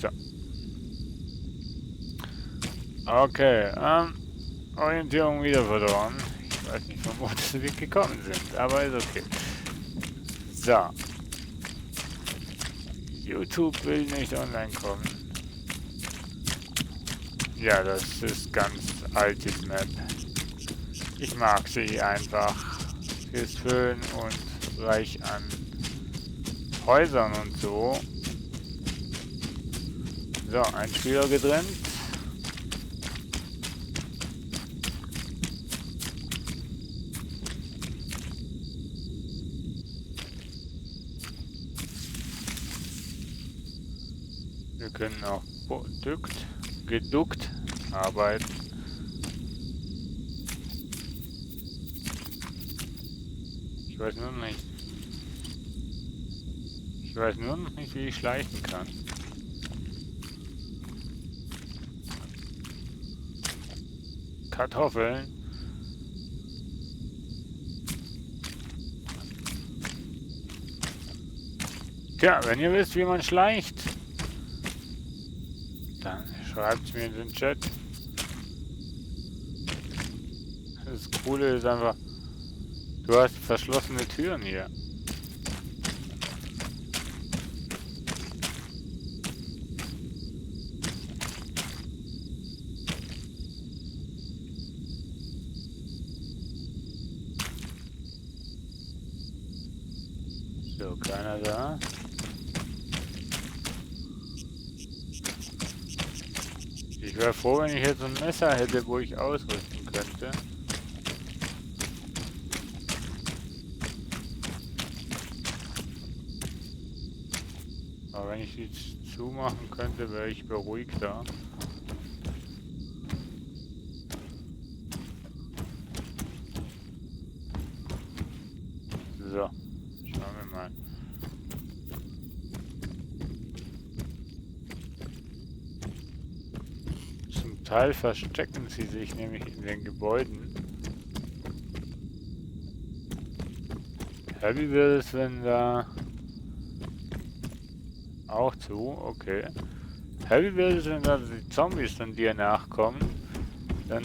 So. Okay, Orientierung wieder verloren. Ich weiß nicht, von wo wir gekommen sind, aber ist okay. So. YouTube will nicht online kommen. Ja, das ist ganz altes Map. Ich mag sie einfach. Sie ist schön und reich an Häusern und so. So, ein Spieler getrennt. Wir können auch geduckt arbeiten. Ich weiß nur noch nicht. Ich weiß nur noch nicht, wie ich schleichen kann. Kartoffeln. Tja, wenn ihr wisst, wie man schleicht, dann schreibt es mir in den Chat. Das Coole ist einfach, du hast verschlossene Türen hier. So, keiner da. Ich wäre froh, wenn ich jetzt ein Messer hätte, wo ich ausrüsten könnte. Aber wenn ich die zumachen könnte, wäre ich beruhigter. So, schauen wir mal. Zum Teil verstecken sie sich nämlich in den Gebäuden. Heavy wird es, wenn da... Auch zu, okay. Heavy wird es, wenn da die Zombies dann dir nachkommen. Dann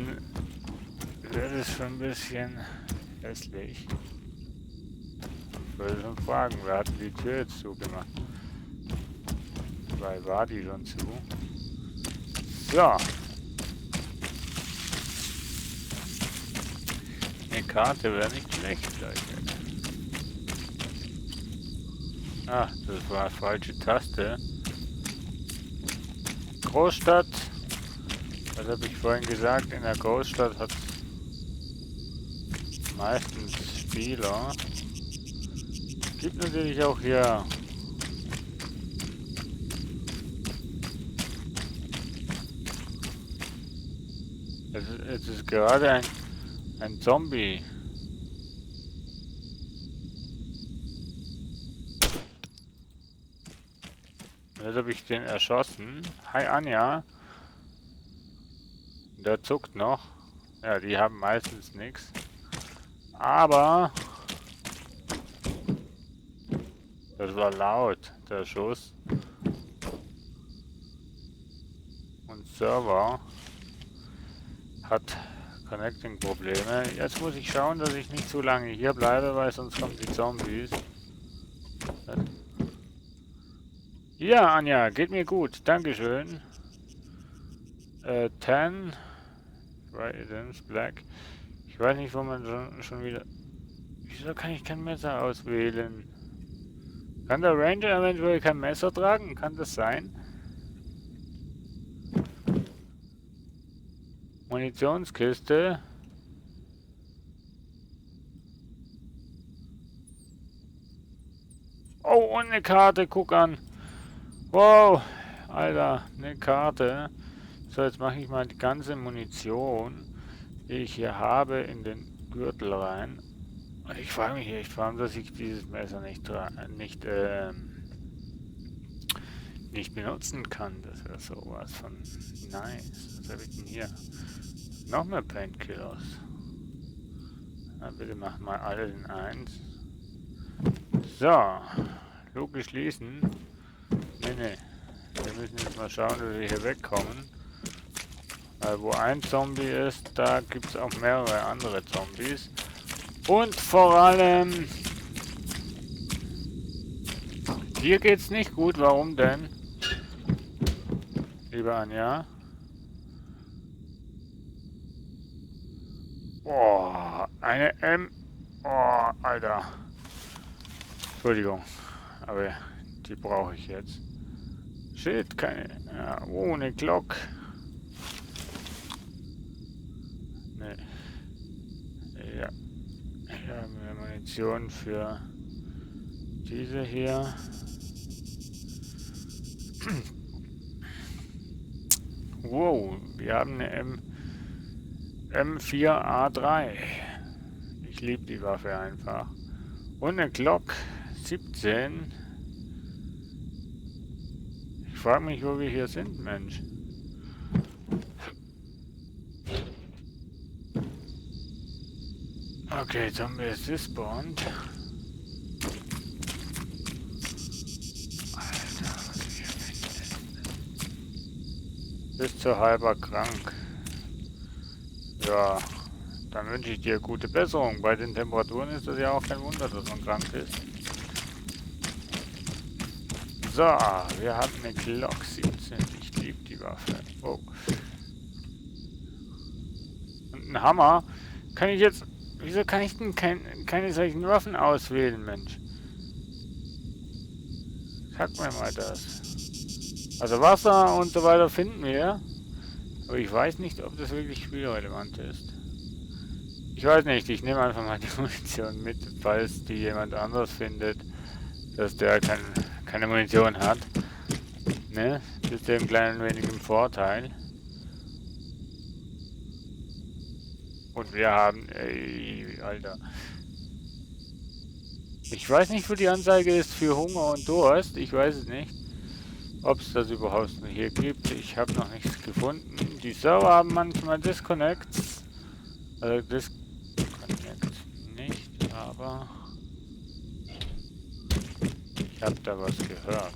wird es schon ein bisschen hässlich. Ich würde schon fragen, wer hat die Tür jetzt zugemacht? Weil war die schon zu? So. Eine Karte wäre nicht schlecht gleich. Ach, das war falsche Taste. Großstadt. Was habe ich vorhin gesagt? In der Großstadt hat meistens Spieler. Gibt natürlich auch hier es ist gerade ein Zombie. Jetzt habe ich den erschossen. Hi Anja. Der zuckt noch. Ja, die haben meistens nichts. Aber das war laut, der Schuss. Und Server hat Connecting-Probleme. Jetzt muss ich schauen, dass ich nicht zu lange hier bleibe, weil sonst kommen die Zombies. Ja, Anja, geht mir gut. Dankeschön. 10. Residence Black. Ich weiß nicht, wo man schon wieder... Wieso kann ich kein Messer auswählen? Kann der Ranger eventuell kein Messer tragen? Kann das sein? Munitionskiste. Oh, und eine Karte, guck an. Wow, Alter, eine Karte. So, jetzt mache ich mal die ganze Munition, die ich hier habe, in den Gürtel rein. Ich frage mich echt, warum dass ich dieses Messer nicht benutzen kann. Das wäre sowas von nice. Was habe ich denn hier? Noch mehr Painkillers. Na, bitte mach mal alle in 1. So, Luke schließen. Nee. Wir müssen jetzt mal schauen, wie wir hier wegkommen. Weil wo ein Zombie ist, da gibt es auch mehrere andere Zombies. Und vor allem... Hier geht's nicht gut. Warum denn? Liebe Anja. Boah, eine M. Oh, Alter. Entschuldigung. Aber die brauche ich jetzt. Shit, keine... Ja, oh, eine Glock. Ne. Ja. Hier haben wir Munition für diese hier. Wow, wir haben eine M4A3. Ich liebe die Waffe einfach. Und eine Glock 17. Ich frage mich, wo wir hier sind, Mensch. Okay, Zombie ist despawned. Alter, was wir finden. Bist du halber krank? Ja, dann wünsche ich dir gute Besserung. Bei den Temperaturen ist das ja auch kein Wunder, dass man krank ist. So, wir haben eine Glock 17. Ich liebe die Waffe. Oh. Und ein Hammer. Kann ich jetzt... Wieso kann ich denn keine solchen Waffen auswählen, Mensch? Sag mir mal das. Also Wasser und so weiter finden wir. Aber ich weiß nicht, ob das wirklich spielrelevant ist. Ich weiß nicht, ich nehme einfach mal die Munition mit, falls die jemand anders findet, dass der keine Munition hat. Ne? Das ist ein klein wenig im Vorteil. Und wir haben... Ey, Alter. Ich weiß nicht, wo die Anzeige ist für Hunger und Durst. Ich weiß es nicht. Ob es das überhaupt hier gibt. Ich habe noch nichts gefunden. Die Server haben manchmal Disconnects. Also Disconnect nicht, aber... Ich habe da was gehört.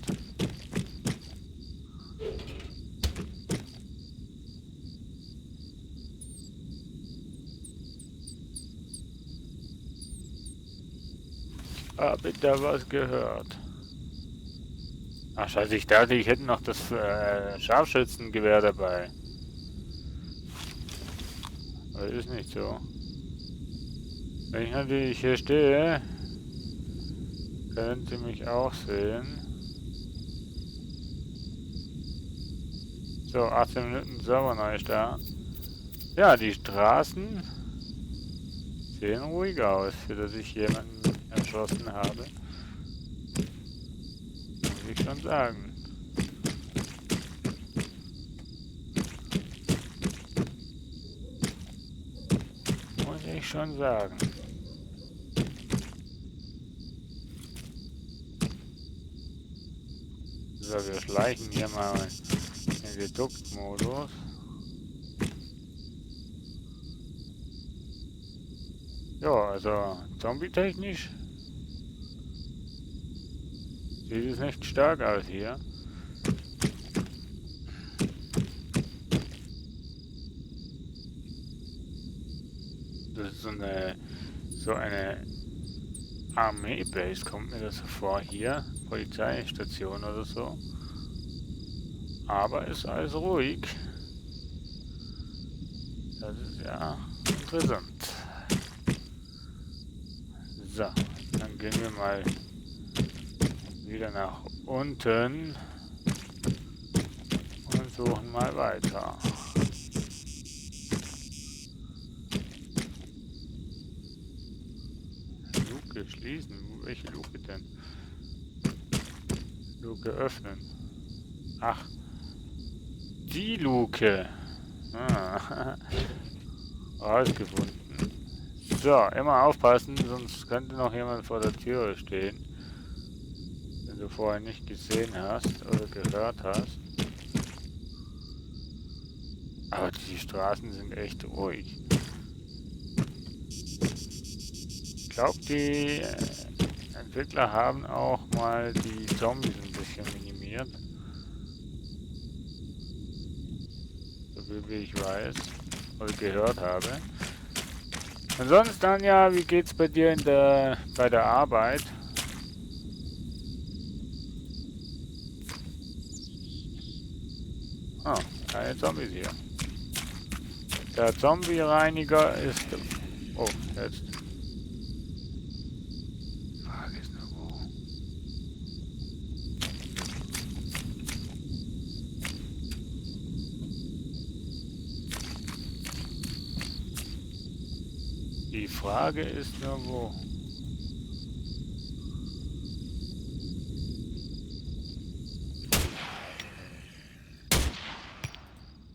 Habe da was gehört. Ach scheiße, ich dachte, ich hätte noch das Scharfschützengewehr dabei. Aber ist nicht so. Wenn ich natürlich hier stehe, könnt ihr mich auch sehen. So, 18 Minuten Serverneustart. Ja, die Straßen sehen ruhig aus, für das ich jemanden erschossen habe. Muss ich schon sagen. Muss ich schon sagen. So, wir schleichen hier mal in den Geduckt-Modus. Ja, also zombie-technisch sieht es nicht stark aus hier. Das ist so eine Armee-Base, kommt mir das so vor hier. Polizeistation oder so. Aber ist alles ruhig. Das ist ja interessant. So, dann gehen wir mal wieder nach unten und suchen mal weiter. Luke schließen. Welche Luke denn? Luke öffnen. Ach, die Luke. Ah, rausgefunden. So, immer aufpassen, sonst könnte noch jemand vor der Tür stehen, den du vorher nicht gesehen hast oder gehört hast. Aber die Straßen sind echt ruhig. Ich glaube, die Entwickler haben auch mal die Zombies ein bisschen minimiert. wie ich weiß oder gehört habe. Ansonsten, Anja, wie geht's bei dir bei der Arbeit? Ah, keine Zombies hier. Der Zombie-Reiniger ist... Oh, jetzt. Frage ist nur wo. Die Frage ist nur wo.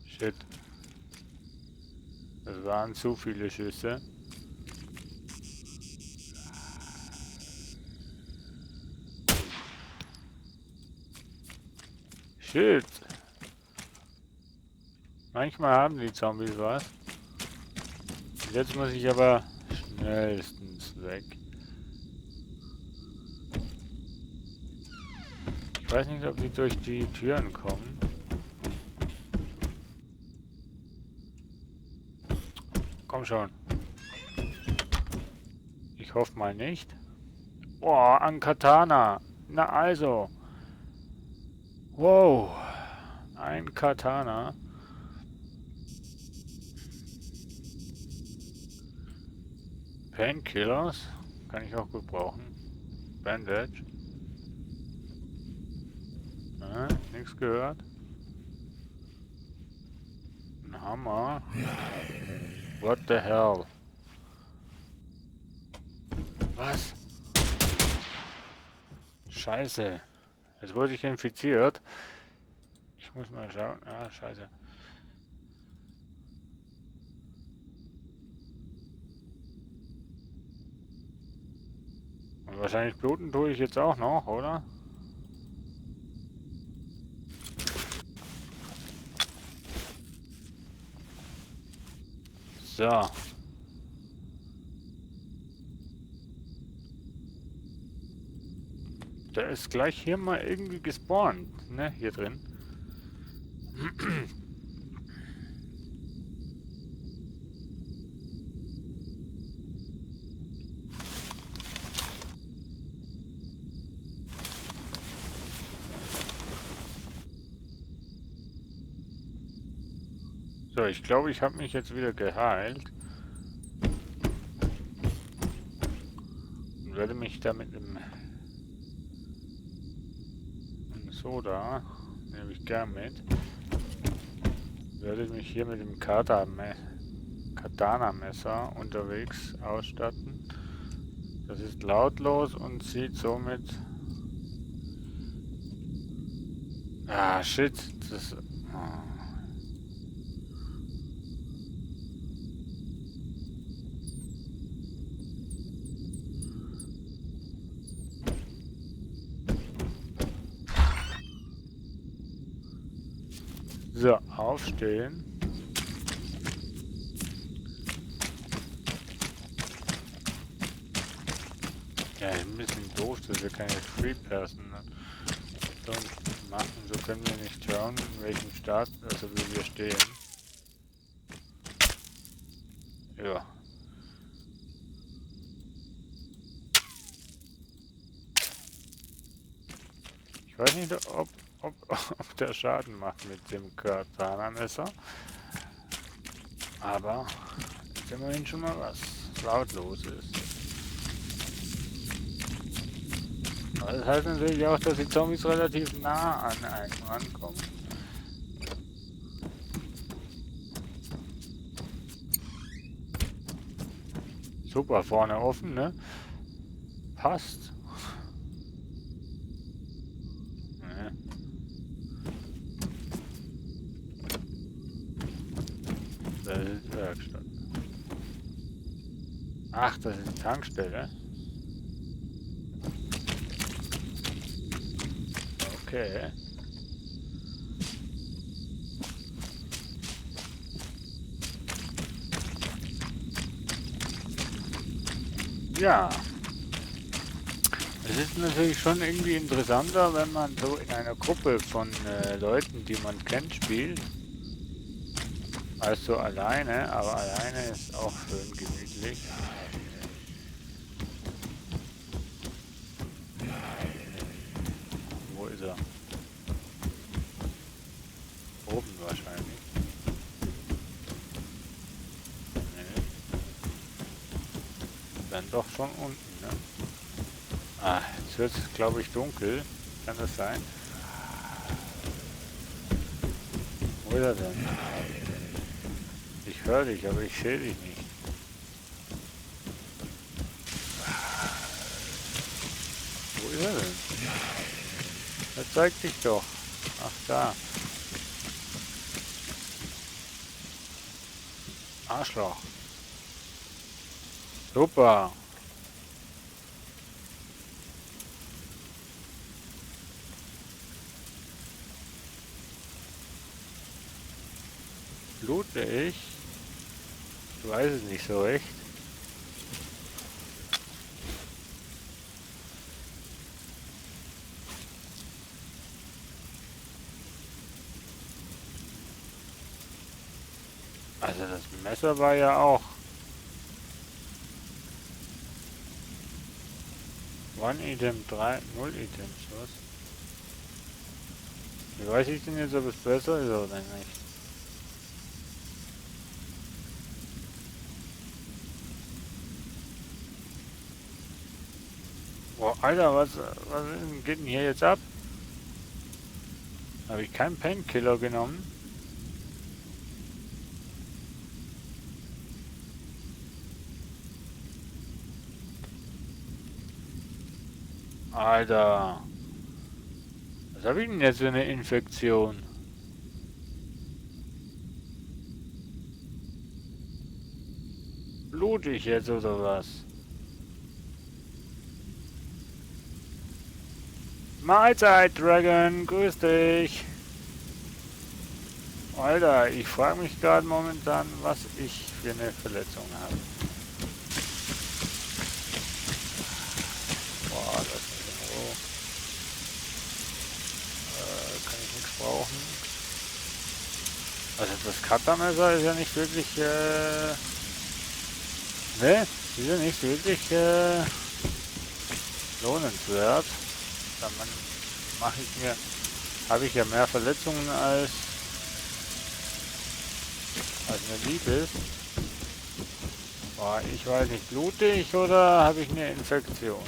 Shit. Das waren zu viele Schüsse. Shit. Manchmal haben die Zombies was. Jetzt muss ich aber schnellstens weg. Ich weiß nicht, ob die durch die Türen kommen. Komm schon. Ich hoffe mal nicht. Boah, ein Katana. Na also. Wow. Ein Katana. Painkillers. Kann ich auch gut brauchen. Bandage. Nichts gehört. Ein Hammer. What the hell? Was? Scheiße. Jetzt wurde ich infiziert. Ich muss mal schauen. Ah, scheiße. Und wahrscheinlich bluten tue ich jetzt auch noch, oder? So. Der ist gleich hier mal irgendwie gespawnt, ne? Hier drin. So, ich glaube, ich habe mich jetzt wieder geheilt. Und werde mich da mit einem Soda, nehme ich gern mit, werde mich hier mit dem Katana-Messer unterwegs ausstatten. Das ist lautlos und sieht somit... Ah, shit. Das... Oh. So, aufstehen. Ja, ein bisschen doof, dass wir keine Free Person machen. So können wir nicht schauen, in welchem Start, also wie wir stehen. Ja. Ich weiß nicht, ob der Schaden macht mit dem Katana-Messer. Aber ist immerhin schon mal was lautlos ist. Aber das heißt natürlich auch, dass die Zombies relativ nah an einen rankommen. Super, vorne offen, ne? Passt. Ne. Das ist die Werkstatt. Ach, das ist die Tankstelle. Okay. Ja. Es ist natürlich schon irgendwie interessanter, wenn man so in einer Gruppe von Leuten, die man kennt, spielt. Also alleine, aber alleine ist auch schön gemütlich. Wo ist er? Oben wahrscheinlich. Nee. Dann doch schon unten, ne? Ah, jetzt wird es, glaube ich, dunkel. Kann das sein? Wo ist er denn? Ich höre dich, aber ich sehe dich nicht. Wo ist er denn? Er zeigt dich doch. Ach, da. Arschloch. Super. Blute ich? Ich weiß es nicht so recht. Also das Messer war ja auch. One Item, 3, 0 Items, was? Wie weiß ich denn jetzt, ob es besser ist oder nicht? Boah, Alter, was geht denn hier jetzt ab? Habe ich keinen Painkiller genommen? Alter. Was habe ich denn jetzt für eine Infektion? Blutig jetzt oder was? Mahlzeit, Dragon, grüß dich. Alter, ich frage mich gerade momentan, was ich für eine Verletzung habe. Boah, das ist in Ruhe. Kann ich nichts brauchen. Also das Cuttermesser ist ja nicht wirklich, ne, ist ja nicht wirklich, lohnenswert. Dann mache ich mir, habe ich ja mehr Verletzungen als mir lieb ist. Boah, ich weiß nicht, blute ich oder habe ich eine Infektion?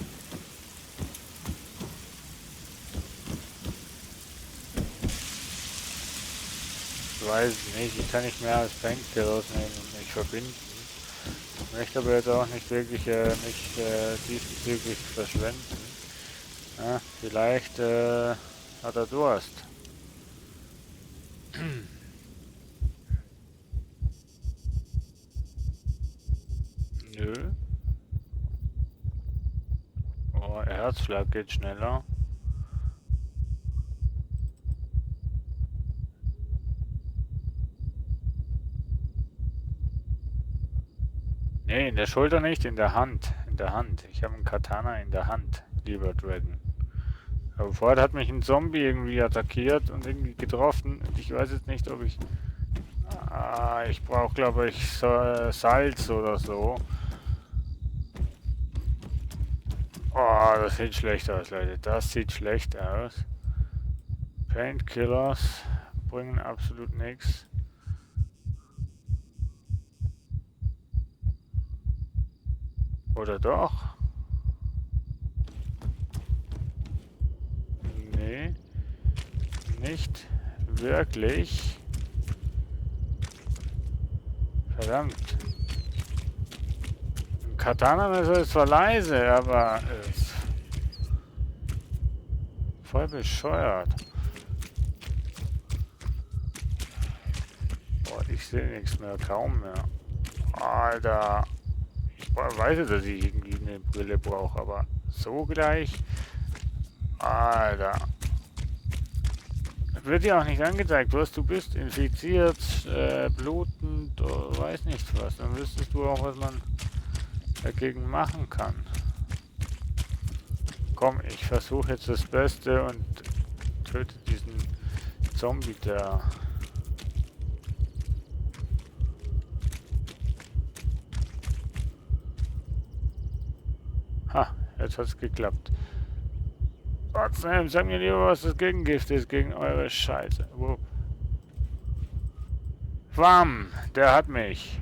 Ich weiß es nicht, ich kann nicht mehr als Painkiller rausnehmen und mich verbinden. Ich möchte aber jetzt auch nicht wirklich mich diesbezüglich verschwenden. Ja, vielleicht hat er Durst. Nö. Oh, Herzschlag geht schneller. Nee, in der Schulter nicht, in der Hand. In der Hand. Ich habe einen Katana in der Hand, lieber Dragon. Aber vorher hat mich ein Zombie irgendwie attackiert und irgendwie getroffen. Und ich weiß jetzt nicht, ob ich... Ah, ich brauche, glaube ich, Salz oder so. Oh, das sieht schlecht aus, Leute. Das sieht schlecht aus. Painkillers bringen absolut nichts. Oder doch? Nee, nicht wirklich. Verdammt. Ein Katana-Messer ist zwar leise, aber ist voll bescheuert. Boah, ich sehe nichts mehr, kaum mehr. Alter. Ich weiß ja, dass ich irgendwie eine Brille brauche, aber so gleich. Alter. Wird ja auch nicht angezeigt, was du bist. Infiziert, blutend, weiß nicht was. Dann wüsstest du auch, was man dagegen machen kann. Komm, ich versuche jetzt das Beste und töte diesen Zombie da. jetzt hat es geklappt. Trotzdem, sag mir lieber, was das Gegengift ist gegen eure Scheiße. Wow. Wham! Der hat mich.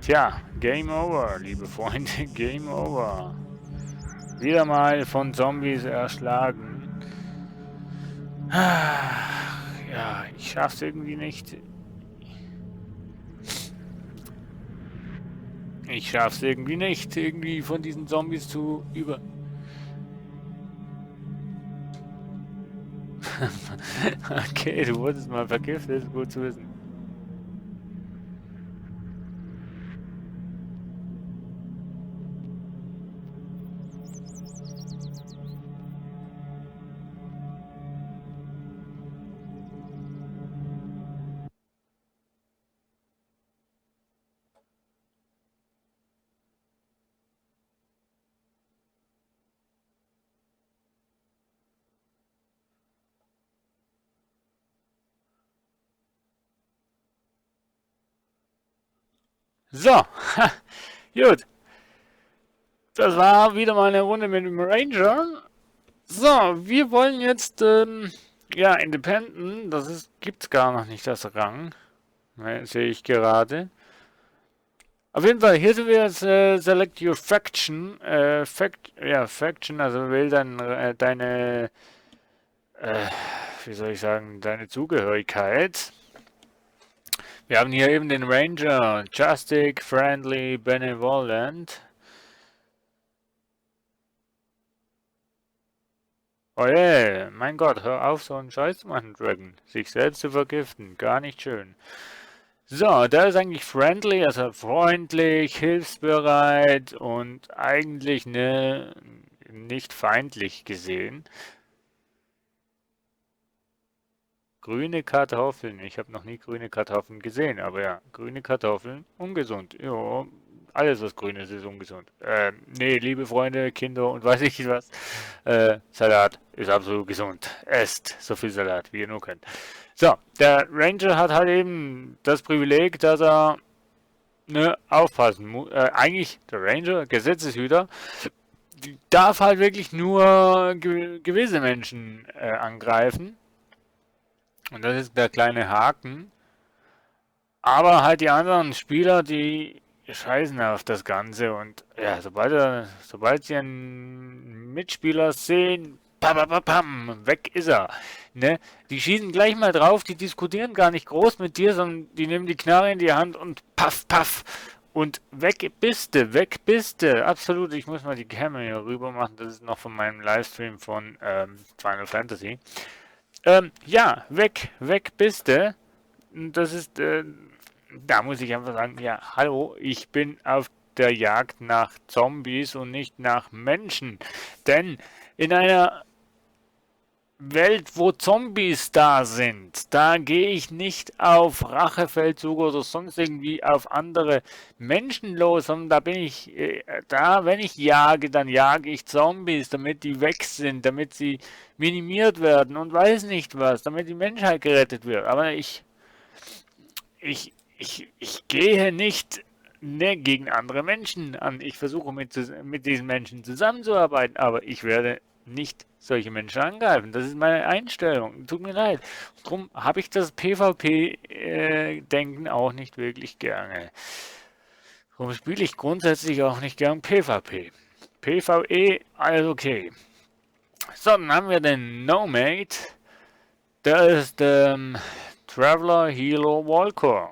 Tja, Game Over, liebe Freunde, Game Over. Wieder mal von Zombies erschlagen. Ja, ich schaff's irgendwie nicht. Ich schaff's irgendwie nicht, irgendwie von diesen Zombies zu über... Okay, du wurdest mal vergiftet, ist gut zu wissen. So, gut. Das war wieder mal eine Runde mit dem Ranger. So, wir wollen jetzt, ja, Independent, das ist, gibt's gar noch nicht, das Rang. Ne, sehe ich gerade. Auf jeden Fall, hier sind wir jetzt, select your faction, Faction, also wähl dann deine, wie soll ich sagen, deine Zugehörigkeit. Wir haben hier eben den Ranger, Justic, Friendly, Benevolent. Oh je, mein Gott, hör auf, so einen Scheiß zu machen, Dragon. Sich selbst zu vergiften, gar nicht schön. So, der ist eigentlich friendly, also freundlich, hilfsbereit und eigentlich ne, nicht feindlich gesehen. Grüne Kartoffeln. Ich habe noch nie grüne Kartoffeln gesehen, aber ja, grüne Kartoffeln, ungesund. Ja, alles was grün ist, ist ungesund. Nee, liebe Freunde, Kinder und weiß ich was. Salat ist absolut gesund. Esst so viel Salat, wie ihr nur könnt. So, der Ranger hat halt eben das Privileg, dass er ne, aufpassen muss. Eigentlich der Ranger, Gesetzeshüter, darf halt wirklich nur gewisse Menschen angreifen. Und das ist der kleine Haken. Aber halt die anderen Spieler, die scheißen auf das Ganze. Und ja, sobald sie einen Mitspieler sehen, pam, weg ist er. Ne? Die schießen gleich mal drauf, die diskutieren gar nicht groß mit dir, sondern die nehmen die Knarre in die Hand und paff. Und weg bist du, weg bist du. Absolut, ich muss mal die Kamera hier rüber machen. Das ist noch von meinem Livestream von Final Fantasy. Ja, weg bist du. Das ist, da muss ich einfach sagen, ja, hallo, ich bin auf der Jagd nach Zombies und nicht nach Menschen. Denn in einer Welt, wo Zombies da sind, da gehe ich nicht auf Rachefeldzug oder sonst irgendwie auf andere Menschen los, sondern da bin ich, wenn ich jage, dann jage ich Zombies, damit die weg sind, damit sie minimiert werden und weiß nicht was, damit die Menschheit gerettet wird. Aber ich gehe nicht ne, gegen andere Menschen an. Ich versuche mit diesen Menschen zusammenzuarbeiten, aber ich werde nicht solche Menschen angreifen. Das ist meine Einstellung. Tut mir leid. Darum habe ich das PvP-Denken auch nicht wirklich gerne. Darum spiele ich grundsätzlich auch nicht gern PvP. PvE, alles okay. So, dann haben wir den Nomade. Der ist Traveler, Healer, Walker.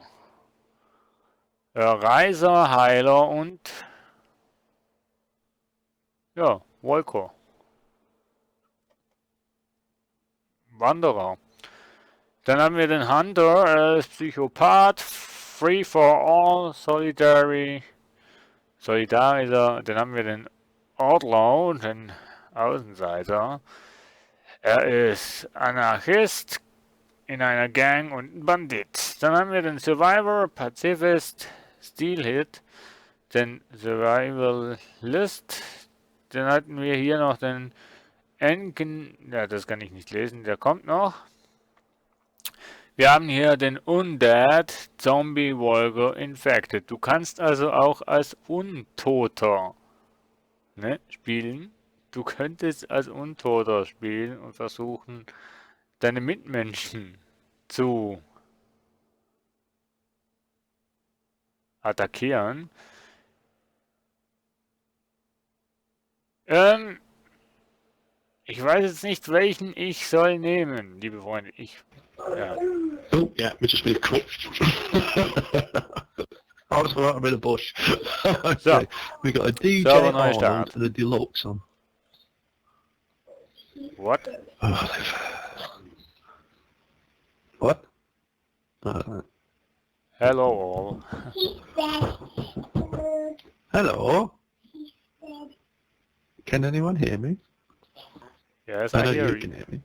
Reiser, Heiler und ja, Walker. Wanderer. Dann haben wir den Hunter, Psychopath, Free for All, Solidar ist er. Dann haben wir den Outlaw, den Außenseiter. Er ist Anarchist in einer Gang und ein Bandit. Dann haben wir den Survivor, Pazifist, Steelhit, den Survivalist. Dann hatten wir hier noch den Enken, ja, das kann ich nicht lesen, der kommt noch. Wir haben hier den Undead, Zombie, Walker, Infected. Du kannst also auch als Untoter ne, spielen. Du könntest als Untoter spielen und versuchen, deine Mitmenschen zu attackieren. Ähm, Ich weiß jetzt nicht, welchen ich soll nehmen, liebe Freunde. Ja. Oh, yeah, we just been quick. I was right in the bush. So, Okay, we got a DJ Server Arnold Neustart. and a Deluxe on. What? What? Hello all. Hello? Can anyone hear me? Yes, I I know hear you you. can hear me.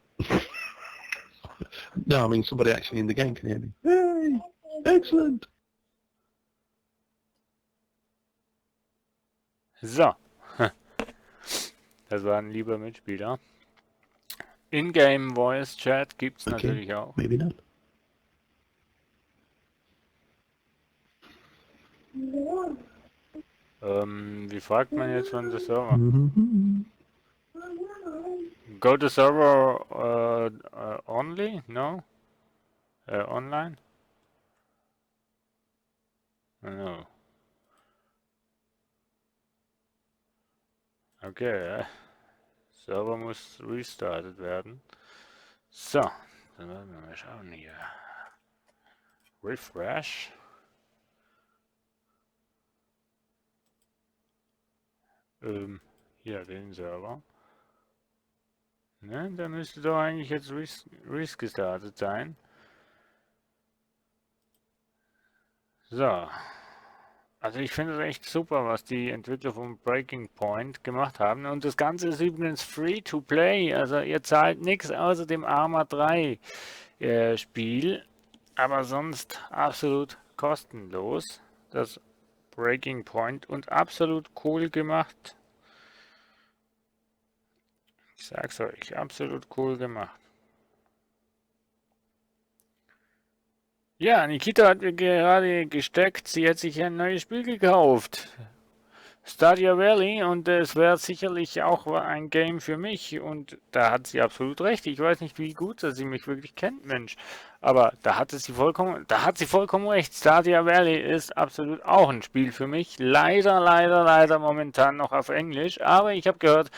No, I mean somebody actually in the game can hear me. Hey! Excellent! So. Das war ein lieber Mitspieler. In-Game Voice Chat gibt's Okay, natürlich auch. maybe not. Wie fragt man jetzt von der Server? Mhm. Go to server only? No? Online? No. Okay, Server muss restartet werden. So, dann werden wir mal schauen hier. Refresh. Hier den Server. Ne, der müsste doch eigentlich jetzt restartet sein. So. Also ich finde es echt super, was die Entwickler von Breaking Point gemacht haben. Und das Ganze ist übrigens free to play. Also ihr zahlt nichts außer dem Arma 3 Spiel. Aber sonst absolut kostenlos. Das Breaking Point und absolut cool gemacht. Ich sag's euch, absolut cool gemacht. Ja, Nikita hat mir gerade gesteckt, sie hat sich ein neues Spiel gekauft. Stardew Valley, und es wäre sicherlich auch ein Game für mich, und da hat sie absolut recht. Ich weiß nicht, wie gut dass sie mich wirklich kennt, Mensch. Aber da hat sie vollkommen recht. Stardew Valley ist absolut auch ein Spiel für mich. Leider momentan noch auf Englisch. Aber ich habe gehört,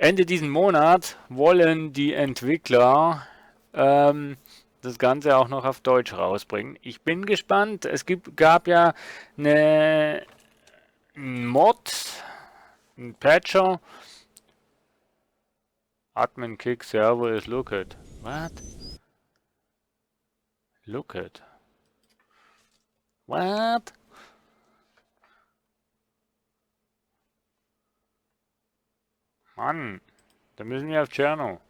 Ende diesen Monat wollen die Entwickler das Ganze auch noch auf Deutsch rausbringen. Ich bin gespannt. Gab ja eine Mod, ein Patcher. Admin kick server is looked. What? Looked. What? Mann, da müssen wir auf Tscherno.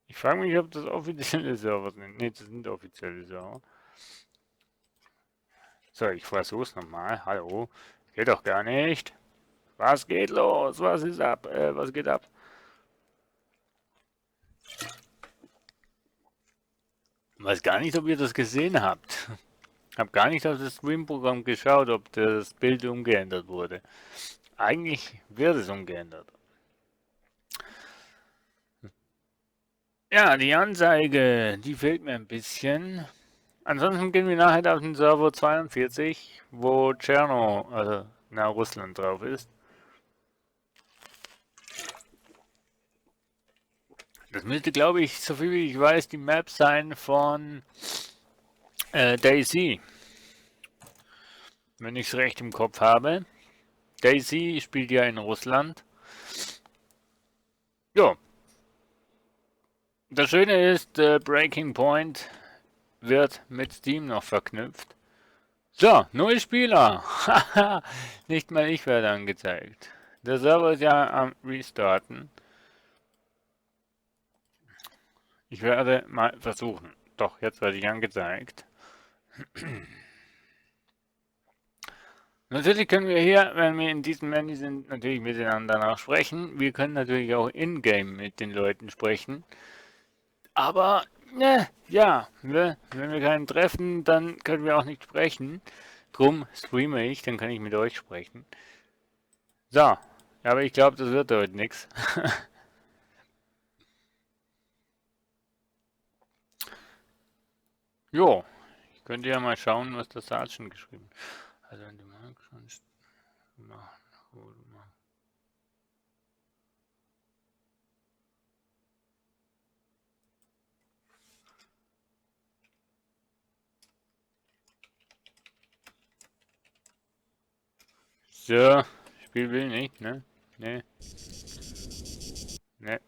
Ich frage mich, ob das offizielle Server sind. Ne, das sind offizielle Server. So, ich versuch's nochmal. Hallo. Geht doch gar nicht. Was geht los? Was ist ab? Was geht ab? Weiß gar nicht, ob ihr das gesehen habt. Hab gar nicht auf das Stream-Programm geschaut, ob das Bild umgeändert wurde. Eigentlich wird es umgeändert. Ja, die Anzeige, die fehlt mir ein bisschen. Ansonsten gehen wir nachher auf den Server 42, wo Tscherno, also nach Russland drauf ist. Das müsste, glaube ich, so viel wie ich weiß, die Map sein von DayZ. Wenn ich es recht im Kopf habe. DayZ spielt ja in Russland. Ja. Das Schöne ist, Breaking Point wird mit Steam noch verknüpft. So, neue Spieler. Nicht mal ich werde angezeigt. Der Server ist ja am Restarten. Ich werde mal versuchen. Doch, jetzt werde ich angezeigt. Natürlich können wir hier, wenn wir in diesem Menü sind, natürlich miteinander auch sprechen. Wir können natürlich auch in-game mit den Leuten sprechen. Aber Ne, ja, ne, wenn wir keinen treffen, dann können wir auch nicht sprechen. Drum streame ich, dann kann ich mit euch sprechen. So, ja, aber ich glaube, das wird heute nichts. Jo, ich könnte ja mal schauen, was der Sergeant geschrieben hat. Also, wenn du magst, sonst machen. So, Spiel will nicht, ne? Ne, ne.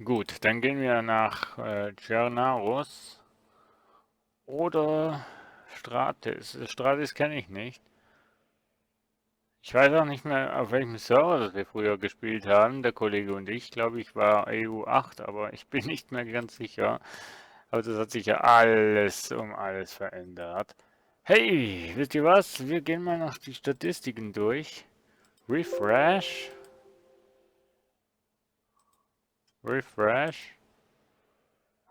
Gut, dann gehen wir nach Cernaros oder Stratis. Stratis kenne ich nicht. Ich weiß auch nicht mehr, auf welchem Server das wir früher gespielt haben, der Kollege und ich. Glaube ich war EU8, aber ich bin nicht mehr ganz sicher. Aber das hat sich ja alles um alles verändert. Hey, wisst ihr was? Wir gehen mal noch die Statistiken durch. Refresh. Refresh.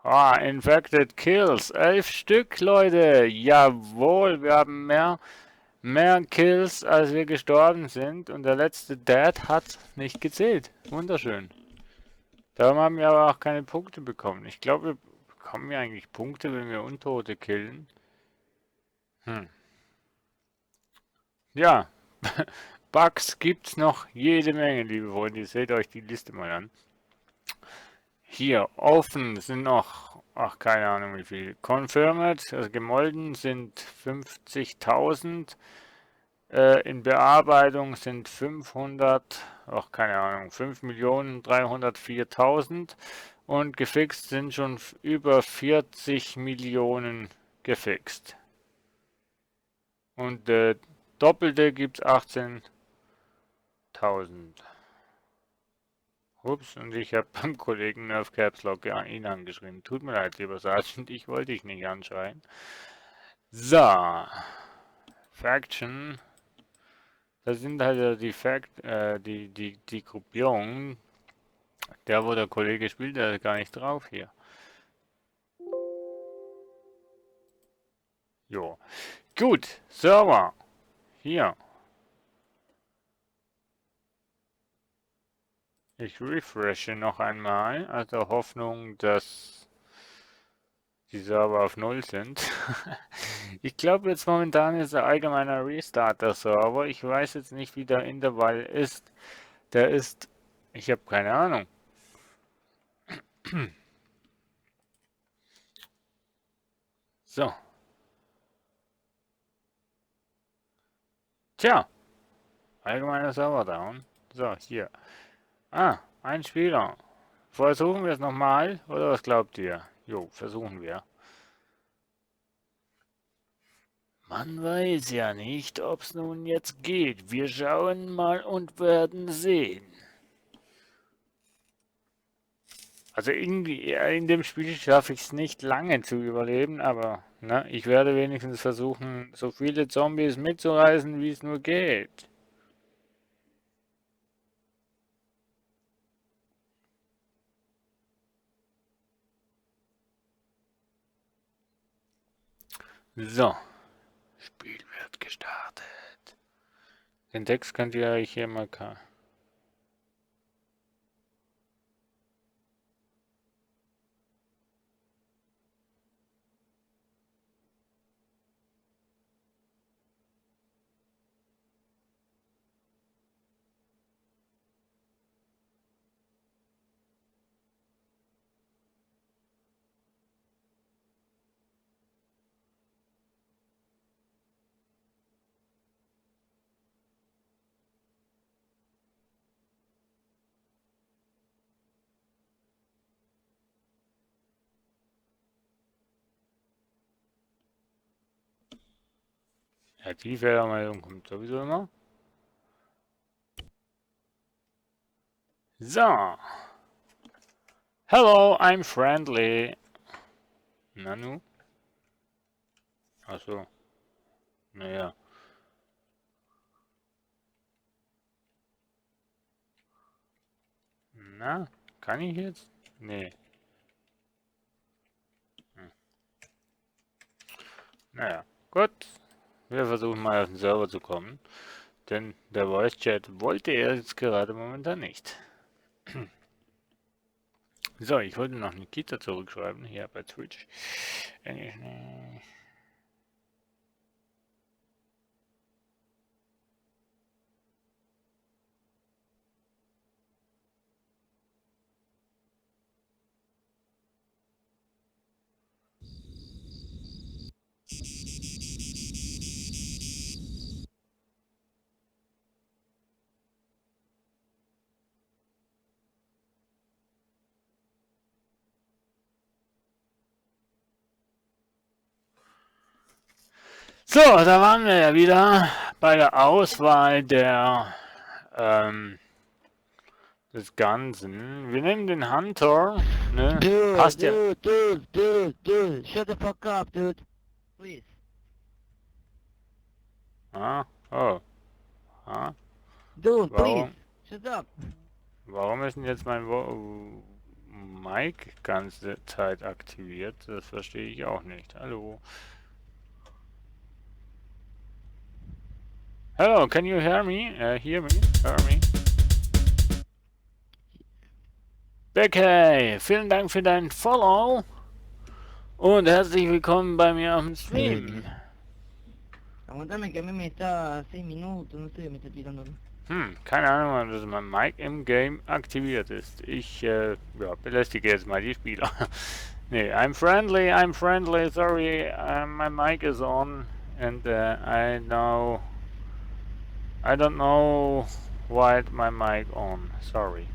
Ah, Infected Kills. 11 Stück, Leute. Jawohl, wir haben mehr Kills, als wir gestorben sind. Und der letzte Dead hat nicht gezählt. Wunderschön. Darum haben wir aber auch keine Punkte bekommen. Ich glaube, bekommen wir eigentlich Punkte, wenn wir Untote killen? Hm. Ja, Bugs gibt's noch jede Menge, liebe Freunde. Seht euch die Liste mal an. Hier, offen sind noch, ach, keine Ahnung wie viel. Confirmed, also gemolden sind 50.000. In Bearbeitung sind 500, ach, keine Ahnung, 5.304.000. Und gefixt sind schon über 40 Millionen gefixt. Und Doppelte gibt es 18.000. Ups, und ich habe beim Kollegen Nerf Caps Lock ihn angeschrieben. Tut mir leid, lieber Sergeant, ich wollte dich nicht anschreien. So, Faction. Das sind halt die Gruppierungen. Der, wo der Kollege spielt, der ist gar nicht drauf hier. Jo. Gut, Server. Hier. Ich refreshe noch einmal, also Hoffnung, dass die Server auf Null sind. Ich glaube jetzt momentan ist der allgemeiner Restart der Server. Ich weiß jetzt nicht, wie der Intervall ist. Der ist, ich habe keine Ahnung. So, tja, allgemeiner Server down. So, hier. Ah, ein Spieler. Versuchen wir es nochmal, oder was glaubt ihr? Jo, versuchen wir. Man weiß ja nicht, ob's nun jetzt geht. Wir schauen mal und werden sehen. Also irgendwie in dem Spiel schaffe ich es nicht lange zu überleben, aber ne, ich werde wenigstens versuchen, so viele Zombies mitzureißen, wie es nur geht. So, Spiel wird gestartet. Den Text könnt ihr euch hier mal. Ja, die Fehlermeldung kommt sowieso immer. So. Hello, I'm friendly. Nanu? Achso. Naja. Na, kann ich jetzt? Nee. Naja, gut. Wir versuchen mal auf den Server zu kommen. Denn der Voice Chat wollte er jetzt gerade momentan nicht. So, ich wollte noch Nikita zurückschreiben, hier bei Twitch. Englisch, nee. So, da waren wir ja wieder bei der Auswahl des Ganzen. Wir nehmen den Hunter, ne? Dude, Passt ja. dude, shut the fuck up, dude. Please. Ah, oh. Ah, Dude, warum? please. Shut up. Warum ist denn jetzt mein Mic ganze Zeit aktiviert? Das verstehe ich auch nicht. Hallo. Hello, can you hear me? Hear me? Hear me? Becky, vielen Dank für dein Follow und herzlich willkommen bei mir auf dem Stream. Aguantame que a mí me está 6 minutos, no sé, me está tirando. Keine Ahnung, dass mein Mic im Game aktiviert ist. Ich, ja, belästige jetzt mal die Spieler. Nee, I'm friendly, sorry, my mic is on and I don't know why my mic on, sorry.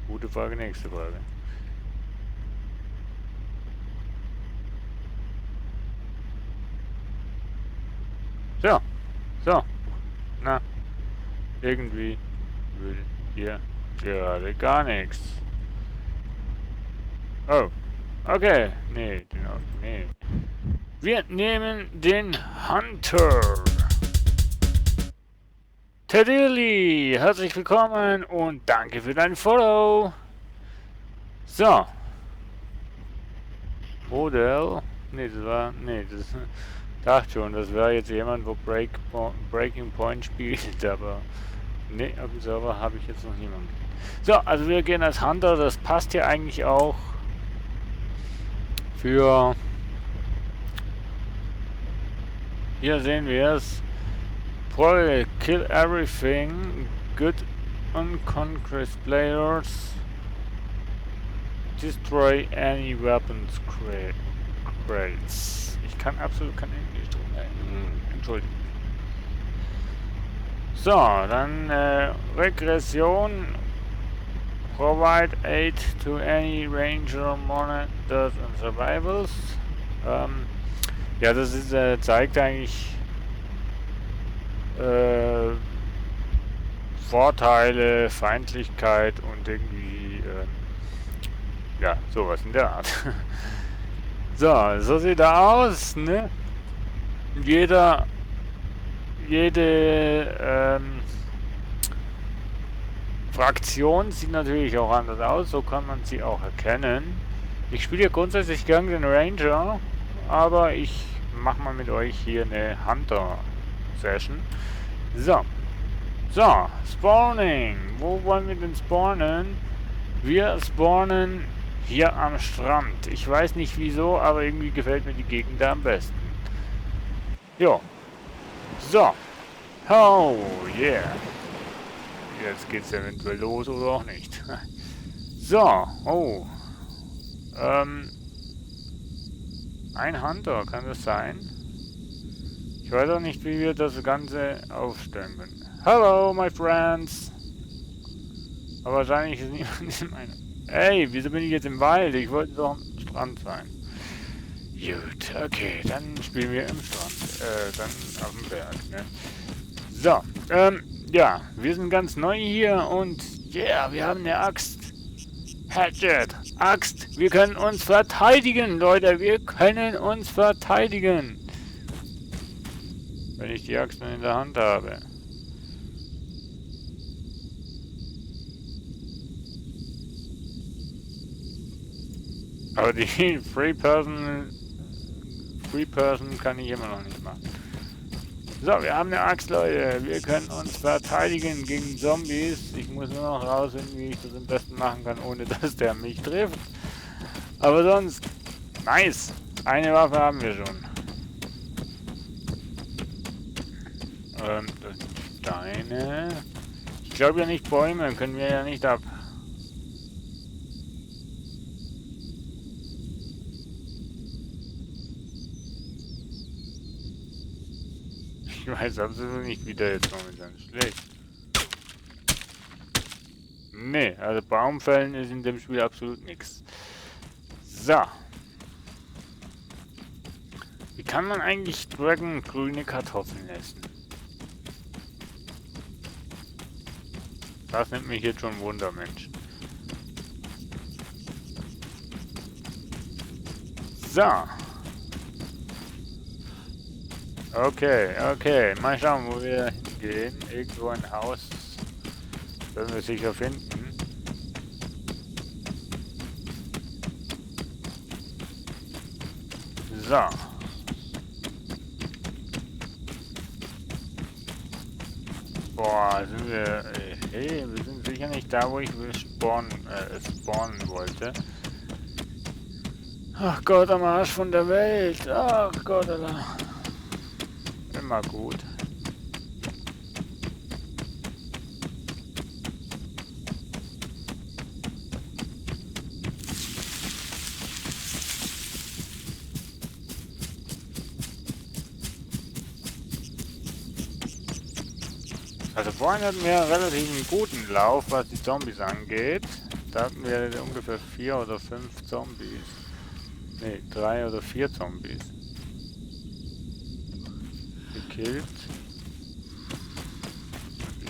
Gute Frage, nächste Frage. So, na, irgendwie will hier gerade gar nichts. Oh, okay, nee, nee. Wir nehmen den Hunter. Teddy, herzlich willkommen und danke für dein Follow. So. Modell. Das dachte schon, das wäre jetzt jemand, wo Breaking Point spielt, aber ne, auf dem Server habe ich jetzt noch niemanden. So, also wir gehen als Hunter, das passt hier eigentlich auch für... Hier sehen wir es. Probably kill everything, good unconquered players, destroy any weapons crates. Ich kann absolut kein Englisch tun. Entschuldigung. So, dann Regression. Provide aid to any ranger, monitors and survivals. Ja, das ist, zeigt eigentlich Vorteile, Feindlichkeit und irgendwie, ja, sowas in der Art. So sieht er aus, ne? Jede Fraktion sieht natürlich auch anders aus, so kann man sie auch erkennen. Ich spiele hier grundsätzlich gern den Ranger, aber ich mache mal mit euch hier eine Hunter-Session. So, Spawning. Wo wollen wir denn spawnen? Wir spawnen hier am Strand. Ich weiß nicht wieso, aber irgendwie gefällt mir die Gegend da am besten. Jo. So. Oh, yeah. Jetzt geht's eventuell los oder auch nicht. So, oh. Ein Hunter, kann das sein? Ich weiß auch nicht, wie wir das Ganze aufstellen können. Hello, my friends. Aber wahrscheinlich ist niemand in meinem... Ey, wieso bin ich jetzt im Wald? Ich wollte doch am Strand sein. Gut, okay, dann spielen wir im Strand. Dann auf dem Berg, ne? So, ja, wir sind ganz neu hier und yeah, wir haben eine Axt. Hatchet, Axt, wir können uns verteidigen, Leute, wir können uns verteidigen. Wenn ich die Axt in der Hand habe. Aber die Free Person kann ich immer noch nicht machen. So, wir haben eine Axt, Leute. Wir können uns verteidigen gegen Zombies. Ich muss nur noch rausfinden, wie ich das am besten machen kann, ohne dass der mich trifft. Aber sonst, nice. Eine Waffe haben wir schon. Das sind Steine. Ich glaube ja nicht, Bäume können wir ja nicht ab. Ich weiß absolut nicht, wie der jetzt momentan schlägt. Nee, also Baumfällen ist in dem Spiel absolut nichts. So. Wie kann man eigentlich Dragon grüne Kartoffeln essen? Das nimmt mich jetzt schon Wunder, Mensch. So. Okay. Mal schauen, wo wir hingehen. Irgendwo ein Haus werden wir sicher finden. So. Boah, sind wir... Hey, wir sind sicher nicht da, wo ich spawnen wollte. Ach Gott, am Arsch von der Welt. Ach Gott, Alter. Immer gut. Also vorhin hatten wir relativ einen guten Lauf, was die Zombies angeht. Da hatten wir ungefähr 4 oder 5 Zombies. Ne, 3 oder 4 Zombies. Gekillt.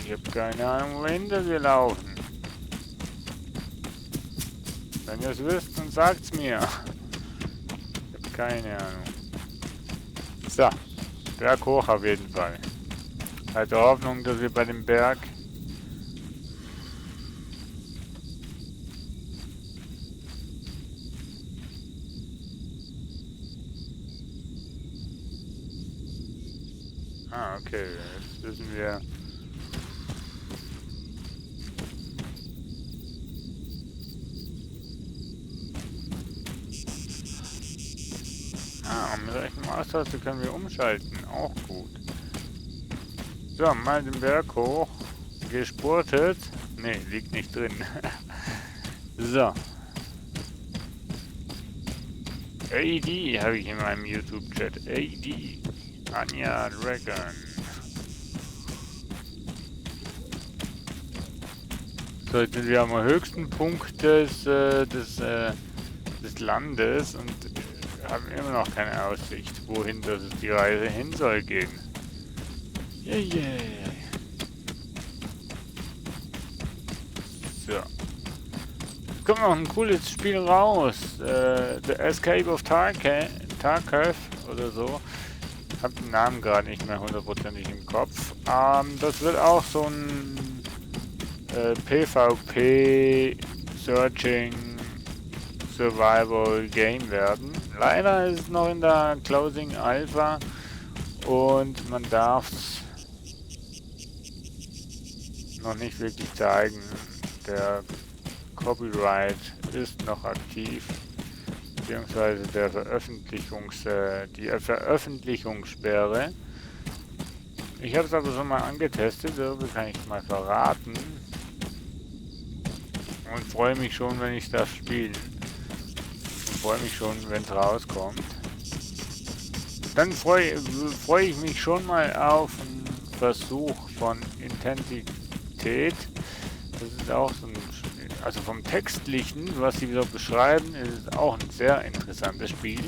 Ich habe keine Ahnung, wohin wir laufen. Wenn ihr es wisst, dann sagt's mir. Ich habe keine Ahnung. So, Berg hoch auf jeden Fall. Halt der Hoffnung, dass wir bei dem Berg okay, jetzt wissen wir. Mit rechten Maustaste können wir umschalten, auch gut. So, mal den Berg hoch. Gespurtet. Ne, liegt nicht drin. So. AD habe ich in meinem YouTube-Chat. AD. Anja Dragon. So, jetzt sind wir am höchsten Punkt des Landes und haben immer noch keine Aussicht, wohin das die Reise hin soll gehen. Yeah. So. Es kommt noch ein cooles Spiel raus. The Escape of Tarkov oder so. Hab den Namen gerade nicht mehr hundertprozentig im Kopf. Das wird auch so ein PvP Searching Survival Game werden. Leider ist es noch in der Closing Alpha und man darf es noch nicht wirklich zeigen. Der Copyright ist noch aktiv, beziehungsweise der die Veröffentlichungssperre. Ich habe es aber schon mal angetestet, darüber kann ich mal verraten und freue mich schon, wenn ich das spiele. Und freue mich schon, wenn es rauskommt. Dann freue ich mich schon mal auf einen Versuch von Intensität. Das ist auch so ein, also vom Textlichen, was sie so beschreiben, ist es auch ein sehr interessantes Spiel.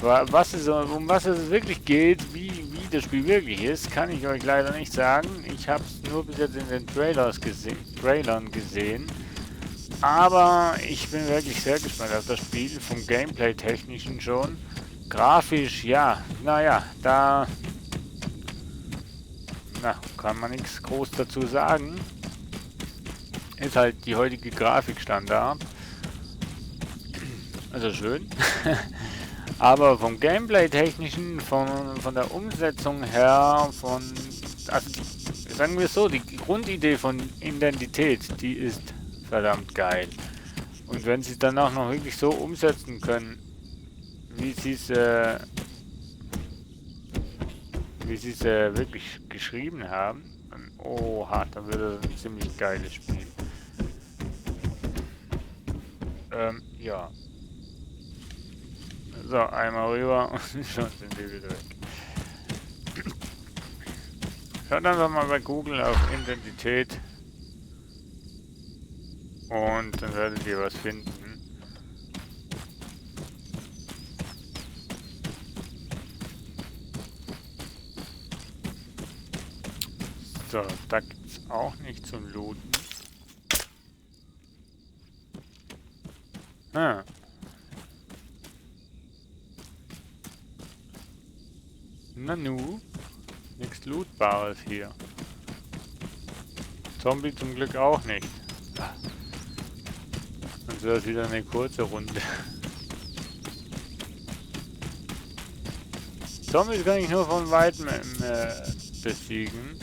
Um was es wirklich geht, wie das Spiel wirklich ist, kann ich euch leider nicht sagen. Ich habe es nur bis jetzt in den Trailern gesehen. Aber ich bin wirklich sehr gespannt auf das Spiel, vom Gameplay-Technischen schon. Grafisch, ja, naja, da kann man nichts groß dazu sagen. Ist halt die heutige Grafikstandard. Also schön. Aber vom Gameplay-technischen, von der Umsetzung her, also sagen wir es so, die Grundidee von Identität, die ist verdammt geil. Und wenn sie es dann auch noch wirklich so umsetzen können, wie sie es wirklich geschrieben haben, dann, oha, dann wird das ein ziemlich geiles Spiel. Ja. So, einmal rüber und schon sind wir wieder weg. Schaut einfach mal bei Google auf Identität und dann werdet ihr was finden. So, da gibt's auch nicht zum Looten. Ah. Nanu. Nichts Lootbares hier. Zombie zum Glück auch nicht. Sonst wäre es wieder eine kurze Runde. Zombies kann ich nur von weitem besiegen.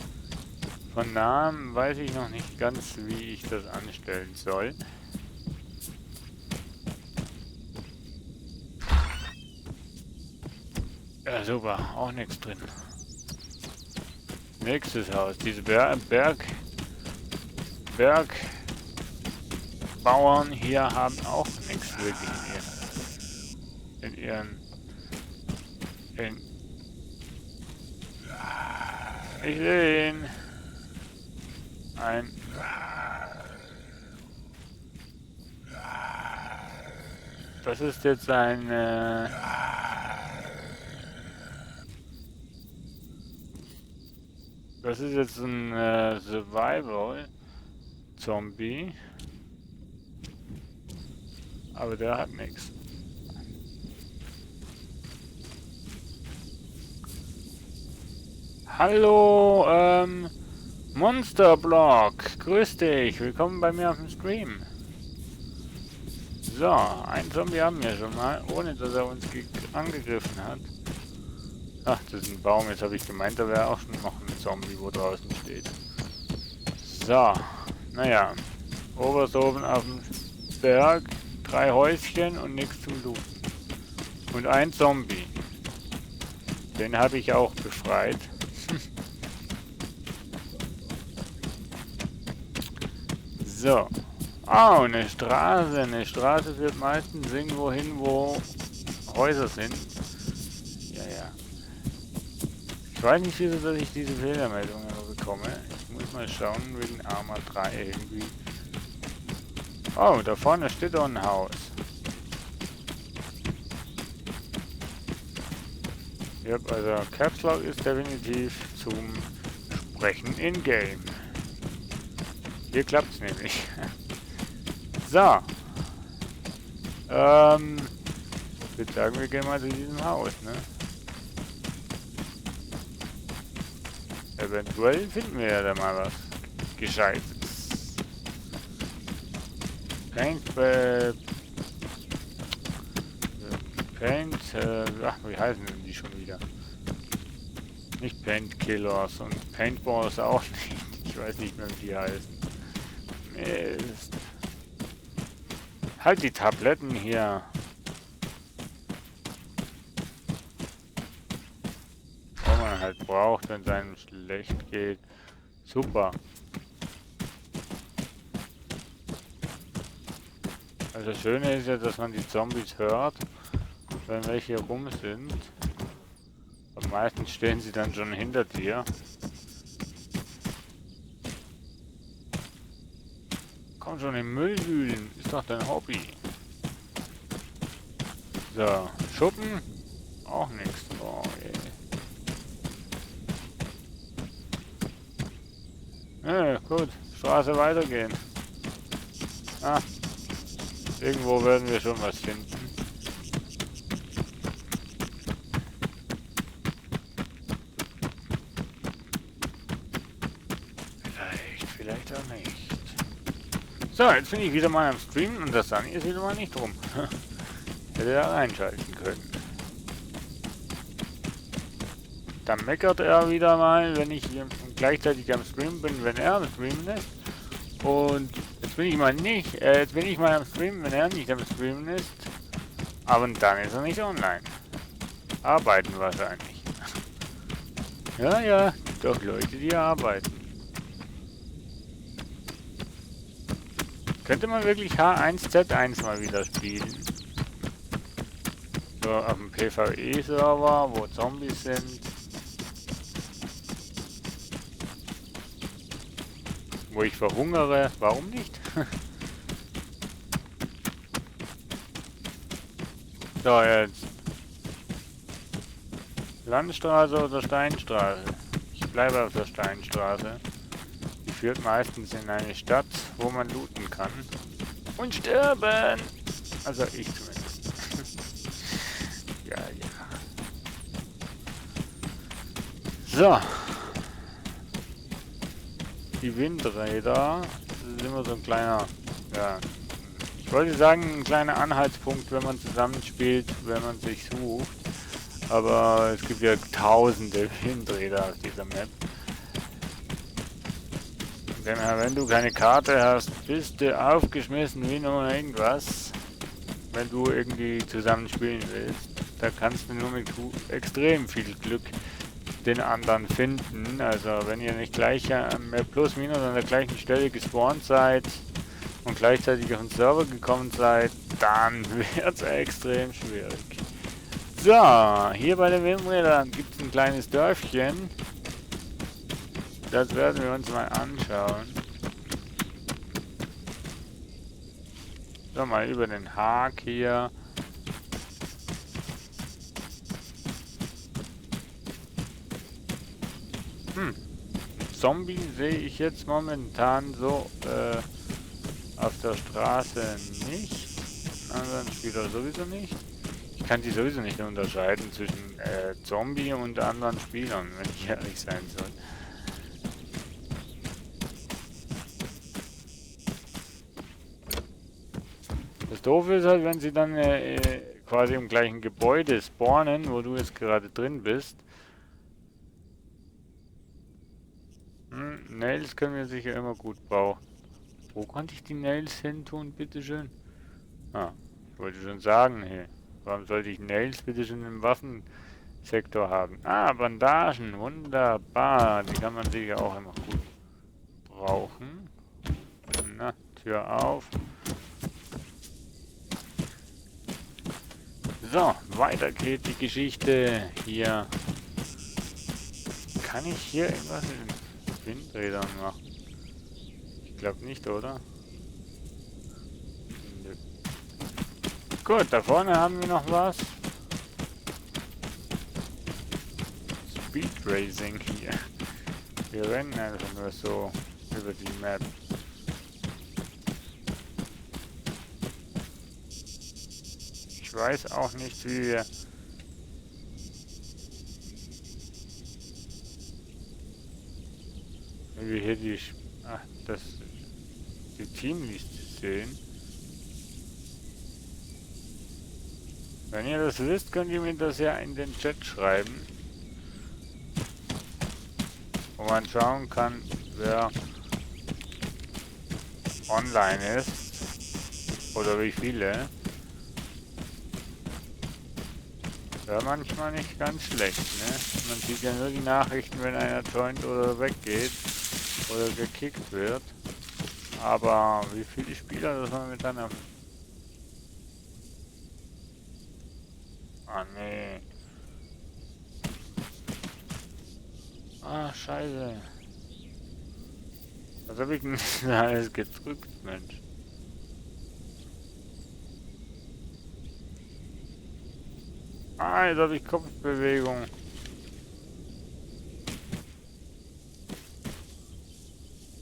Von Namen weiß ich noch nicht ganz, wie ich das anstellen soll. Ja, super, auch nichts drin. Nächstes Haus. Diese Bergbauern hier haben auch nichts wirklich ich sehe ihn. Das ist jetzt ein das ist jetzt ein Survival-Zombie. Aber der hat nichts. Hallo, Monsterblock. Grüß dich. Willkommen bei mir auf dem Stream. So, einen Zombie haben wir schon mal, ohne dass er uns angegriffen hat. Ach, das ist ein Baum. Jetzt habe ich gemeint, da wäre auch schon noch ein Zombie, wo draußen steht. So, naja. Oberst oben auf dem Berg. 3 Häuschen und nichts zum Looten. Und ein Zombie. Den habe ich auch befreit. So. Oh, eine Straße. Eine Straße führt meistens irgendwo hin, wo Häuser sind. Ja, ja. Ich weiß nicht, wieso, dass ich diese Fehlermeldungen bekomme. Ich muss mal schauen, wegen Arma 3 irgendwie. Oh, da vorne steht doch ein Haus. Ja, also Caps Lock ist definitiv zum Sprechen in-game. Hier klappt's nämlich. So. Ich würde sagen, wir gehen mal zu diesem Haus, ne? Eventuell finden wir ja da mal was Gescheites. Ach, wie heißen denn die schon wieder? Nicht Painkillers und Paintballs auch nicht. Ich weiß nicht mehr, wie die heißen. Mist. Halt die Tabletten hier. Was man halt braucht, wenn es einem schlecht geht. Super. Also das Schöne ist ja, dass man die Zombies hört, wenn welche rum sind. Und meistens stehen sie dann schon hinter dir. Komm schon, im Müll wühlen, ist doch dein Hobby. So, Schuppen, auch nichts. Oh, ja, gut, Straße weitergehen. Ah, irgendwo werden wir schon was finden. Vielleicht auch nicht. So, jetzt bin ich wieder mal am Streamen und das Sunny ist wieder mal nicht rum. Hätte er einschalten können. Dann meckert er wieder mal, wenn ich gleichzeitig am Stream bin, wenn er am Streamen ist. Und jetzt bin ich mal nicht, jetzt bin ich mal am Streamen, wenn er nicht am Streamen ist. Aber dann ist er nicht online. Arbeiten wahrscheinlich. Ja, ja, doch Leute, die arbeiten. Könnte man wirklich H1Z1 mal wieder spielen? So auf dem PvE-Server, wo Zombies sind. Wo ich verhungere. Warum nicht? So, jetzt. Landstraße oder Steinstraße? Ich bleibe auf der Steinstraße. Die führt meistens in eine Stadt, wo man looten kann. Und sterben! Also ich zumindest. Ja, ja. So. Die Windräder. Das ist immer so ein kleiner, ja, ich wollte sagen, ein kleiner Anhaltspunkt, wenn man zusammenspielt, wenn man sich sucht. Aber es gibt ja tausende Windräder auf dieser Map. Denn wenn du keine Karte hast, bist du aufgeschmissen wie nur irgendwas. Wenn du irgendwie zusammenspielen willst. Da kannst du nur mit extrem viel Glück den anderen finden. Also wenn ihr nicht gleich plus minus an der gleichen Stelle gespawnt seid und gleichzeitig auf den Server gekommen seid, dann wird es extrem schwierig. So, hier bei den Windrädern gibt es ein kleines Dörfchen. Das werden wir uns mal anschauen. So, mal über den Haag hier. Zombie sehe ich jetzt momentan so auf der Straße nicht. Anderen Spieler sowieso nicht. Ich kann die sowieso nicht unterscheiden zwischen Zombie und anderen Spielern, wenn ich ehrlich sein soll. Das Doofe ist halt, wenn sie dann quasi im gleichen Gebäude spawnen, wo du jetzt gerade drin bist. Nails können wir sicher immer gut bauen. Wo konnte ich die Nails hin tun, bitteschön? Ah, ich wollte schon sagen, hey, warum sollte ich Nails bitteschön im Waffensektor haben? Ah, Bandagen, wunderbar. Die kann man sicher auch immer gut brauchen. Na, Tür auf. So, weiter geht die Geschichte. Hier. Kann ich hier irgendwas mit den Windrädern machen? Ich glaube nicht, oder? Nö. Gut, da vorne haben wir noch was. Speed Racing hier. Wir rennen einfach nur so über die Map. Ich weiß auch nicht, wie wir... Wie wir hier die... Ach, die Teamliste sehen. Wenn ihr das wisst, könnt ihr mir das ja in den Chat schreiben. Wo man schauen kann, wer online ist. Oder wie viele. Wäre manchmal nicht ganz schlecht, ne? Man sieht ja nur die Nachrichten, wenn einer joint oder weggeht. Oder gekickt wird. Aber wie viele Spieler das man miteinander... Ah, nee. Ah, scheiße. Was habe ich denn alles gedrückt, Mensch? Ah, jetzt habe ich Kopfbewegung.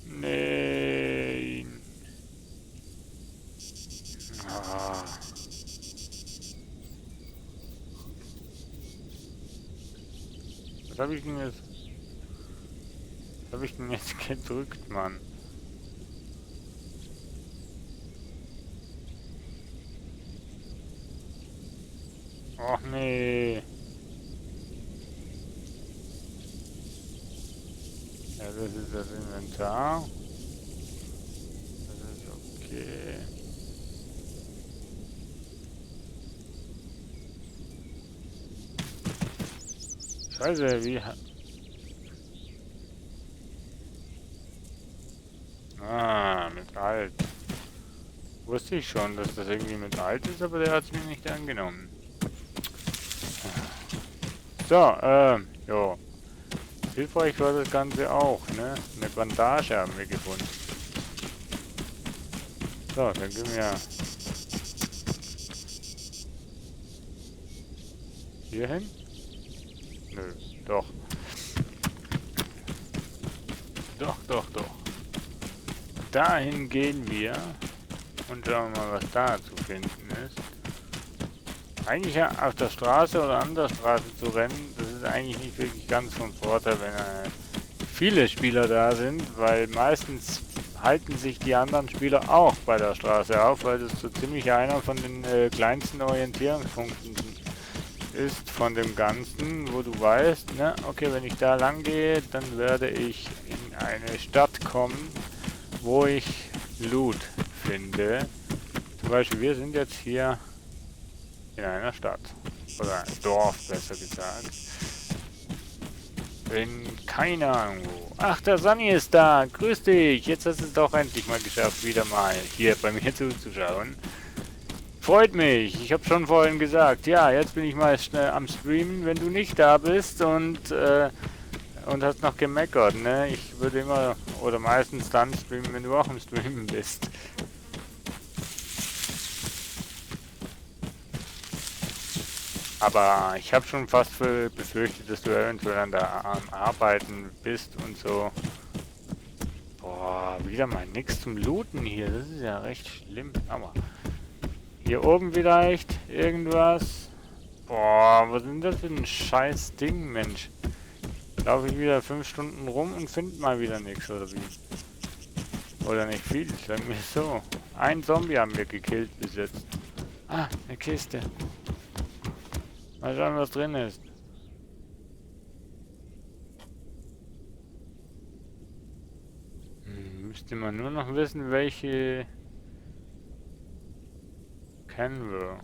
Nein. Ah. Was habe ich denn jetzt? Was habe ich denn jetzt gedrückt, Mann? Och nee. Ja, das ist das Inventar. Das ist okay. Scheiße, wie... Ah, mit Alt. Wusste ich schon, dass das irgendwie mit Alt ist, aber der hat es mir nicht angenommen. So, jo. Hilfreich war das Ganze auch, ne? Eine Bandage haben wir gefunden. So, dann gehen wir hier hin. Nö, doch. Doch. Dahin gehen wir und schauen mal, was da zu finden ist. Eigentlich ja auf der Straße oder an der Straße zu rennen, das ist eigentlich nicht wirklich ganz von Vorteil, wenn viele Spieler da sind, weil meistens halten sich die anderen Spieler auch bei der Straße auf, weil das so ziemlich einer von den kleinsten Orientierungspunkten ist von dem Ganzen, wo du weißt, ne, okay, wenn ich da lang gehe, dann werde ich in eine Stadt kommen, wo ich Loot finde. Zum Beispiel, wir sind jetzt hier in einer Stadt. Oder ein Dorf, besser gesagt. In keine Ahnung wo. Ach, der Sunny ist da. Grüß dich. Jetzt hast du es doch endlich mal geschafft, wieder mal hier bei mir zuzuschauen. Freut mich. Ich habe schon vorhin gesagt, ja, jetzt bin ich mal schnell am Streamen, wenn du nicht da bist und hast noch gemeckert, ne? Ich würde immer oder meistens dann streamen, wenn du auch am Streamen bist. Aber ich habe schon fast befürchtet, dass du eventuell am Arbeiten bist und so. Boah, wieder mal nichts zum Looten hier. Das ist ja recht schlimm. Aber hier oben vielleicht irgendwas. Boah, was ist denn das für ein scheiß Ding, Mensch? Laufe ich wieder 5 Stunden rum und finde mal wieder nichts, oder wie? Oder nicht viel, sagen wir so. Ein Zombie haben wir gekillt bis jetzt. Ah, eine Kiste. Mal schauen, was drin ist. Müsste man nur noch wissen, welche kennen wir.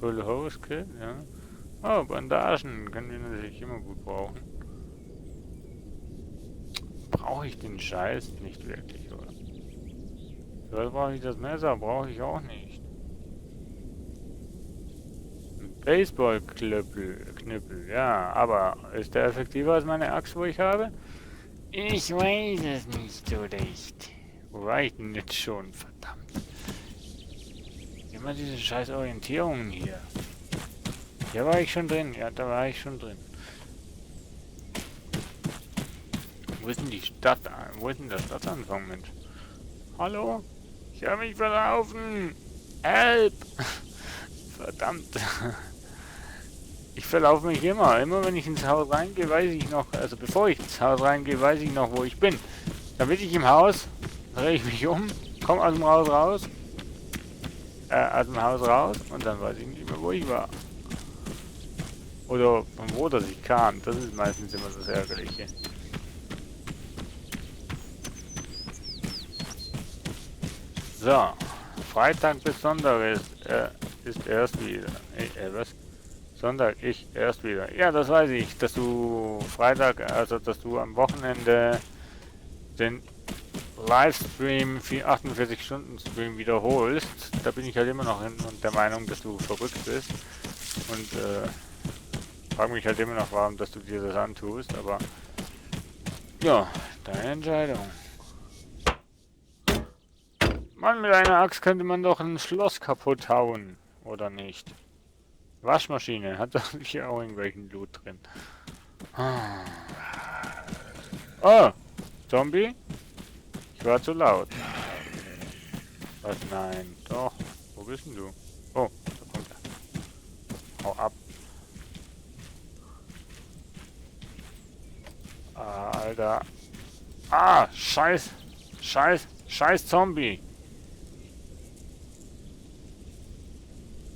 Full Hose Kit, ja. Oh, Bandagen können wir natürlich immer gut brauchen. Brauche ich den Scheiß nicht wirklich, oder? So, brauche ich das Messer, brauche ich auch nicht. Ein Baseballknüppel, ja, aber ist der effektiver als meine Axt, wo ich habe? Ich weiß es nicht so recht. Wo war ich denn jetzt schon? Verdammt. Immer diese scheiß Orientierungen hier. Hier war ich schon drin. Ja, da war ich schon drin. Wo ist denn die Stadt? Wo ist denn der Stadtanfang, Mensch? Hallo? Ich habe mich verlaufen. Help! Verdammt. Ich verlaufe mich immer. Immer wenn ich ins Haus reingehe, weiß ich noch, also bevor ich ins Haus reingehe, weiß ich noch, wo ich bin. Dann bin ich im Haus, drehe ich mich um, komme aus dem Haus raus, und dann weiß ich nicht mehr, wo ich war. Oder von wo das ich kam. Das ist meistens immer das Ärgerliche. So, Freitag bis Sonntag ist erst wieder. Was? Sonntag, ich erst wieder. Ja, das weiß ich, dass du Freitag, also dass du am Wochenende den Livestream, 48-Stunden-Stream wiederholst. Da bin ich halt immer noch der Meinung, dass du verrückt bist. Und frage mich halt immer noch, warum, dass du dir das antust. Aber ja, deine Entscheidung. Mann, mit einer Axt könnte man doch ein Schloss kaputt hauen, oder nicht? Waschmaschine, hat doch hier auch irgendwelchen Loot drin. Oh, Zombie? Ich war zu laut. Was? Nein, doch. Wo bist denn du? Oh, da kommt er. Hau ab. Ah, Alter. Ah, Scheiß. Scheiß Zombie.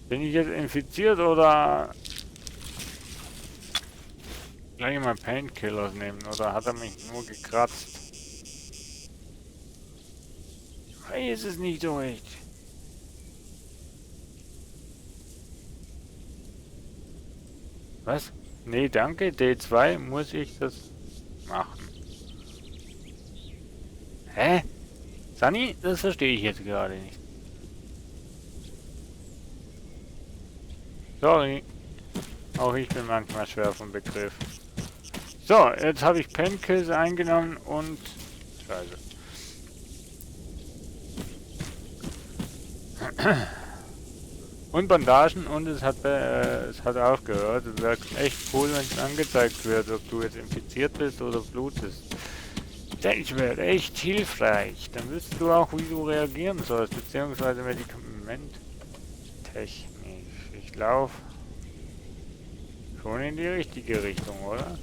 Bin ich jetzt infiziert oder gleich mal Painkillers nehmen oder hat er mich nur gekratzt? Ich weiß es nicht so recht. Was? Nee, danke. D2 muss ich das machen. Hä? Sunny? Das verstehe ich jetzt gerade nicht. Sorry. Auch ich bin manchmal schwer vom Begriff. So, jetzt habe ich Painkills eingenommen und... Scheiße. Und Bandagen und es hat aufgehört. Es wäre echt cool, wenn es angezeigt wird, ob du jetzt infiziert bist oder blutest. Das wäre echt hilfreich. Dann wüsstest du auch, wie du reagieren sollst, beziehungsweise Medikamenttechnisch. Ich laufe schon in die richtige Richtung, oder?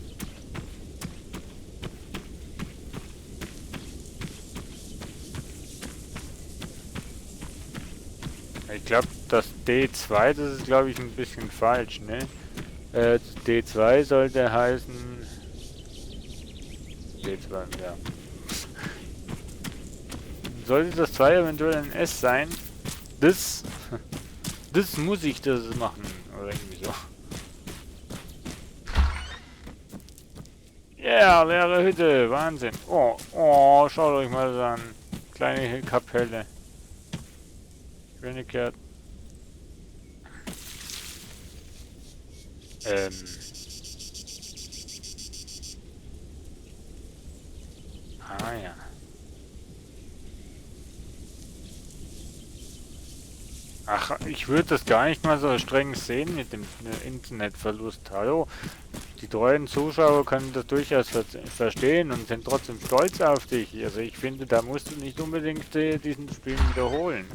Ich glaube, das D2, das ist glaube ich ein bisschen falsch, ne? D2 sollte heißen... D2, ja. Sollte das 2 eventuell ein S sein? Das muss ich das machen, oder irgendwie so. Ja, yeah, leere Hütte, Wahnsinn. Oh, schaut euch mal das an. Kleine Kapelle. Schöne Kerze. Ah ja. Ach, ich würde das gar nicht mal so streng sehen mit dem Internetverlust. Hallo? Die treuen Zuschauer können das durchaus verstehen und sind trotzdem stolz auf dich. Also ich finde, da musst du nicht unbedingt diesen Stream wiederholen.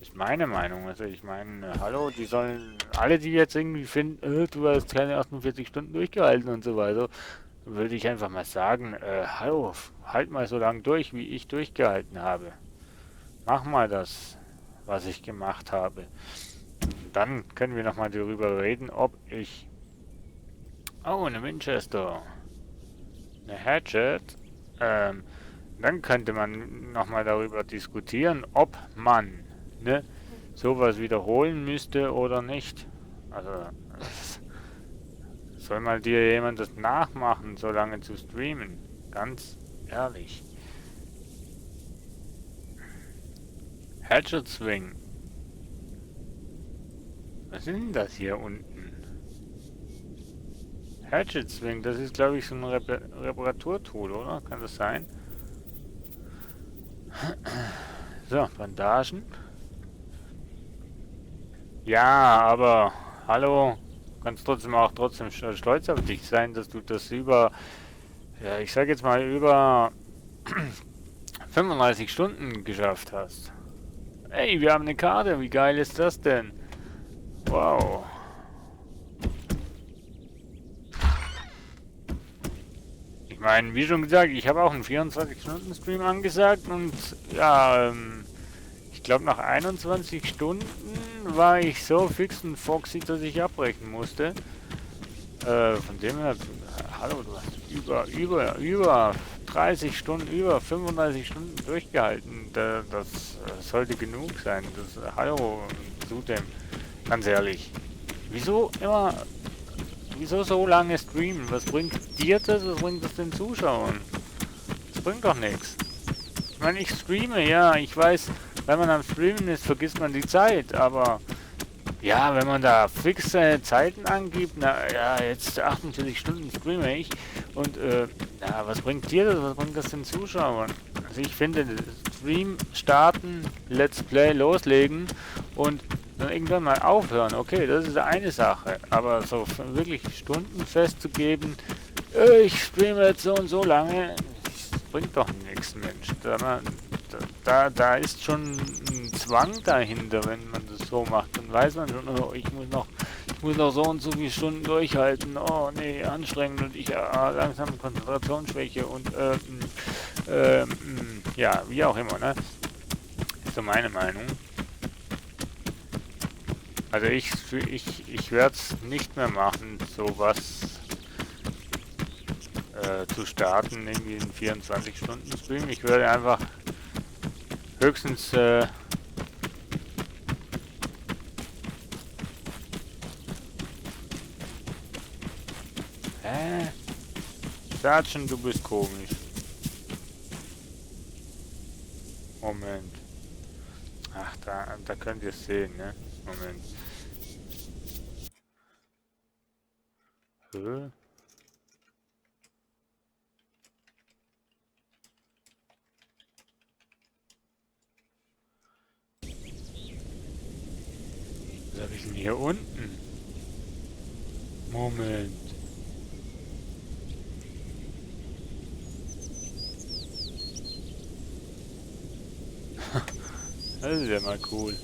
Ist meine Meinung. Also ich meine, hallo, die sollen, alle die jetzt irgendwie finden, du hast keine 48 Stunden durchgehalten und so weiter, würde ich einfach mal sagen, hallo, halt mal so lange durch, wie ich durchgehalten habe. Mach mal das, was ich gemacht habe. Dann können wir nochmal darüber reden, ob ich... Oh, eine Winchester. Eine Hatchet. Dann könnte man nochmal darüber diskutieren, ob man sowas wiederholen müsste oder nicht. Also, soll mal dir jemand das nachmachen, so lange zu streamen? Ganz ehrlich. Hatchet Swing. Was ist denn das hier unten? Hatchet Swing, das ist glaube ich so ein Reparaturtool, oder? Kann das sein? So, Bandagen. Ja, aber hallo, kannst trotzdem stolz auf dich sein, dass du das über, ja, ich sag jetzt mal über 35 Stunden geschafft hast. Ey, wir haben eine Karte, wie geil ist das denn? Wow. Ich meine, wie schon gesagt, ich habe auch einen 24-Stunden-Stream angesagt und ja, ich glaube nach 21 Stunden war ich so fix und foxy, dass ich abbrechen musste. Von dem her, hallo, du hast über 30 Stunden, über 35 Stunden durchgehalten. Das sollte genug sein. Hallo, zudem, ganz ehrlich. Wieso so lange streamen? Was bringt dir das? Was bringt das den Zuschauern? Das bringt doch nichts. Ich meine, ich streame, ja, ich weiß, wenn man am Streamen ist, vergisst man die Zeit, aber ja, wenn man da fixe Zeiten angibt, na ja, jetzt 48 Stunden streame ich und ja, was bringt dir das? Was bringt das den Zuschauern? Also ich finde, Stream starten, Let's Play loslegen und dann irgendwann mal aufhören. Okay, das ist eine Sache, aber so wirklich Stunden festzugeben, ich streame jetzt so und so lange, das bringt doch nichts, Mensch. Da ist schon ein Zwang dahinter, wenn man das so macht. Dann weiß man schon, oh, ich muss noch so und so viele Stunden durchhalten. Oh nee, anstrengend und ich langsam Konzentrationsschwäche und ja, wie auch immer, ne? Ist so meine Meinung. Also ich werde es nicht mehr machen, sowas zu starten, irgendwie in 24-Stunden-Stream. Ich werde einfach höchstens Sergeant, du bist komisch. Moment. Ach, da könnt ihr es sehen, ne? Moment. Hä? Was habe ich denn hier unten? Moment. Das ist ja mal cool.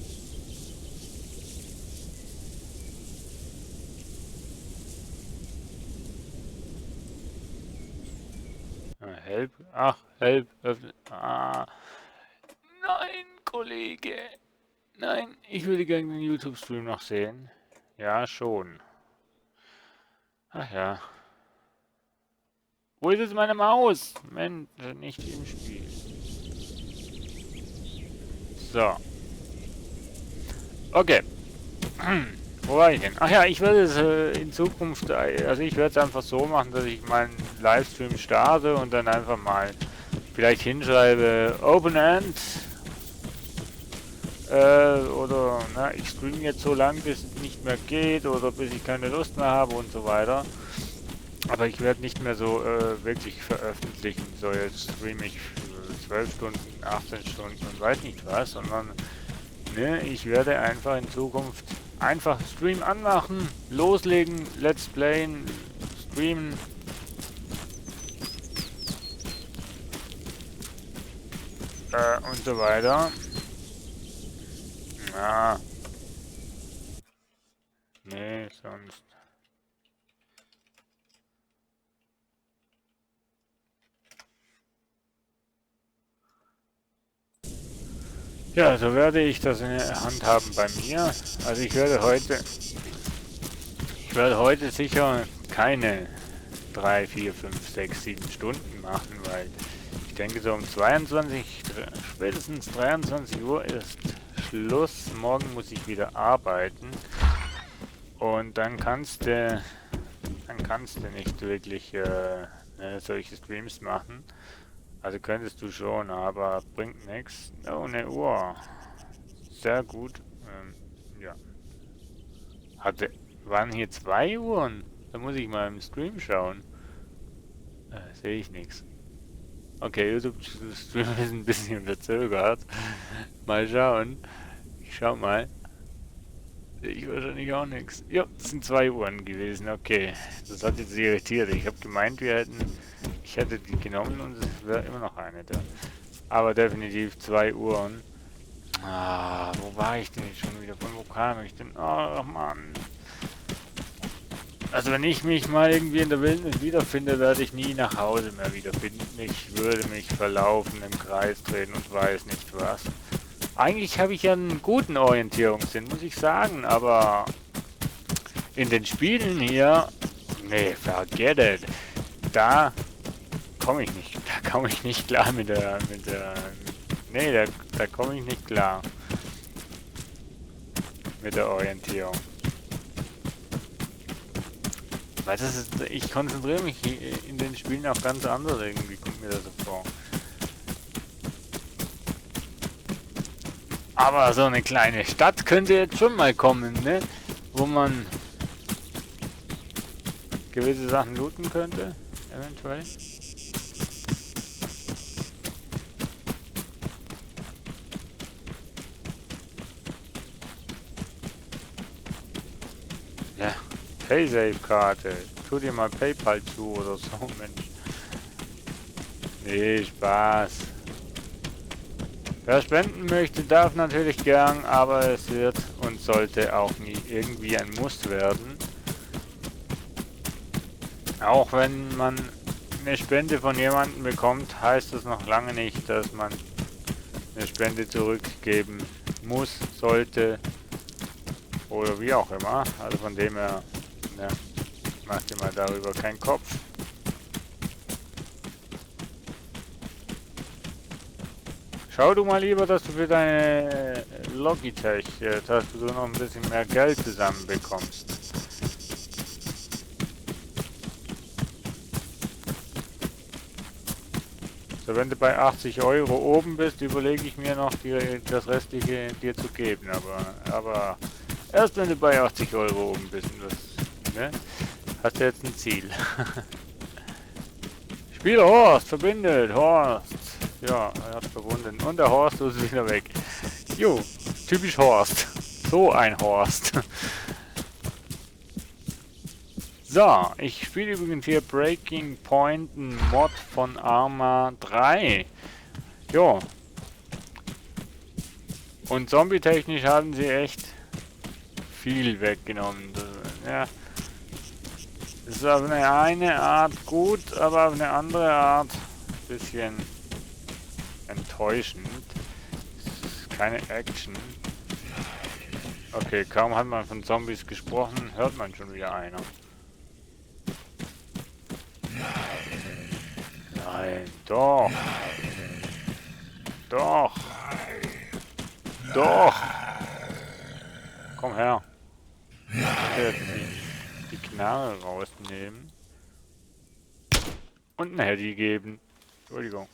Help. Ach, Help. Öffnen. Ah. Nein, Kollege. Nein, ich würde gerne den YouTube-Stream noch sehen. Ja, schon. Ach ja. Wo ist jetzt meine Maus? Mensch, nicht im Spiel. So. Okay. Wo war ich denn? Ach ja, ich werde es in Zukunft, also ich werde es einfach so machen, dass ich meinen Livestream starte und dann einfach mal vielleicht hinschreibe Open End oder na, ich streame jetzt so lange, bis es nicht mehr geht oder bis ich keine Lust mehr habe und so weiter. Aber ich werde nicht mehr so wirklich veröffentlichen, so jetzt streame ich 12 Stunden, 18 Stunden und weiß nicht was, sondern ne, ich werde einfach in Zukunft einfach Stream anmachen, loslegen, Let's Playen, streamen. Und so weiter. Ja. Nee, sonst. Ja, so werde ich das in der Hand haben bei mir. Also ich werde heute sicher keine 3, 4, 5, 6, 7 Stunden machen, weil ich denke so um 22, spätestens 23 Uhr ist Schluss. Morgen muss ich wieder arbeiten und dann kannst du nicht wirklich solche Streams machen. Also könntest du schon, aber bringt nichts. Oh, eine Uhr. Sehr gut. Ja. Waren hier 2 Uhren? Da muss ich mal im Stream schauen. Sehe ich nichts. Okay, YouTube-Stream ist ein bisschen verzögert. Mal schauen. Ich schau mal. Sehe ich wahrscheinlich auch nichts. Ja, das sind 2 Uhren gewesen. Okay, das hat jetzt irritiert. Ich habe gemeint, ich hätte die genommen und es wäre immer noch eine da. Aber definitiv 2 Uhren. Ah, wo war ich denn jetzt schon wieder? Von wo kam ich denn? Oh Mann. Also wenn ich mich mal irgendwie in der Wildnis wiederfinde, werde ich nie nach Hause mehr wiederfinden. Ich würde mich verlaufen, im Kreis drehen und weiß nicht was. Eigentlich habe ich ja einen guten Orientierungssinn, muss ich sagen, aber in den Spielen hier, nee, forget it. Da komme ich nicht klar da komme ich nicht klar mit der Orientierung. Weil ich konzentriere mich in den Spielen auf ganz andere, irgendwie kommt mir das so vor. Aber so eine kleine Stadt könnte jetzt schon mal kommen, ne? Wo man gewisse Sachen looten könnte, eventuell. Ja, Paysafe-Karte. Tu dir mal PayPal zu oder so, Mensch. Nee, Spaß. Wer spenden möchte, darf natürlich gern, aber es wird und sollte auch nie irgendwie ein Muss werden. Auch wenn man eine Spende von jemandem bekommt, heißt das noch lange nicht, dass man eine Spende zurückgeben muss, sollte oder wie auch immer. Also von dem her, ne, macht dir mal darüber keinen Kopf. Schau du mal lieber, dass du für deine Logitech-Tastatur noch ein bisschen mehr Geld zusammenbekommst. So, wenn du bei 80 Euro oben bist, überlege ich mir noch, das Restliche dir zu geben. Aber erst wenn du bei 80 Euro oben bist, ne, hast du jetzt ein Ziel. Spieler Horst, verbindet, Horst. Ja, er hat verbunden. Und der Horst ist wieder weg. Jo, typisch Horst. So ein Horst. So, ich spiele übrigens hier Breaking Point, ein Mod von Arma 3. Jo. Und zombie-technisch haben sie echt viel weggenommen. Ja. Das ist auf eine Art gut, aber auf eine andere Art ein bisschen enttäuschend. Es ist keine Action. Okay, kaum hat man von Zombies gesprochen, hört man schon wieder einer. Nein, doch. Doch. Doch. Komm her. Ich will jetzt die Knarre rausnehmen. Und ein Handy geben. Entschuldigung.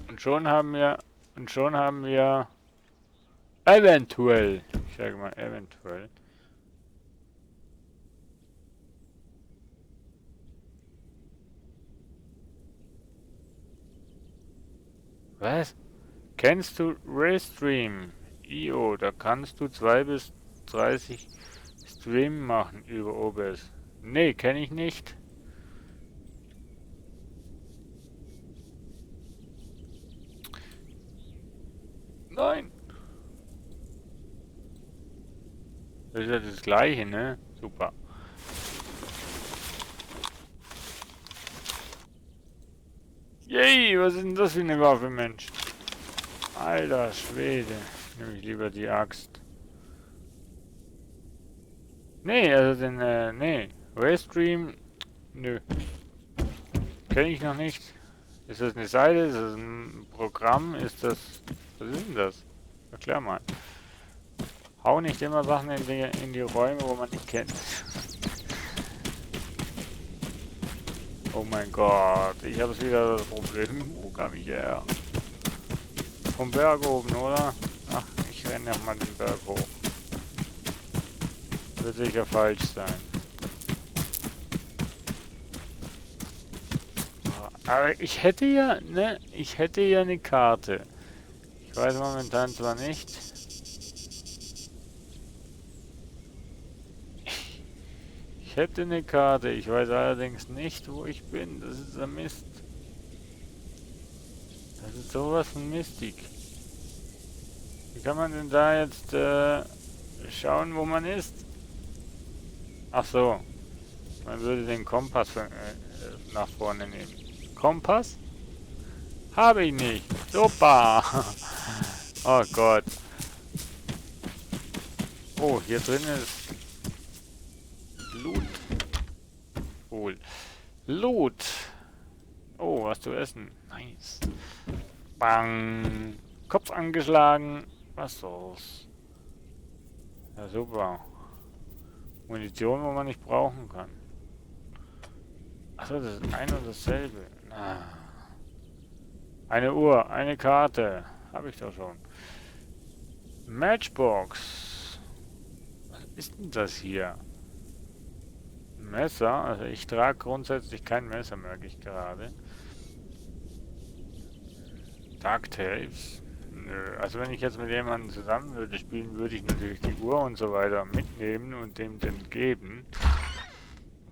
Und schon haben wir eventuell, ich sage mal eventuell, was? Kennst du Restream.io? Da kannst du 2 bis 30 Stream machen über OBS. Nee, kenne ich nicht. Nein. Das ist ja das gleiche, ne? Super. Yay, was ist denn das für eine Waffe, Mensch? Alter Schwede. Nehme ich lieber die Axt. Nee, also den, nee. Restream, nö. Kenne ich noch nicht. Ist das eine Seite? Ist das ein Programm? Ist das... Was ist denn das? Erklär mal. Hau nicht immer Sachen in die Räume, wo man nicht kennt. Oh mein Gott, ich habe wieder das Problem. Wo kam ich her? Vom Berg oben, oder? Ach, ich renne ja mal den Berg hoch. Wird sicher falsch sein. Aber ich hätte ja, ne? Ich hätte ja eine Karte. Ich weiß momentan zwar nicht. Ich hätte eine Karte. Ich weiß allerdings nicht, wo ich bin. Das ist ein Mist. Das ist sowas von mistig. Wie kann man denn da jetzt schauen, wo man ist? Ach so. Man würde den Kompass nach vorne nehmen. Kompass? Habe ich nicht. Super. Oh Gott. Oh, hier drin ist Loot. Cool. Loot. Oh, was zu essen. Nice. Bang. Kopf angeschlagen. Was soll's? Ja, super. Munition, wo man nicht brauchen kann. Achso, das ist ein und dasselbe. Ah. Eine Uhr, eine Karte. Habe ich doch schon. Matchbox. Was ist denn das hier? Messer? Also ich trage grundsätzlich kein Messer, merke ich gerade. Ducktapes. Nö. Also wenn ich jetzt mit jemandem zusammen würde spielen, würde ich natürlich die Uhr und so weiter mitnehmen und dem dann geben.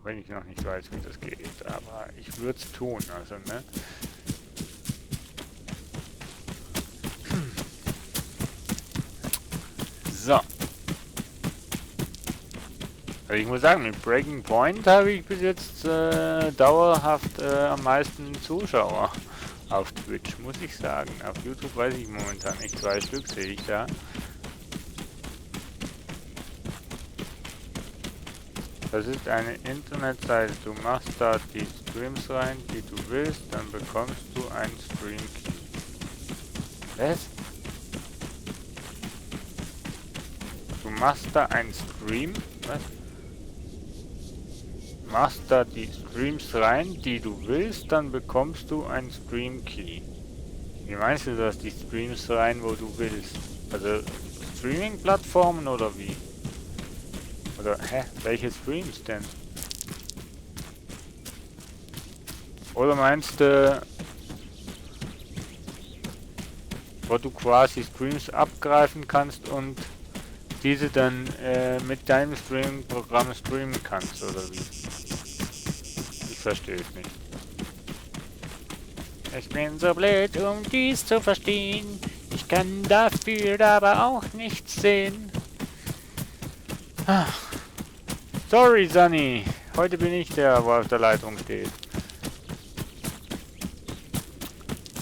Wenn ich noch nicht weiß, wie das geht. Aber ich würde es tun, also ne. So. Also ich muss sagen, mit Breaking Point habe ich bis jetzt dauerhaft am meisten Zuschauer auf Twitch, muss ich sagen. Auf YouTube weiß ich momentan nicht, 2 Stück sehe ich da. Das ist eine Internetseite, du machst da die Streams rein, die du willst, dann bekommst du ein Stream Key. Was? Du machst da einen Stream? Was? Machst da die Streams rein, die du willst, dann bekommst du ein Stream Key. Wie meinst du das, die Streams rein, wo du willst? Also Streaming-Plattformen oder wie? Oder, hä? Welche Streams denn? Oder meinst du, wo du quasi Streams abgreifen kannst und diese dann mit deinem Streaming-Programm streamen kannst, oder wie? Ich verstehe es nicht. Ich bin so blöd, um dies zu verstehen. Ich kann dafür aber auch nichts sehen. Ach. Sorry, Sunny. Heute bin ich der, wo auf der Leitung steht.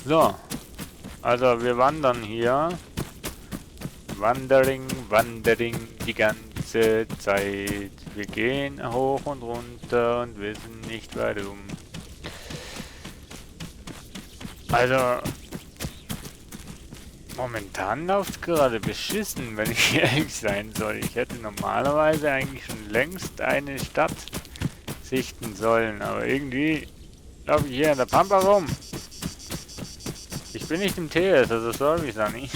So. Also, wir wandern hier. Wandering, die ganze Zeit. Wir gehen hoch und runter und wissen nicht warum. Also, momentan läuft es gerade beschissen, wenn ich ehrlich sein soll. Ich hätte normalerweise eigentlich schon längst eine Stadt sichten sollen, aber irgendwie laufe ich hier in der Pampa rum. Ich bin nicht im TS, also sorry, Sunny.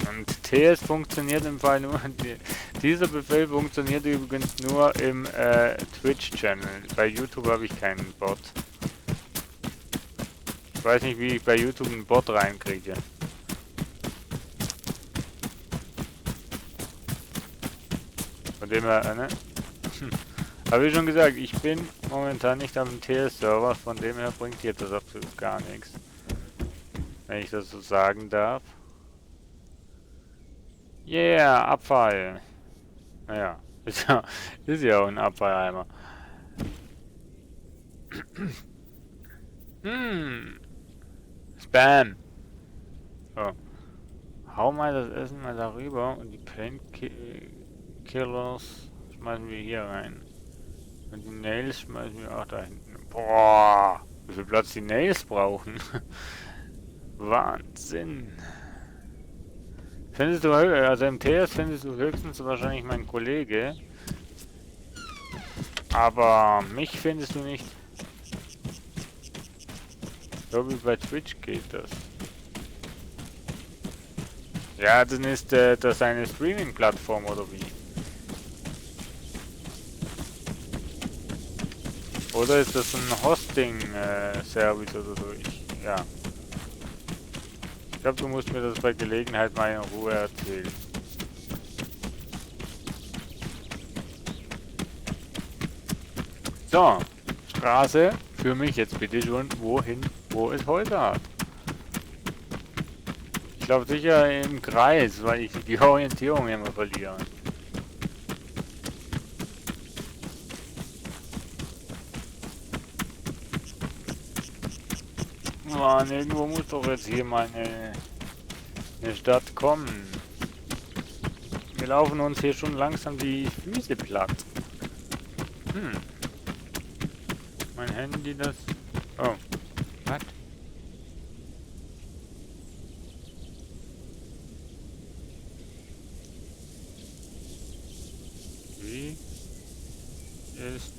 Und TS funktioniert im Fall nur, dieser Befehl funktioniert übrigens nur im Twitch-Channel. Bei YouTube habe ich keinen Bot. Ich weiß nicht, wie ich bei YouTube einen Bot reinkriege. Von dem her, ne? Habe ich schon gesagt, ich bin momentan nicht auf dem TS-Server, von dem her bringt jetzt das absolut gar nichts. Wenn ich das so sagen darf. Yeah, Abfall. Naja, ist ja auch ein Abfalleimer. Spam. So. Hau mal das Essen mal darüber und die Painkillers schmeißen wir hier rein. Und die Nails schmeißen wir auch da hinten. Boah, wie viel Platz die Nails brauchen. Wahnsinn. Findest du, also im TS findest du höchstens wahrscheinlich meinen Kollege. Aber mich findest du nicht. So wie bei Twitch geht das. Ja, dann ist das eine Streaming-Plattform oder wie? Oder ist das ein Hosting-Service oder so? Ja. Ich glaube, du musst mir das bei Gelegenheit mal in Ruhe erzählen. So, Straße, für mich jetzt bitte schon, wohin, wo es Häuser hat. Ich glaube sicher im Kreis, weil ich die Orientierung immer verliere. Mann, irgendwo muss doch jetzt hier mal eine Stadt kommen. Wir laufen uns hier schon langsam die Füße platt. Mein Handy, das... Oh. Was? Wie ist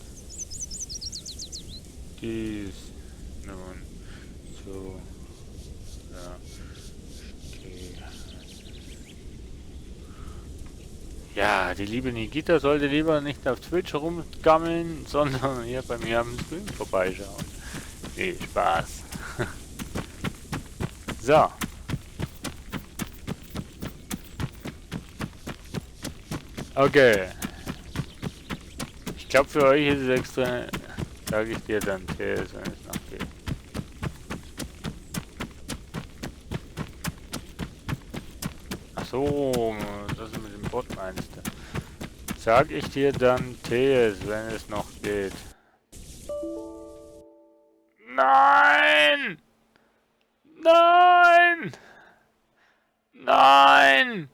dies nun so? Ja. Ja, die liebe Nikita sollte lieber nicht auf Twitch rumgammeln, sondern hier bei mir am Stream vorbeischauen. Nee, Spaß. So. Okay. Ich glaube, für euch ist es extra, sage ich dir dann, TS, wenn es noch geht. Ach so, das mit dem Sport meinst du? Sag ich dir dann TS, wenn es noch geht. Nein! Nein! Nein!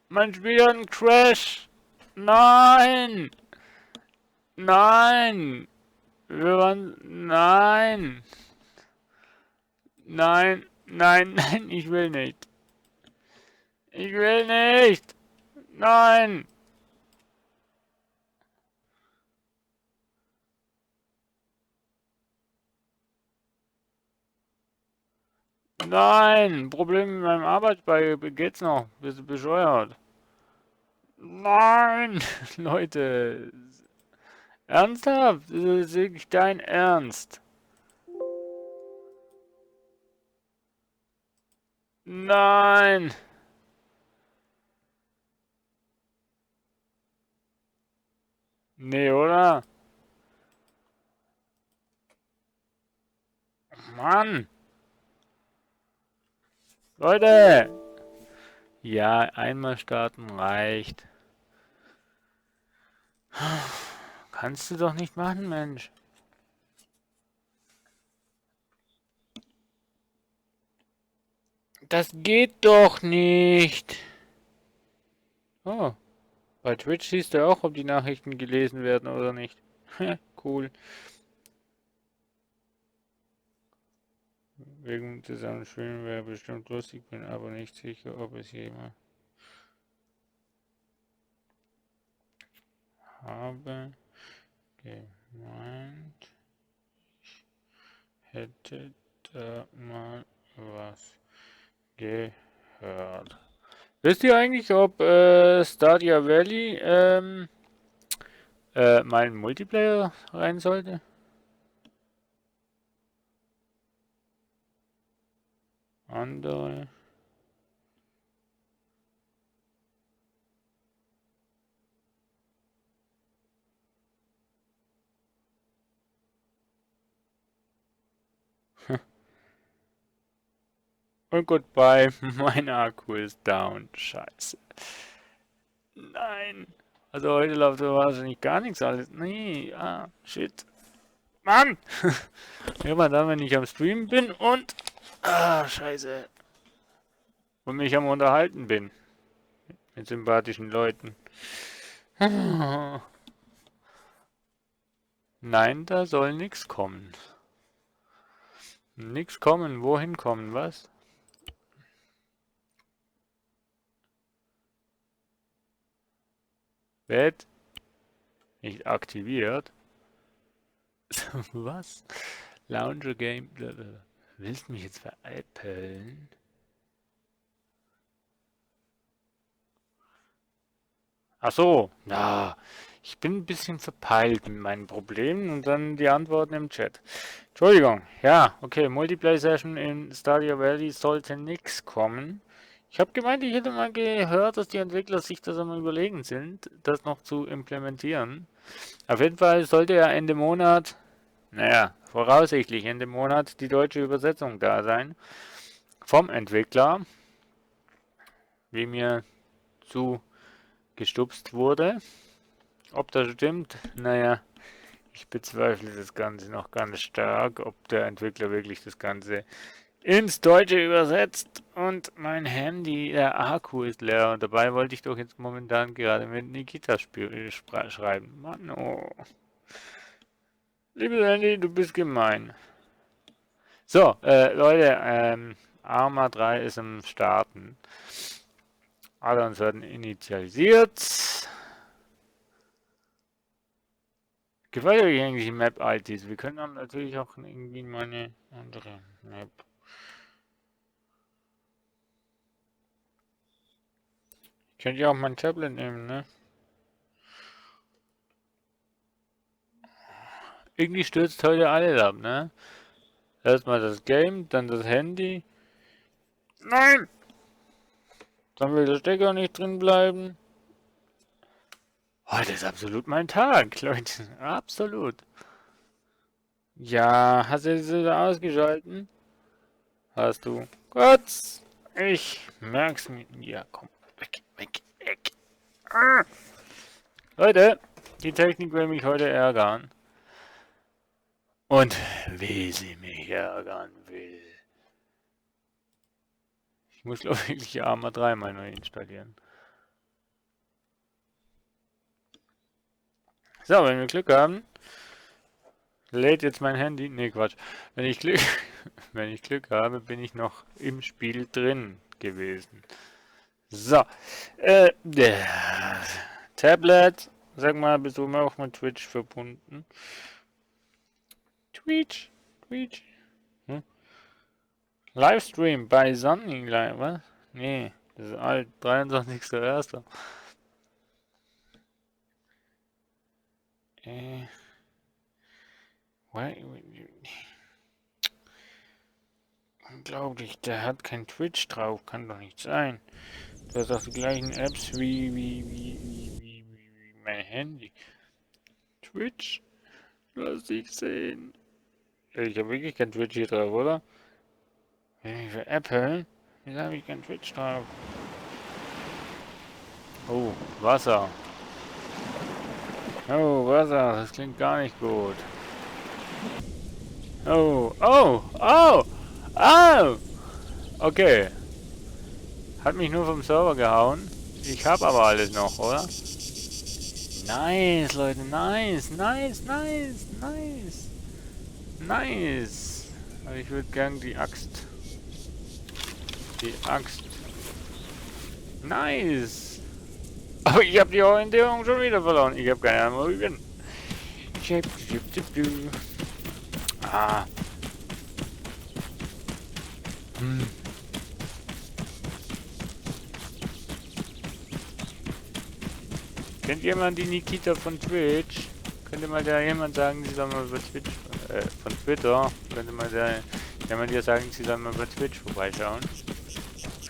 Mein Spiel hat einen Crash! Nein! Nein! Wir waren... Nein! Nein! Nein! Nein! Ich will nicht! Ich will nicht! Nein! Nein! Problem mit meinem Arbeitsbeispiel geht's noch. Bist du bescheuert? Nein! Leute! Ernsthaft? Das ist wirklich dein Ernst? Nein! Nee, oder? Mann! Leute! Ja, einmal starten reicht. Kannst du doch nicht machen, Mensch. Das geht doch nicht. Oh, bei Twitch siehst du auch, ob die Nachrichten gelesen werden oder nicht. Cool. Wegen Zusammenspielen wäre bestimmt lustig, bin aber nicht sicher, ob es jemand habe gemeint, ich hätte da mal was gehört. Wisst ihr eigentlich, ob Stadia Valley mal ein Multiplayer rein sollte? Andere. Und goodbye, mein Akku ist down. Scheiße. Nein. Also heute läuft so wahrscheinlich gar nichts alles. Nee, shit. Mann! Immer dann, wenn ich am Stream bin und... scheiße. Und mich am Unterhalten bin. Mit sympathischen Leuten. Nein, da soll nichts kommen. Nix kommen, wohin kommen, was? Wird nicht aktiviert. Was? Launcher Game. Willst du mich jetzt veräppeln? Ach so, na, ich bin ein bisschen verpeilt mit meinen Problemen und dann die Antworten im Chat. Entschuldigung, ja, okay, Multiplayer Session in Stadia Valley sollte nix kommen. Ich habe gemeint, ich hätte mal gehört, dass die Entwickler sich das am Überlegen sind, das noch zu implementieren. Auf jeden Fall sollte ja Ende Monat, naja, voraussichtlich Ende Monat die deutsche Übersetzung da sein. Vom Entwickler, wie mir zugestupst wurde. Ob das stimmt, naja, ich bezweifle das Ganze noch ganz stark, ob der Entwickler wirklich das Ganze ins Deutsche übersetzt. Und mein Handy, der Akku ist leer. Und dabei wollte ich doch jetzt momentan gerade mit Nikita schreiben. Mann, oh. Liebes Handy, du bist gemein. So, Leute, Arma 3 ist im Starten. Add-ons werden initialisiert. Gefällt euch eigentlich die Map-IDs? Wir können dann natürlich auch irgendwie mal eine andere Map. Könnt ihr auch mein Tablet nehmen, ne? Irgendwie stürzt heute alles ab, ne? Erstmal das Game, dann das Handy. Nein! Dann will der Stecker nicht drin bleiben. Heute ist absolut mein Tag, Leute. Absolut. Ja, hast du das ausgeschalten? Hast du. Gott, ich merk's mir. Ja, komm, weg, weg, weg. Ah. Leute, die Technik will mich heute ärgern. Und wie sie mich ärgern will. Ich muss glaube ich wirklich Arma 3 mal neu installieren. So, wenn wir Glück haben, lädt jetzt mein Handy. Ne, Quatsch. Wenn ich Glück, wenn ich Glück habe, bin ich noch im Spiel drin gewesen. So. Tablet. Sag mal, bist du immer auch mit Twitch verbunden? Twitch? Hm? Livestream bei Sunny Live, was? Nee, das ist alt. 23.01. Unglaublich, der hat kein Twitch drauf, kann doch nicht sein. Du hast auch die gleichen Apps wie mein Handy. Twitch? Lass dich sehen. Ich habe wirklich kein Twitch hier drauf, oder? Für Apple? Wieso habe ich kein Twitch drauf? Oh, Wasser. Oh, Wasser, das klingt gar nicht gut. Oh, oh, oh, oh! Okay. Hat mich nur vom Server gehauen. Ich habe aber alles noch, oder? Nice, Leute, nice. Aber ich würde gern die Axt. Nice. Aber ich habe die Orientierung schon wieder verloren. Ich habe keine Ahnung, wo ich bin. Ah. Kennt jemand die Nikita von Twitch? Könnte mal da jemand sagen, sie soll mal über Twitch, von Twitter, könnte mal da jemand dir sagen, sie soll mal über Twitch vorbeischauen?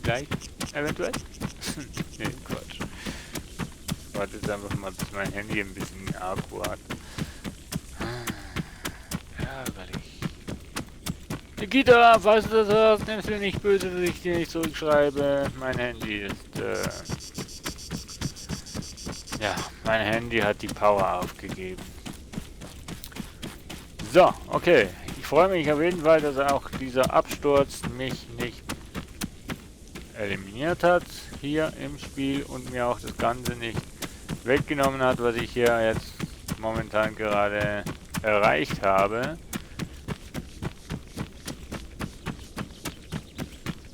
Gleich, eventuell? Nee, Quatsch. Ich warte jetzt einfach mal, bis mein Handy ein bisschen Akku hat. Ärgerlich. Nikita, falls du das hörst, nimmst du nicht böse, dass ich dir nicht zurückschreibe. Mein Handy ist, ja, mein Handy hat die Power aufgegeben. So, okay. Ich freue mich auf jeden Fall, dass auch dieser Absturz mich nicht eliminiert hat hier im Spiel und mir auch das Ganze nicht weggenommen hat, was ich hier jetzt momentan gerade erreicht habe.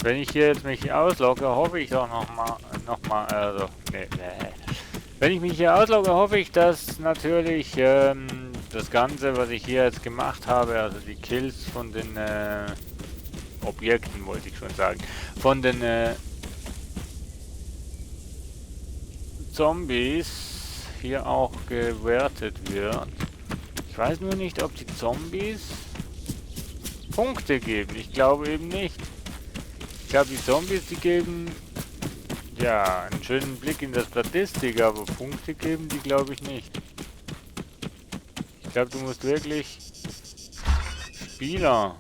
Wenn ich hier jetzt mich auslogge, hoffe ich doch nochmal, also, nee. Wenn ich mich hier auslogge, hoffe ich, dass natürlich das Ganze, was ich hier jetzt gemacht habe, also die Kills von den Objekten, wollte ich schon sagen, von den Zombies hier auch gewertet wird. Ich weiß nur nicht, ob die Zombies Punkte geben. Ich glaube eben nicht. Ich glaube, die Zombies, die geben ja einen schönen Blick in der Statistik, aber Punkte geben die, glaube ich, nicht. Ich glaube, du musst wirklich Spieler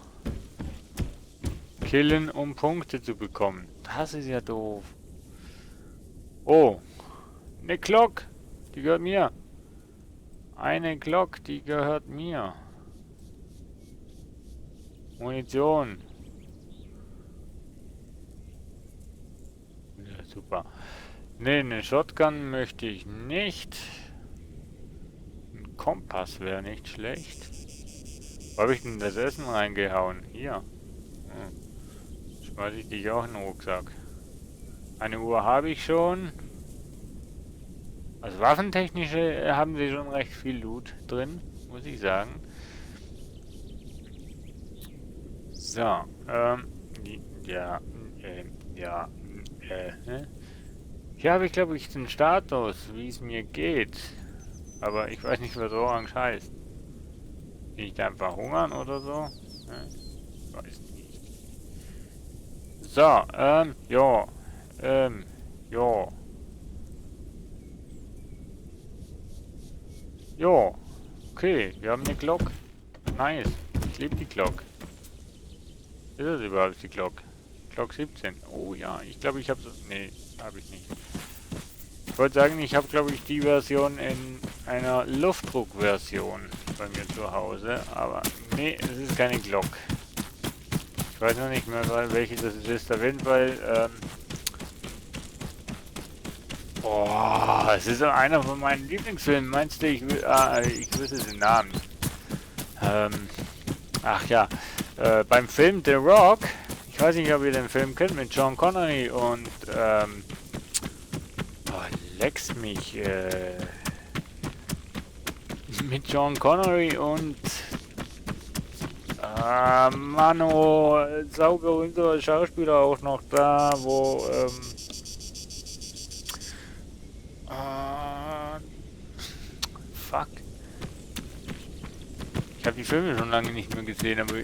killen, um Punkte zu bekommen. Das ist ja doof. Oh, eine Glock, die gehört mir. Eine Glock, die gehört mir. Munition. Ja, super. Ne, eine Shotgun möchte ich nicht. Ein Kompass wäre nicht schlecht. Wo habe ich denn das Essen reingehauen? Hier. Hm. Schmeiße ich dich auch in den Rucksack. Eine Uhr habe ich schon. Also waffentechnische haben sie schon recht viel Loot drin, muss ich sagen. So, ja, hier habe ich, glaube ich, den Status, wie es mir geht. Aber ich weiß nicht, was Orange heißt. Nicht einfach hungern oder so? Ich weiß nicht. So, ja. Ja. Jo. Okay, wir haben eine Glock. Nice. Ich liebe die Glock. Ist das überhaupt die Glock? Glock 17. Oh ja, ich glaube, ich habe so... Nee, habe ich nicht. Ich wollte sagen, ich habe glaube ich die Version in einer Luftdruckversion bei mir zu Hause, aber nee, es ist keine Glock. Ich weiß noch nicht mehr, welche das ist. Auf jeden Fall, oh, es ist einer von meinen Lieblingsfilmen. Meinst du, ich will, ich wüsste den Namen. Ach ja, beim Film The Rock, ich weiß nicht, ob ihr den Film kennt, mit Sean Connery und, leck's mich, mit Sean Connery und, Mano, sauberühmter Schauspieler auch noch da, wo, fuck. Ich habe die Filme schon lange nicht mehr gesehen, aber,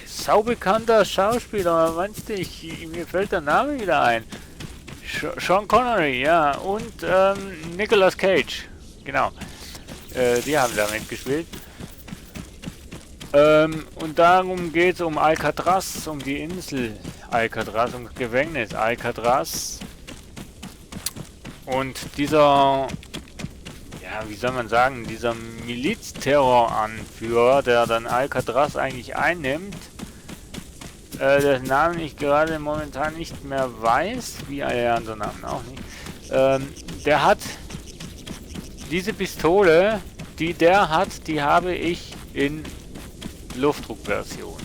saubekannter Schauspieler, meinst du, mir fällt der Name wieder ein. Sean Connery, ja, und Nicolas Cage, genau. Die haben da mitgespielt. Und darum geht es um Alcatraz, um die Insel Alcatraz, um das Gefängnis Alcatraz. Und dieser, ja, wie soll man sagen, dieser Milizterroranführer, der dann Alcatraz eigentlich einnimmt, dessen Namen ich gerade momentan nicht mehr weiß, wie alle anderen Namen auch nicht, der hat diese Pistole, die der hat, die habe ich in Luftdruckversion.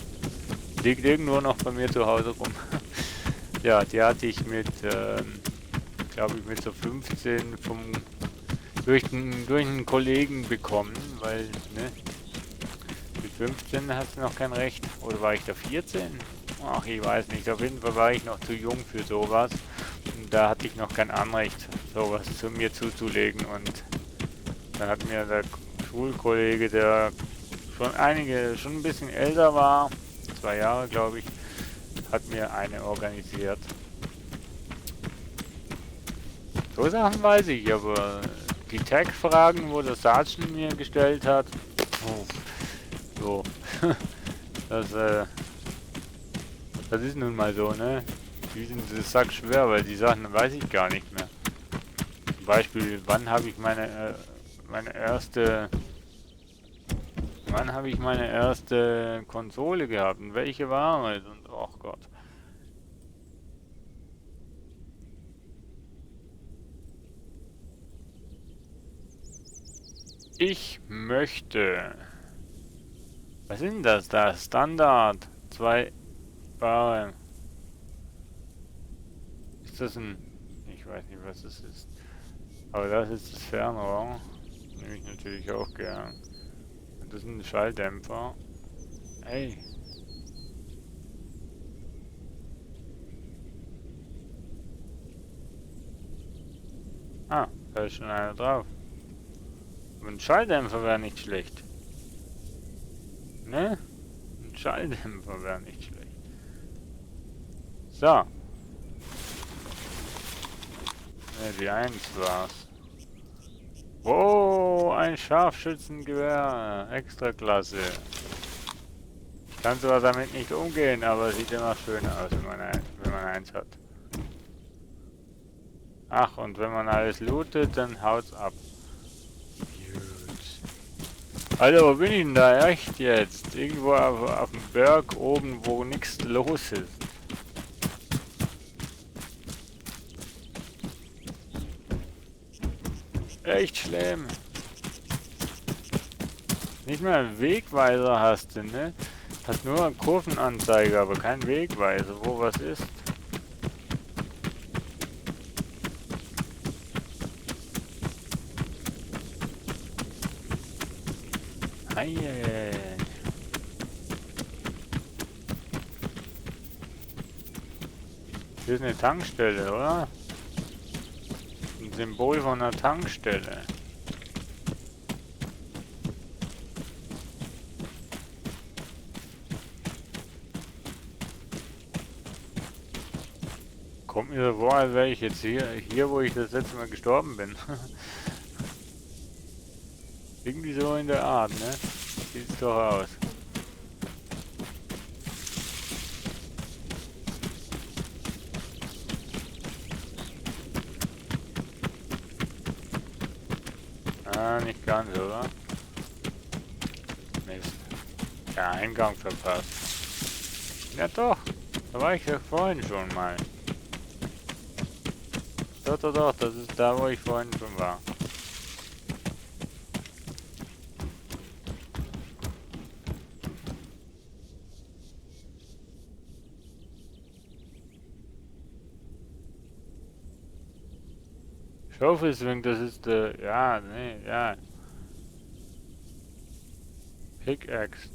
Liegt irgendwo noch bei mir zu Hause rum. Ja, die hatte ich mit, glaube ich, mit so 15 durch einen Kollegen bekommen, weil, ne, mit 15 hast du noch kein Recht. Oder war ich da 14? Ach, ich weiß nicht. Auf jeden Fall war ich noch zu jung für sowas. Und da hatte ich noch kein Anrecht, sowas zu mir zuzulegen. Und dann hat mir der Schulkollege, der schon ein bisschen älter war, 2 Jahre glaube ich, hat mir eine organisiert. So Sachen weiß ich, aber die Tag-Fragen, wo der Sergeant mir gestellt hat, so, das ist nun mal so, ne? Die sind das Sack schwer, weil die Sachen weiß ich gar nicht mehr. Zum Beispiel, wann habe ich meine erste Konsole gehabt und welche war es? Und oh Gott. Ich möchte. Was ist denn das da? Standard 2 Bare. Ist das ein. Ich weiß nicht, was das ist. Aber das ist das Fernrohr. Nehme ich natürlich auch gern. Und das ist ein Schalldämpfer. Ey. Ah, da ist schon einer drauf. Aber ein Schalldämpfer wäre nicht schlecht. Ne? Ein Schalldämpfer wäre nicht schlecht. So. Ne, die 1 war's. Oh, ein Scharfschützengewehr. Extraklasse. Ich kann zwar damit nicht umgehen, aber sieht immer schön aus, wenn man eins hat. Ach, und wenn man alles lootet, dann haut's ab. Alter, wo bin ich denn da? Echt jetzt? Irgendwo auf dem Berg oben, wo nichts los ist. Echt schlimm. Nicht mal einen Wegweiser hast du, ne? Hast nur einen Kurvenanzeiger, aber kein Wegweiser, wo was ist. Eieiei. Hier ist eine Tankstelle, oder? Ein Symbol von einer Tankstelle. Kommt mir so vor, als wäre ich jetzt hier, wo ich das letzte Mal gestorben bin. Irgendwie so in der Art, ne? Sieht's doch aus. Ah, nicht ganz, oder? Mist. Der Eingang verpasst. Ja doch. Da war ich ja vorhin schon mal. Doch, doch, doch. Das ist da, wo ich vorhin schon war. Schaufelschwing, das ist der... Ja, nee, ja. Pickaxe.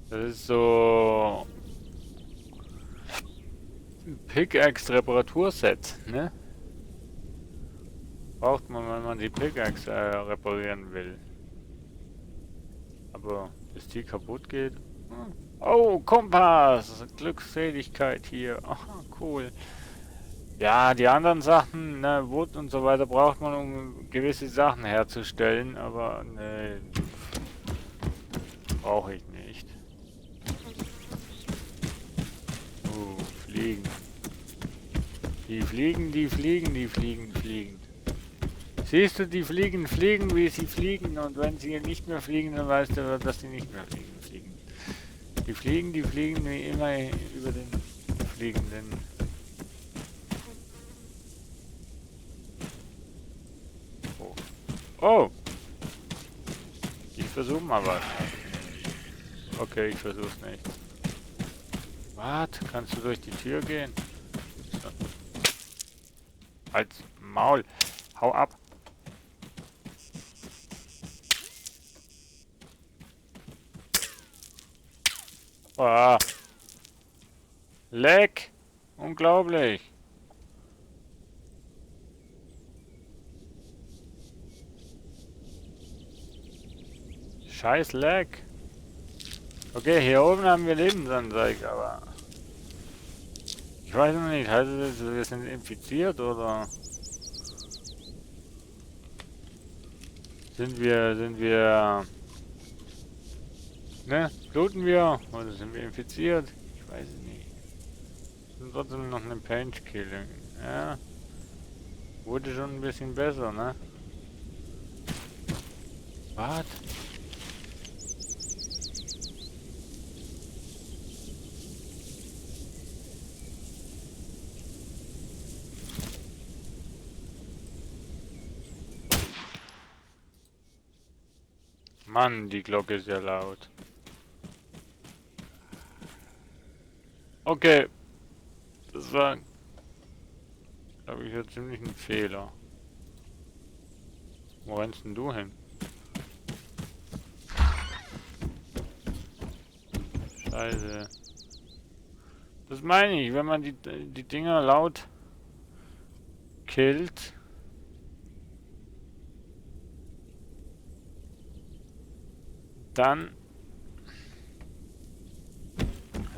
Das ist so... ein Pickaxe-Reparaturset, ne? Braucht man, wenn man die Pickaxe reparieren will. Aber bis die kaputt geht... Hm. Oh, Kompass! Glückseligkeit hier. Aha, cool. Ja, die anderen Sachen, ne, Wood und so weiter braucht man, um gewisse Sachen herzustellen, aber ne, brauche ich nicht. Fliegen. Die fliegen, die fliegen, die fliegen, fliegen. Siehst du, die fliegen, fliegen, wie sie fliegen, und wenn sie nicht mehr fliegen, dann weißt du, dass sie nicht mehr fliegen, fliegen. Die fliegen wie immer über den Fliegenden. Oh! Ich versuche mal was. Okay, ich versuch's nicht. Was? Kannst du durch die Tür gehen? Als Maul. Hau ab. Ah. Leck. Unglaublich. Scheiß Leck. Okay, hier oben haben wir Lebensanzeige, aber... Ich weiß noch nicht, heißt es, wir sind infiziert oder... Sind wir... Ne? Bluten wir? Oder sind wir infiziert? Ich weiß es nicht. Sind trotzdem noch eine Painkilling. Ja. Wurde schon ein bisschen besser, ne? Was? Mann, die Glocke ist ja laut. Okay. Das war, glaube ich, ja ziemlich ein Fehler. Wo rennst denn du hin? Scheiße. Das meine ich, wenn man die Dinger laut killt. Dann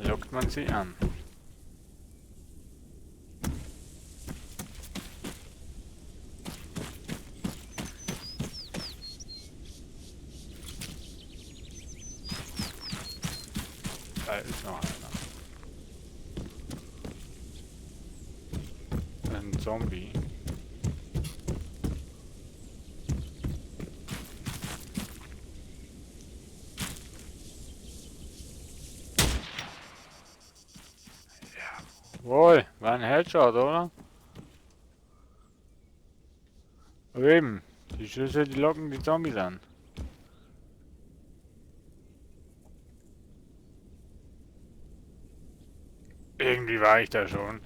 lockt man sie an. Da ist noch einer. Ein Zombie. Wohl, war ein Headshot, oder? Eben, die Schüsse, die locken die Zombies an. Irgendwie war ich da schon.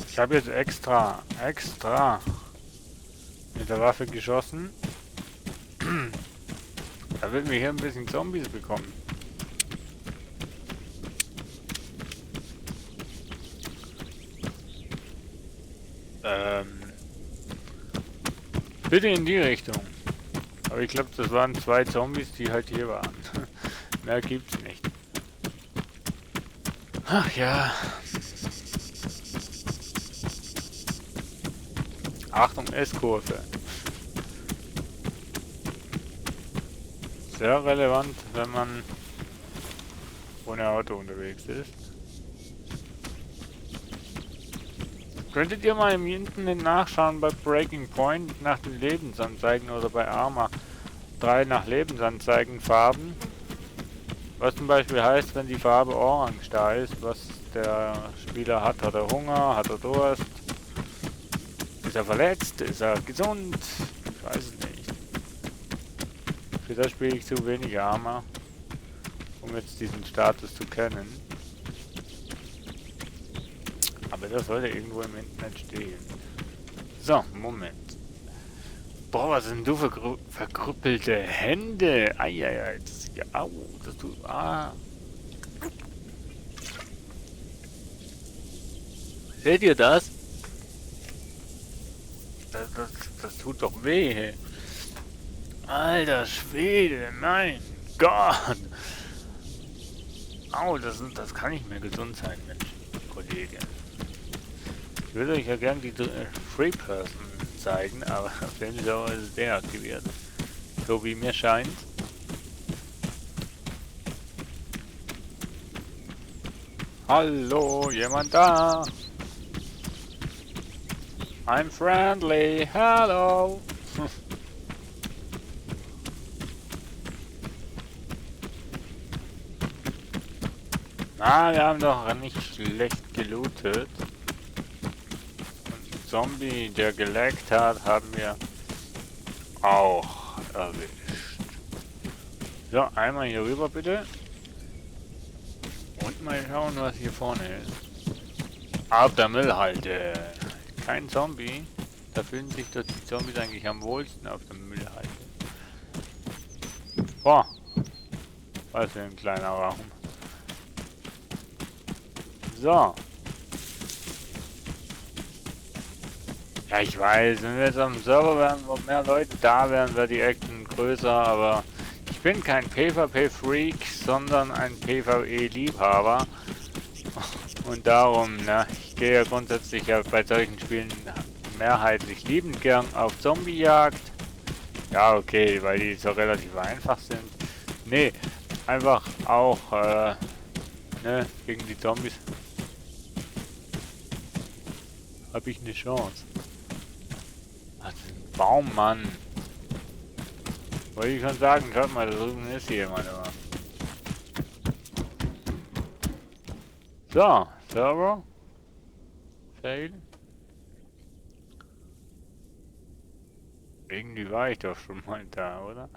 Ich habe jetzt extra mit der Waffe geschossen. Da wird mir hier ein bisschen Zombies bekommen. Bitte in die Richtung. Aber ich glaube, das waren 2 Zombies, die halt hier waren. Mehr gibt's nicht. Ach ja. Achtung, S-Kurve. Sehr relevant, wenn man ohne Auto unterwegs ist. Könntet ihr mal im Internet nachschauen bei Breaking Point nach den Lebensanzeigen oder bei Arma 3 nach Lebensanzeigenfarben? Was zum Beispiel heißt, wenn die Farbe orange da ist, was der Spieler hat. Hat er Hunger? Hat er Durst? Ist er verletzt? Ist er gesund? Ich weiß es nicht. Für das spiele ich zu wenig Arma, um jetzt diesen Status zu kennen. Aber das sollte irgendwo im Internet stehen. So, Moment. Boah, was sind du für verkrüppelte Hände? Eieiei, das ja, au, das tut, Seht ihr das? Das tut doch weh. Alter Schwede, mein Gott. Au, das kann nicht mehr gesund sein, Mensch, Kollege. Ich würde euch ja gern die Free Person zeigen, aber auf dem Server ist es deaktiviert. So wie mir scheint. Hallo, jemand da? I'm friendly, hello. Na, wir haben doch nicht schlecht gelootet. Und einen Zombie, der geleckt hat, haben wir auch erwischt. So, einmal hier rüber bitte. Und mal schauen, was hier vorne ist. Auf der Müllhalde. Kein Zombie. Da fühlen sich doch die Zombies eigentlich am wohlsten auf der Müllhalde. Boah. Was für ein kleiner Raum. So. Ja, ich weiß, wenn wir jetzt am Server wären, wo mehr Leute da wären, wäre die Action größer, aber ich bin kein PvP-Freak, sondern ein PvE-Liebhaber. Und darum, ne, ich gehe ja grundsätzlich ja bei solchen Spielen mehrheitlich liebend gern auf Zombiejagd. Ja, okay, weil die so relativ einfach sind. Nee, einfach auch, ne, gegen die Zombies habe ich eine Chance. Was ist ein Baum, Mann? Wollte ich schon sagen, schaut mal, da drüben ist jemand immer. So, Server. Fail. Irgendwie war ich doch schon mal da, oder?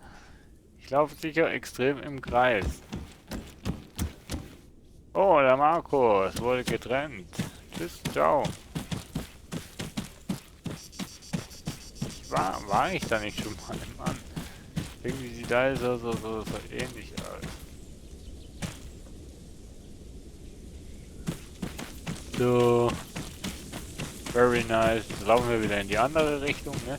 Ich laufe sicher extrem im Kreis. Oh, der Markus wurde getrennt. Tschüss, ciao. War ich da nicht schon mal, Mann? Irgendwie sieht da so ähnlich aus. So. Very nice. Jetzt laufen wir wieder in die andere Richtung, ne?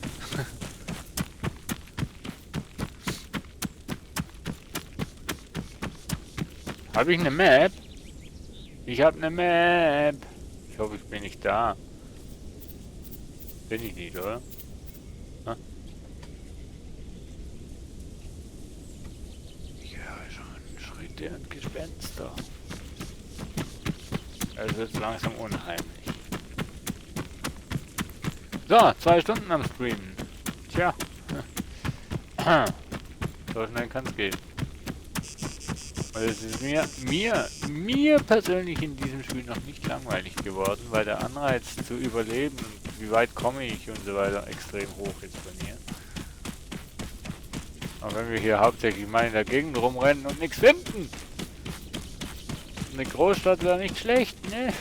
Habe ich eine Map? Ich habe eine Map. Ich hoffe, ich bin nicht da. Bin ich nicht, oder? Hm? Ich höre schon Schritte und Gespenster. Es wird langsam unheimlich. So, 2 Stunden am Streamen. Tja. So schnell kann es gehen. Und es ist mir persönlich in diesem Spiel noch nicht langweilig geworden, weil der Anreiz zu überleben und wie weit komme ich und so weiter extrem hoch ist bei mir. Auch wenn wir hier hauptsächlich mal in der Gegend rumrennen und nichts finden. Eine Großstadt wäre nicht schlecht, ne?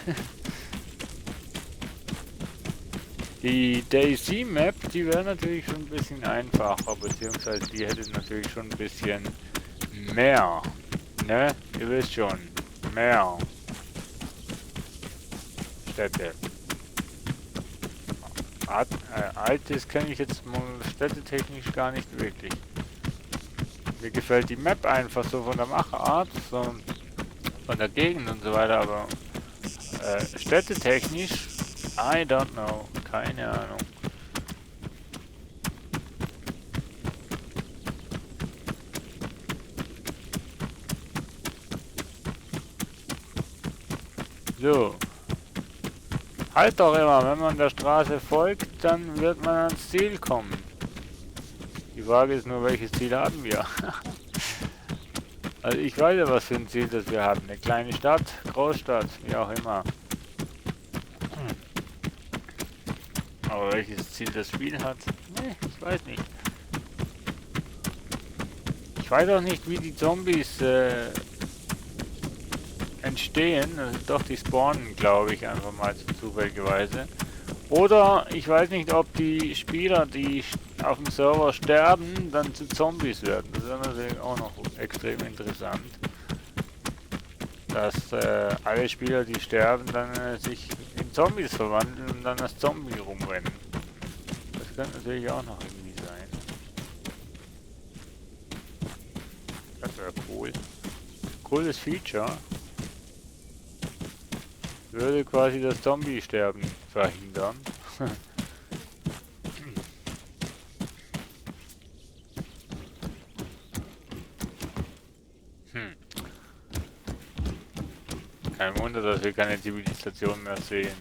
Die Daisy Map, die wäre natürlich schon ein bisschen einfacher, beziehungsweise die hätte natürlich schon ein bisschen mehr. Ne? Ihr wisst schon. Mehr Städte. Altes kenne ich jetzt städtetechnisch gar nicht wirklich. Mir gefällt die Map einfach so von der Machart, so von der Gegend und so weiter, aber städtetechnisch, I don't know. Keine Ahnung. So. Halt doch immer, wenn man der Straße folgt, dann wird man ans Ziel kommen. Die Frage ist nur, welches Ziel haben wir? Also ich weiß ja, was für ein Ziel das wir haben. Eine kleine Stadt, Großstadt, wie auch immer. Aber welches Ziel das Spiel hat? Nee, ich weiß nicht. Ich weiß auch nicht, wie die Zombies entstehen. Also doch, die spawnen, glaube ich, einfach mal so zufälligerweise. Oder ich weiß nicht, ob die Spieler, die auf dem Server sterben, dann zu Zombies werden. Das ist natürlich auch noch extrem interessant. Dass alle Spieler, die sterben, dann sich in Zombies verwandeln und dann als Zombie rumrennen. Das könnte natürlich auch noch irgendwie sein. Das wäre cool. Cooles Feature. Würde quasi das Zombie-Sterben verhindern. Kein Wunder, dass wir keine Zivilisation mehr sehen.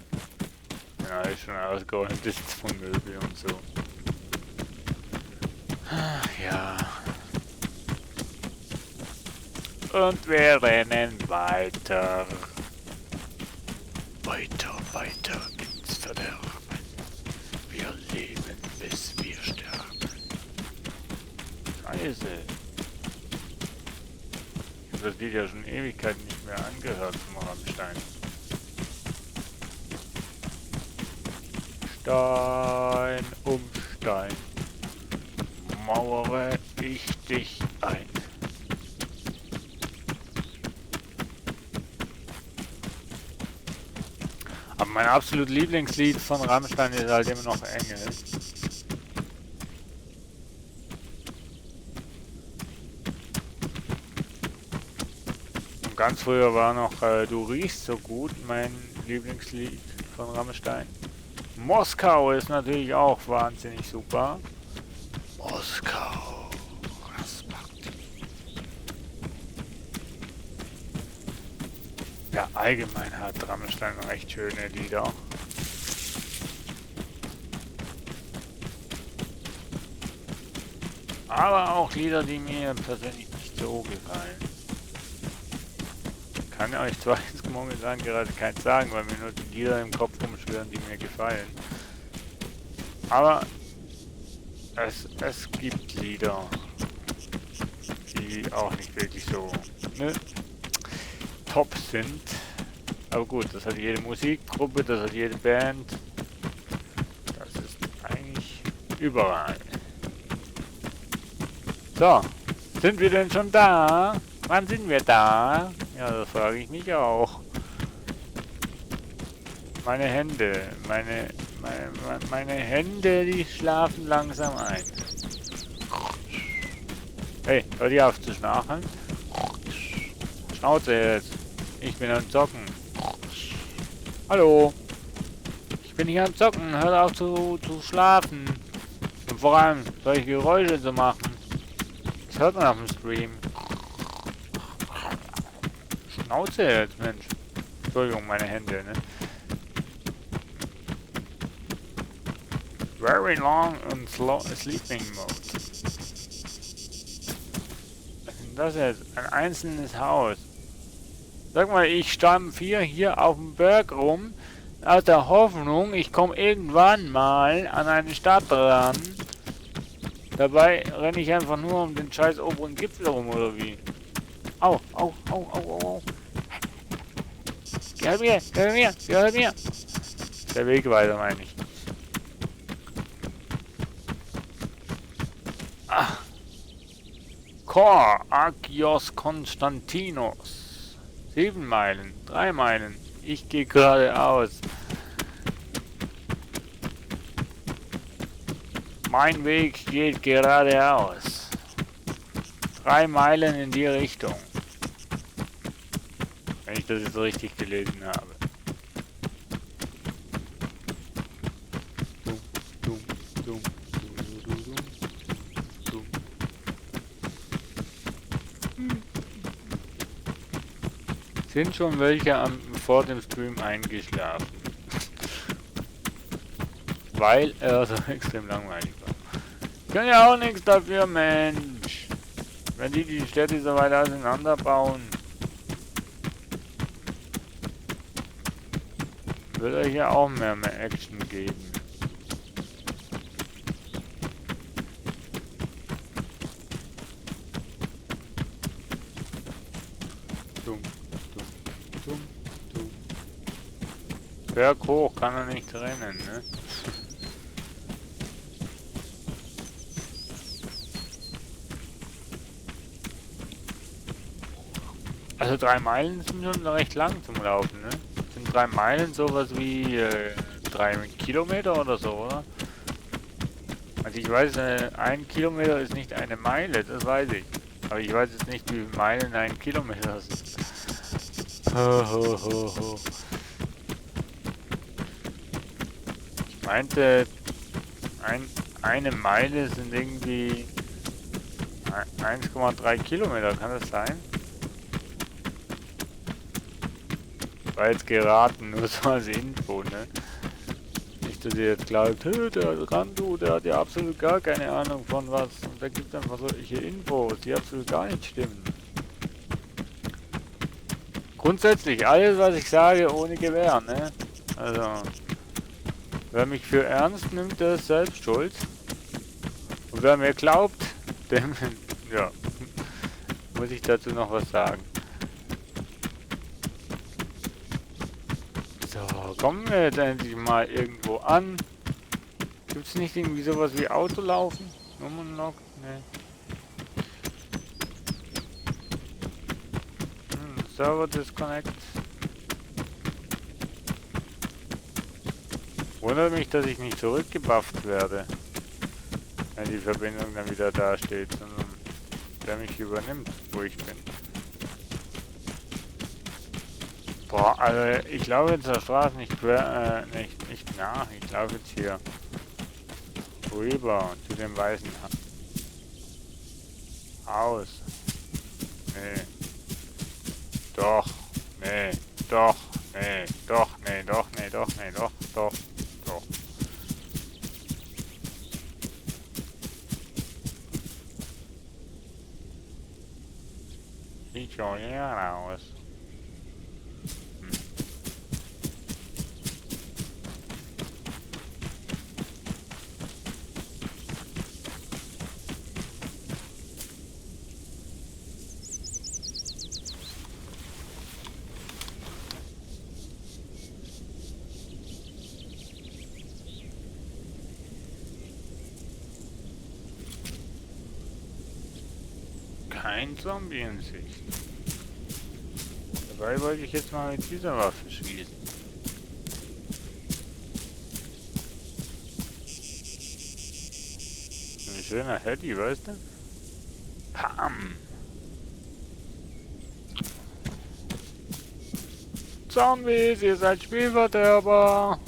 Ja, ist schon ausgeräumt ist von Möbel und so. Ja. Und wir rennen weiter. Weiter, weiter ins Verderben. Wir leben, bis wir sterben. Scheiße. Ich habe das Lied ja schon Ewigkeiten nicht mehr angehört vom Rammstein. Stein um Stein mauere ich dich ein. Aber mein absolut Lieblingslied von Rammstein ist halt immer noch Engel. Und ganz früher war noch Du riechst so gut, mein Lieblingslied von Rammstein. Moskau ist natürlich auch wahnsinnig super. Moskau. Ja, allgemein hat Rammstein recht schöne Lieder. Aber auch Lieder, die mir persönlich nicht so gefallen. Kann euch zwar jetzt momentan gerade keins sagen, weil mir nur die Lieder im Kopf rumschwirren, die mir gefallen. Aber es gibt Lieder, die auch nicht wirklich so top sind. Aber gut, das hat jede Musikgruppe, das hat jede Band. Das ist eigentlich überall. So, sind wir denn schon da? Wann sind wir da? Ja, das frage ich mich auch. Meine Hände, meine Hände, die schlafen langsam ein. Hey, hör die auf zu schnarchen. Schnauze jetzt. Ich bin am Zocken. Hallo. Ich bin hier am Zocken. Hör auf zu schlafen. Und vor allem solche Geräusche zu machen. Das hört man auf dem Stream. Schnauze jetzt, Mensch. Entschuldigung, meine Hände, ne? Very long and slow sleeping mode. Was ist denn das jetzt? Ein einzelnes Haus. Sag mal, ich stampfe hier auf dem Berg rum, aus der Hoffnung, ich komme irgendwann mal an eine Stadt ran. Dabei renne ich einfach nur um den scheiß oberen Gipfel rum, oder wie? Au, au, au, au, au. Geh mir, geh mir, geh mir. Der Weg weiter, meine ich. Ah. Chor Agios Konstantinos. 7 Meilen, 3 Meilen. Ich gehe geradeaus. Mein Weg geht geradeaus. 3 Meilen in die Richtung. Wenn ich das jetzt richtig gelesen habe. Sind schon welche am vor dem Stream eingeschlafen. Weil er so extrem langweilig war. Können ja auch nichts dafür, Mensch. Wenn die Städte so weit auseinanderbauen. Wird er hier auch mehr Action geben. Dumm, dumm, dumm, dumm. Berg hoch kann er nicht rennen, ne? Also 3 Meilen sind schon recht lang zum Laufen, ne? Sind 3 Meilen sowas wie 3 Kilometer oder so, oder? Also ich weiß, 1 Kilometer ist nicht eine Meile, das weiß ich. Aber ich weiß jetzt nicht, wie viele Meilen 1 Kilometer sind. Ho, ho, ho, ho. Ich meinte, eine Meile sind irgendwie 1,3 Kilometer, kann das sein? War jetzt geraten, nur so als Info, ne? Nicht, dass ihr jetzt glaubt, der Randu, der hat ja absolut gar keine Ahnung von was. Und da gibt es einfach solche Infos, die absolut gar nicht stimmen. Grundsätzlich, alles was ich sage, ohne Gewehr, ne? Also, wer mich für ernst nimmt, der ist selbst schuld. Und wer mir glaubt, dem, ja, muss ich dazu noch was sagen. So, kommen wir jetzt endlich mal irgendwo an. Gibt es nicht irgendwie sowas wie Autolaufen? Nummernlog? Ne. Server Disconnect. Wundert mich, dass ich nicht zurückgebufft werde, wenn die Verbindung dann wieder da steht, sondern der mich übernimmt, wo ich bin. Boah, also ich laufe jetzt der Straße nicht quer, nicht nach. Ich laufe jetzt hier rüber zu dem weißen Haus. Nee. Doch. Nee. Doch. Nee. Doch. Nee. Doch. Nee. Doch. Nee. Doch. Doch. Doch. Sieht schon leer aus. Kein Zombie in Sicht. Dabei wollte ich jetzt mal mit dieser Waffe schießen. Ein schöner Heady, weißt du? Pam! Zombies, ihr seid Spielverderber!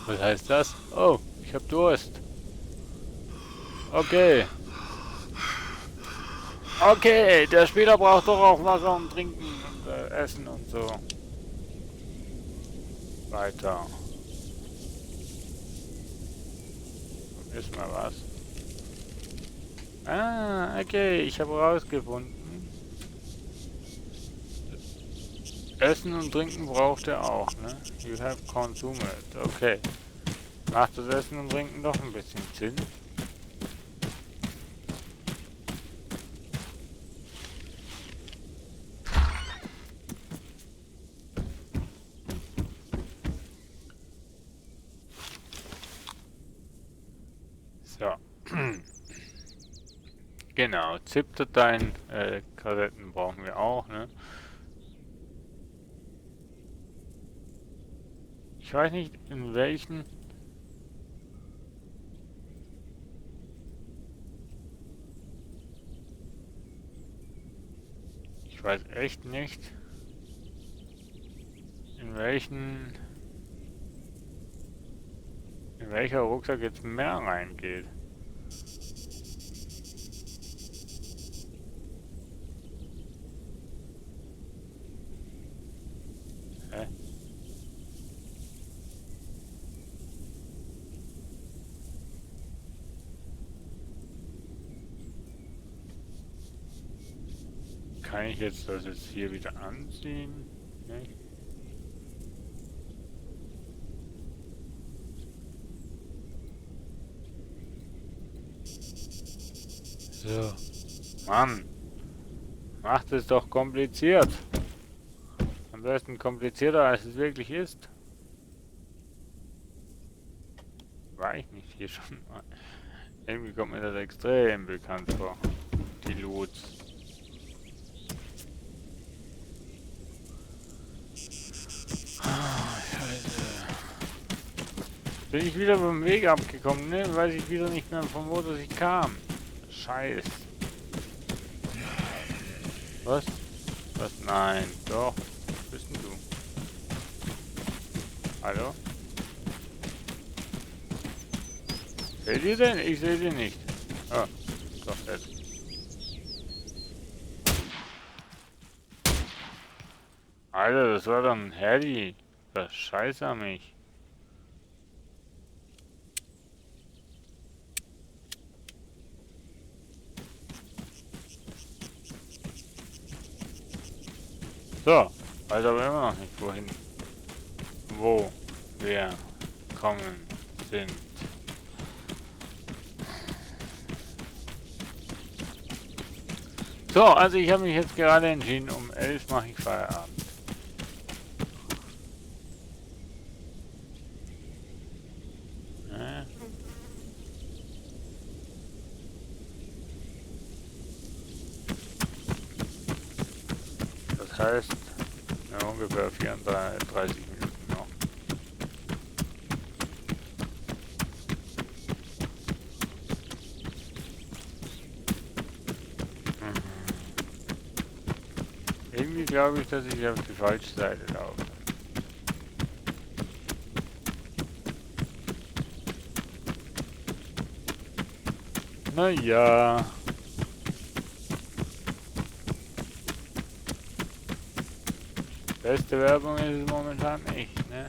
Was heißt das? Oh, ich hab Durst. Okay. Okay, der Spieler braucht doch auch Wasser und Trinken und Essen und so. Weiter. Ist mal was. Ah, okay, ich habe rausgefunden. Essen und Trinken braucht er auch, ne? You have consumed it. Okay. Macht das Essen und Trinken doch ein bisschen Sinn. So. Genau, ZIP-Dateien, Kassetten brauchen wir auch, ne? Ich weiß nicht, in welchen... Ich Ich weiß echt nicht, in welcher Rucksack jetzt mehr reingeht. Hä? Kann ich jetzt das jetzt hier wieder anziehen? Nee. So. Mann. Macht es doch kompliziert. Am besten komplizierter, als es wirklich ist. War ich nicht hier schon mal? Irgendwie kommt mir das extrem bekannt vor. Die Loots. Scheiße. Bin ich wieder vom Weg abgekommen, ne? Weiß ich wieder nicht mehr, von wo das ich kam. Scheiß. Was? Was? Nein. Doch. Was bist denn du? Hallo? Seht ihr denn? Ich sehe sie nicht. Ah, doch jetzt. Alter, das war doch ein Heli. Das scheiße an mich. So, weiß aber immer noch nicht wohin. Wo wir kommen sind. So, also ich habe mich jetzt gerade entschieden, um 11 mache ich Feierabend. Ne? Das heißt, ja, ungefähr 34 Minuten noch. Irgendwie glaube ich, dass ich auf die falsche Seite laufe. Naja. Beste Werbung ist es momentan nicht, ne?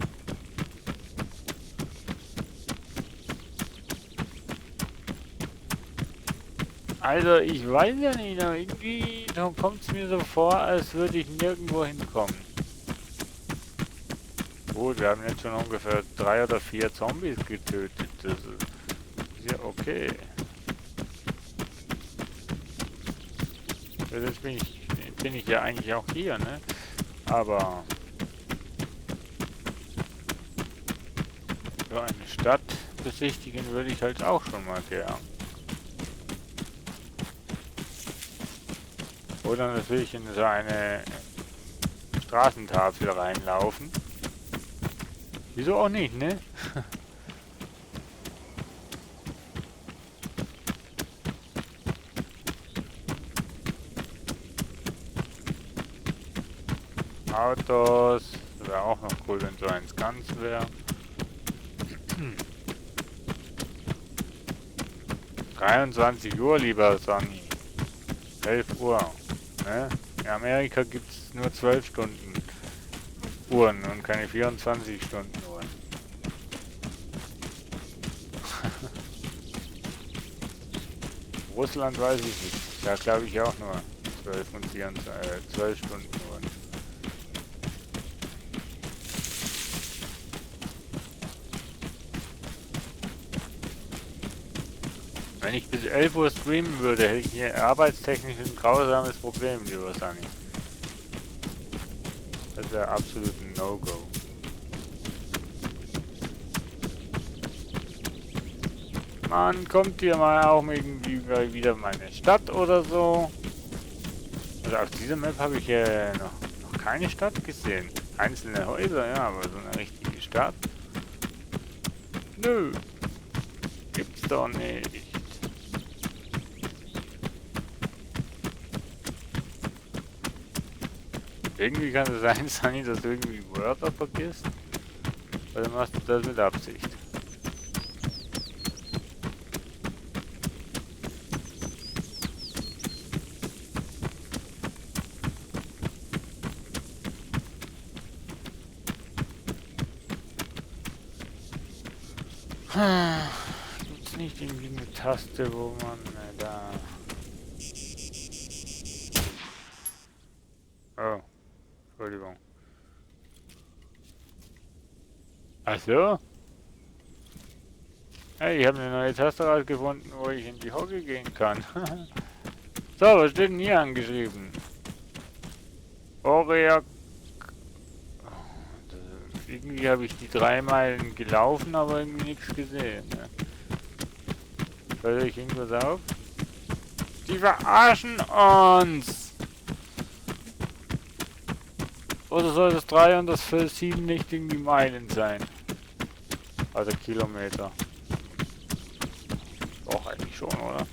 Also ich weiß ja nicht, aber irgendwie kommt es mir so vor, als würde ich nirgendwo hinkommen. Gut, wir haben jetzt schon ungefähr 3 oder 4 Zombies getötet. Das ist ja okay. Ja, jetzt bin ich ja eigentlich auch hier, ne? Aber so eine Stadt besichtigen würde ich halt auch schon mal gern. Oder natürlich in so eine Straßentafel reinlaufen. Wieso auch nicht, ne? Autos. Wäre auch noch cool, wenn so eins ganz wäre. 23 Uhr, lieber Sonny. 11 Uhr. Ne? In Amerika gibt es nur 12 Stunden Uhren und keine 24 Stunden Uhren. Russland weiß ich nicht. Da glaube ich auch nur 12 und 12 Stunden Uhren. Wenn ich bis 11 Uhr streamen würde, hätte ich hier arbeitstechnisch ein grausames Problem, lieber Sunny. Das wäre absolut ein No-Go. Man kommt hier mal auch irgendwie wieder meine Stadt oder so. Also auf dieser Map habe ich noch keine Stadt gesehen. Einzelne Häuser, ja, aber so eine richtige Stadt. Nö. Gibt's doch nicht. Irgendwie kann es sein, Sunny, dass du irgendwie Wörter vergisst. Oder machst du das mit Absicht? Gibt's nicht irgendwie eine Taste, wo man da... Oh, Entschuldigung. Ach so? Hey, ich habe eine neue Taste rausgefunden, wo ich in die Hocke gehen kann. So, was steht denn hier angeschrieben? Oreak. Irgendwie habe ich die 3 Meilen gelaufen, aber irgendwie nichts gesehen. Ne? Fällt euch irgendwas auf? Die verarschen uns! Oder soll das 3 und das 7 nicht irgendwie Meilen sein? Also Kilometer. Doch, eigentlich schon, oder?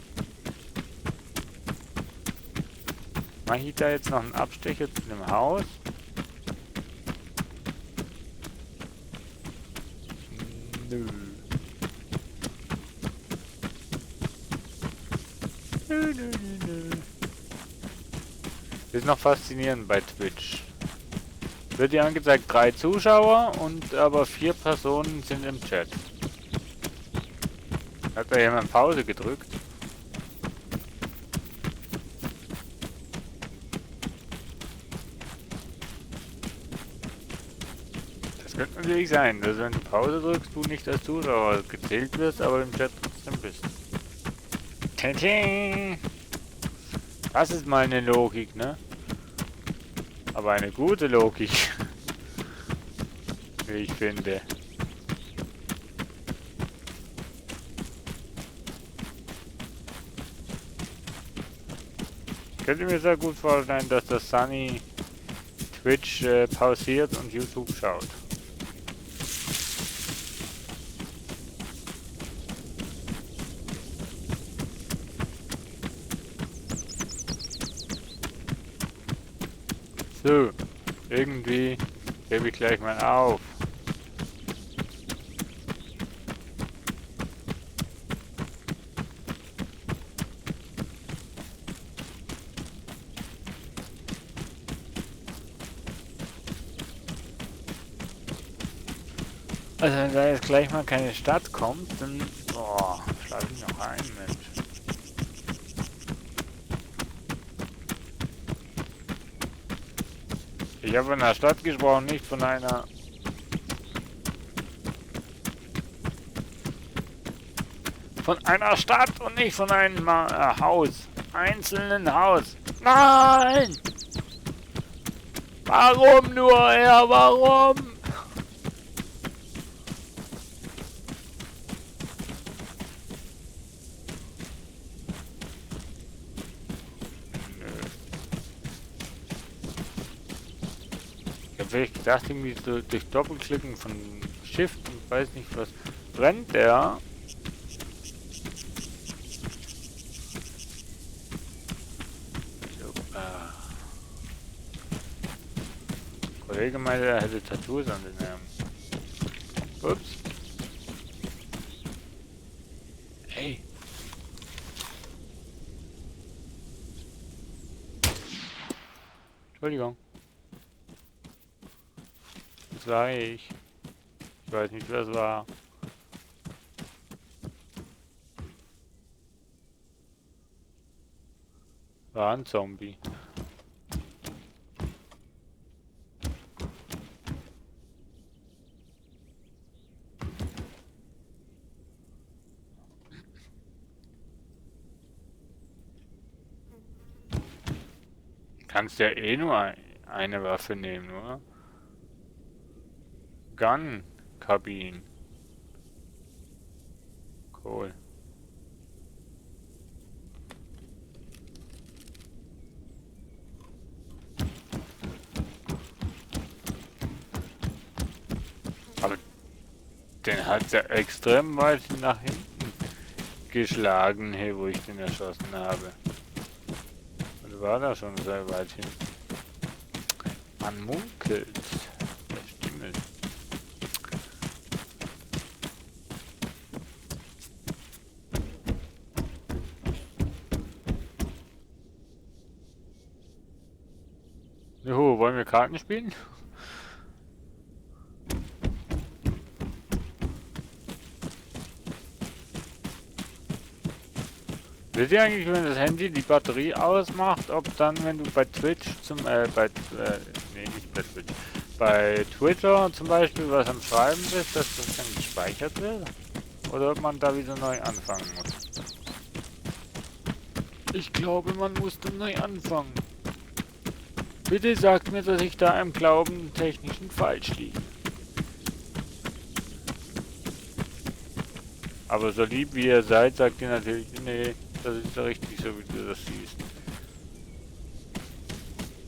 Mache ich da jetzt noch einen Abstecher zu dem Haus? Nö. Nö. Ist noch faszinierend bei Twitch. Wird dir angezeigt 3 Zuschauer und aber 4 Personen sind im Chat. Hat da jemand Pause gedrückt? Das könnte natürlich sein, dass wenn du Pause drückst, du nicht als Zuschauer gezählt wirst, aber im Chat trotzdem bist. Tsching. Das ist mal eine Logik, ne? Aber eine gute Logik. Wie ich finde. Ich könnte mir sehr gut vorstellen, dass das Sunny Twitch pausiert und YouTube schaut. So, irgendwie gebe ich gleich mal auf. Also wenn da jetzt gleich mal keine Stadt kommt, dann... Boah, schlage ich noch ein, Mensch. Ich habe von einer Stadt gesprochen, nicht von einer... Von einer Stadt und nicht von einem Haus. Einzelnen Haus. Nein! Warum nur, Herr? Warum? Ich habe vielleicht gedacht, irgendwie so durch Doppelklicken von Shift und weiß nicht was, brennt der. So, Kollege meinte, er hätte Tattoos an den Armen. Ups. Hey. Entschuldigung. Das war ich. Ich weiß nicht, wer es war. War ein Zombie. Kannst ja eh nur eine Waffe nehmen, oder? Gun-Kabinen. Cool. Aber den hat er extrem weit nach hinten geschlagen, hey, wo ich den erschossen habe. Und war da schon sehr weit hinten. Man munkelt. Das stimmt. Juhu, wollen wir Karten spielen? Wisst ihr eigentlich, wenn das Handy die Batterie ausmacht, ob dann, wenn du bei Twitch nee, nicht bei Twitch, bei Twitter zum Beispiel was am Schreiben bist, dass das dann gespeichert wird? Oder ob man da wieder neu anfangen muss? Ich glaube, man muss dann neu anfangen. Bitte sagt mir, dass ich da im Glauben technischen falsch liege. Aber so lieb wie ihr seid, sagt ihr natürlich, nee, das ist ja richtig so, wie du das siehst.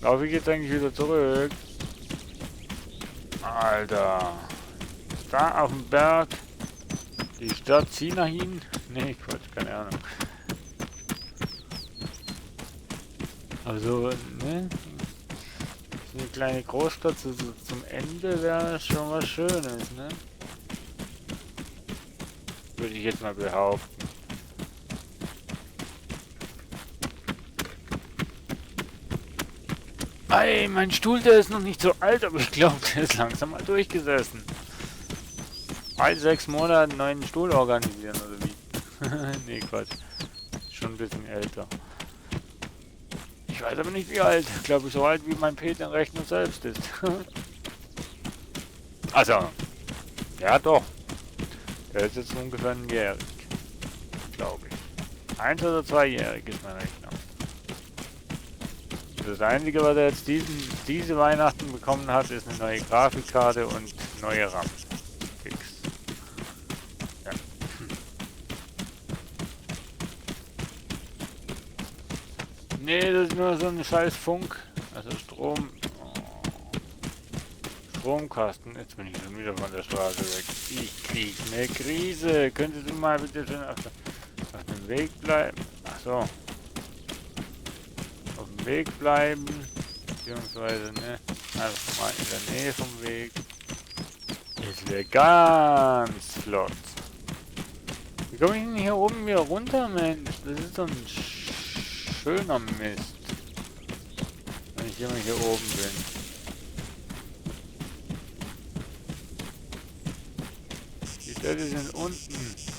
Laufe ich jetzt eigentlich wieder zurück? Alter. Da auf dem Berg. Die Stadt Sinahin? Nee, Quatsch, keine Ahnung. Also, ne? So eine kleine Großstadt so zum Ende wäre schon was Schönes, ne? Würde ich jetzt mal behaupten. Ey, mein Stuhl, der ist noch nicht so alt, aber ich glaube, der ist langsam mal durchgesessen. All 6 Monate einen neuen Stuhl organisieren, oder wie? Nee, Quatsch. Schon ein bisschen älter. Ich weiß aber nicht wie alt. Ich glaube, so alt wie mein Rechner selbst ist. Also, ja doch. Der ist jetzt ungefähr ein jährig. Glaube ich. 1 oder 2-jährig ist mein Rechner. Das Einzige, was er jetzt diese Weihnachten bekommen hat, ist eine neue Grafikkarte und neue RAM. Fix. Ja. Nee, das ist nur so ein scheiß Funk. Also Strom. Oh. Stromkasten. Jetzt bin ich schon wieder von der Straße weg. Ich krieg eine Krise. Könntest du mal bitte schön auf dem Weg bleiben? Ach so. Auf dem Weg bleiben, beziehungsweise ne, einfach mal in der Nähe vom Weg. Jetzt wäre ganz flott. Wie komme ich denn hier oben wieder runter, Mensch? Das ist so ein schöner Mist. Wenn ich immer hier oben bin. Die Städte sind unten.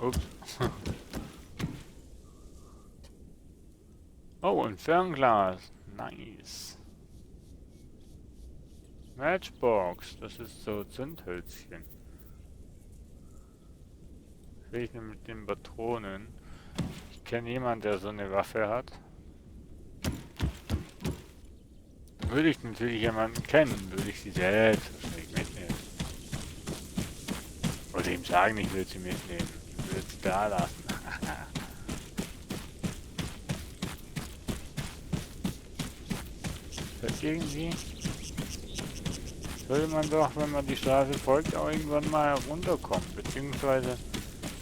Ups. Oh, ein Fernglas. Nice. Matchbox. Das ist so Zündhölzchen. Will ich denn mit den Patronen? Ich kenne jemanden, der so eine Waffe hat. Würde ich natürlich jemanden kennen, würde ich sie selbst wahrscheinlich mitnehmen. Oder ihm sagen, ich würde sie mitnehmen. Ich würde sie da lassen. Das irgendwie sollte man doch, wenn man die Straße folgt, auch irgendwann mal runterkommen. Beziehungsweise,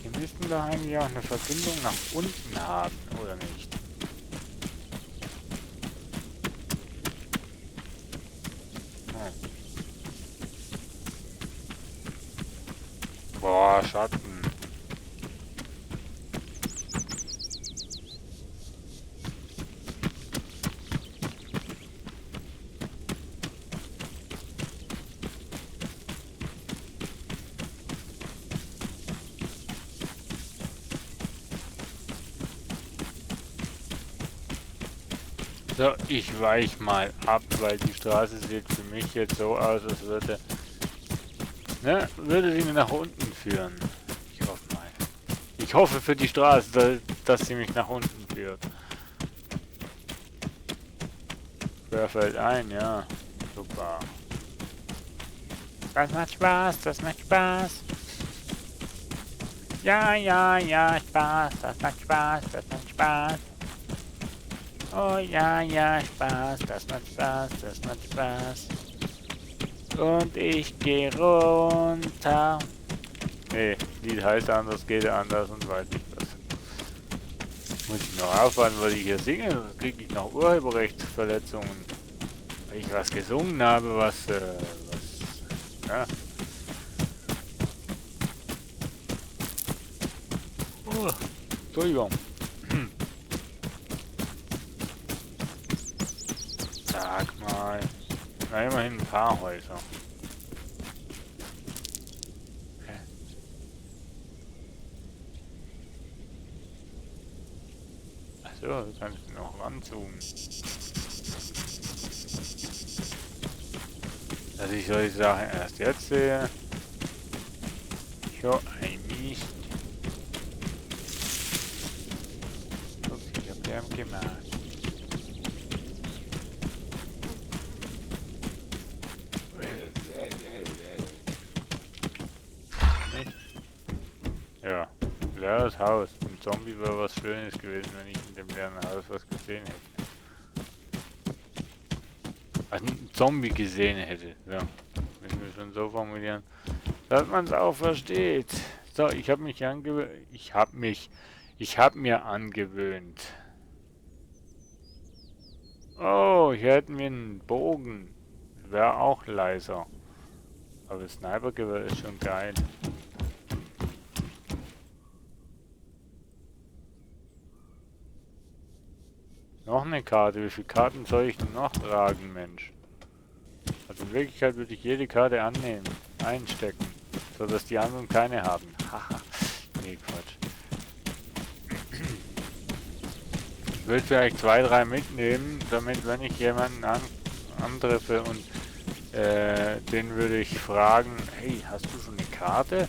wir müssten doch eigentlich auch eine Verbindung nach unten haben, oder nicht? Boah, Schatten. So, ich weich mal ab, weil die Straße sieht für mich jetzt so aus, als würde sie mir nach unten führen. Ich hoffe mal. Ich hoffe für die Straße, dass sie mich nach unten führt. Wer fällt ein? Ja. Super. Das macht Spaß, das macht Spaß. Ja, ja, ja, Spaß, das macht Spaß, das macht Spaß. Oh ja, ja, Spaß, das macht Spaß, das macht Spaß. Und ich gehe runter. Nee, Lied heißt anders, geht anders und weiß nicht was. Muss ich noch aufpassen, was ich hier singe, sonst kriege ich noch Urheberrechtsverletzungen. Weil ich was gesungen habe, ja. Oh, Entschuldigung. Sag mal. Na, immerhin ein paar Häuser. Hä? Achso, du kannst noch ranzoomen. Dass ich solche Sachen erst jetzt sehe. Jo, ein Mist. Guck, ich hab Lärm gemacht. Nicht? Ja, leeres Haus. Ein Zombie wäre was Schönes gewesen, wenn ich in dem leeren Haus was gesehen hätte. Also einen Zombie gesehen hätte. So. Wenn wir schon so formulieren, dass man es auch versteht. So, ich habe mich angewöhnt. Ich habe mir angewöhnt. Oh, hier hätten wir einen Bogen. Wäre auch leiser. Aber das Snipergewehr ist schon geil. Noch eine Karte. Wie viele Karten soll ich denn noch tragen, Mensch? Also in Wirklichkeit würde ich jede Karte annehmen, einstecken, sodass die anderen keine haben. Haha, nee, Quatsch. Ich würde vielleicht 2, 3 mitnehmen, damit wenn ich jemanden antreffe und den würde ich fragen, hey, hast du schon eine Karte?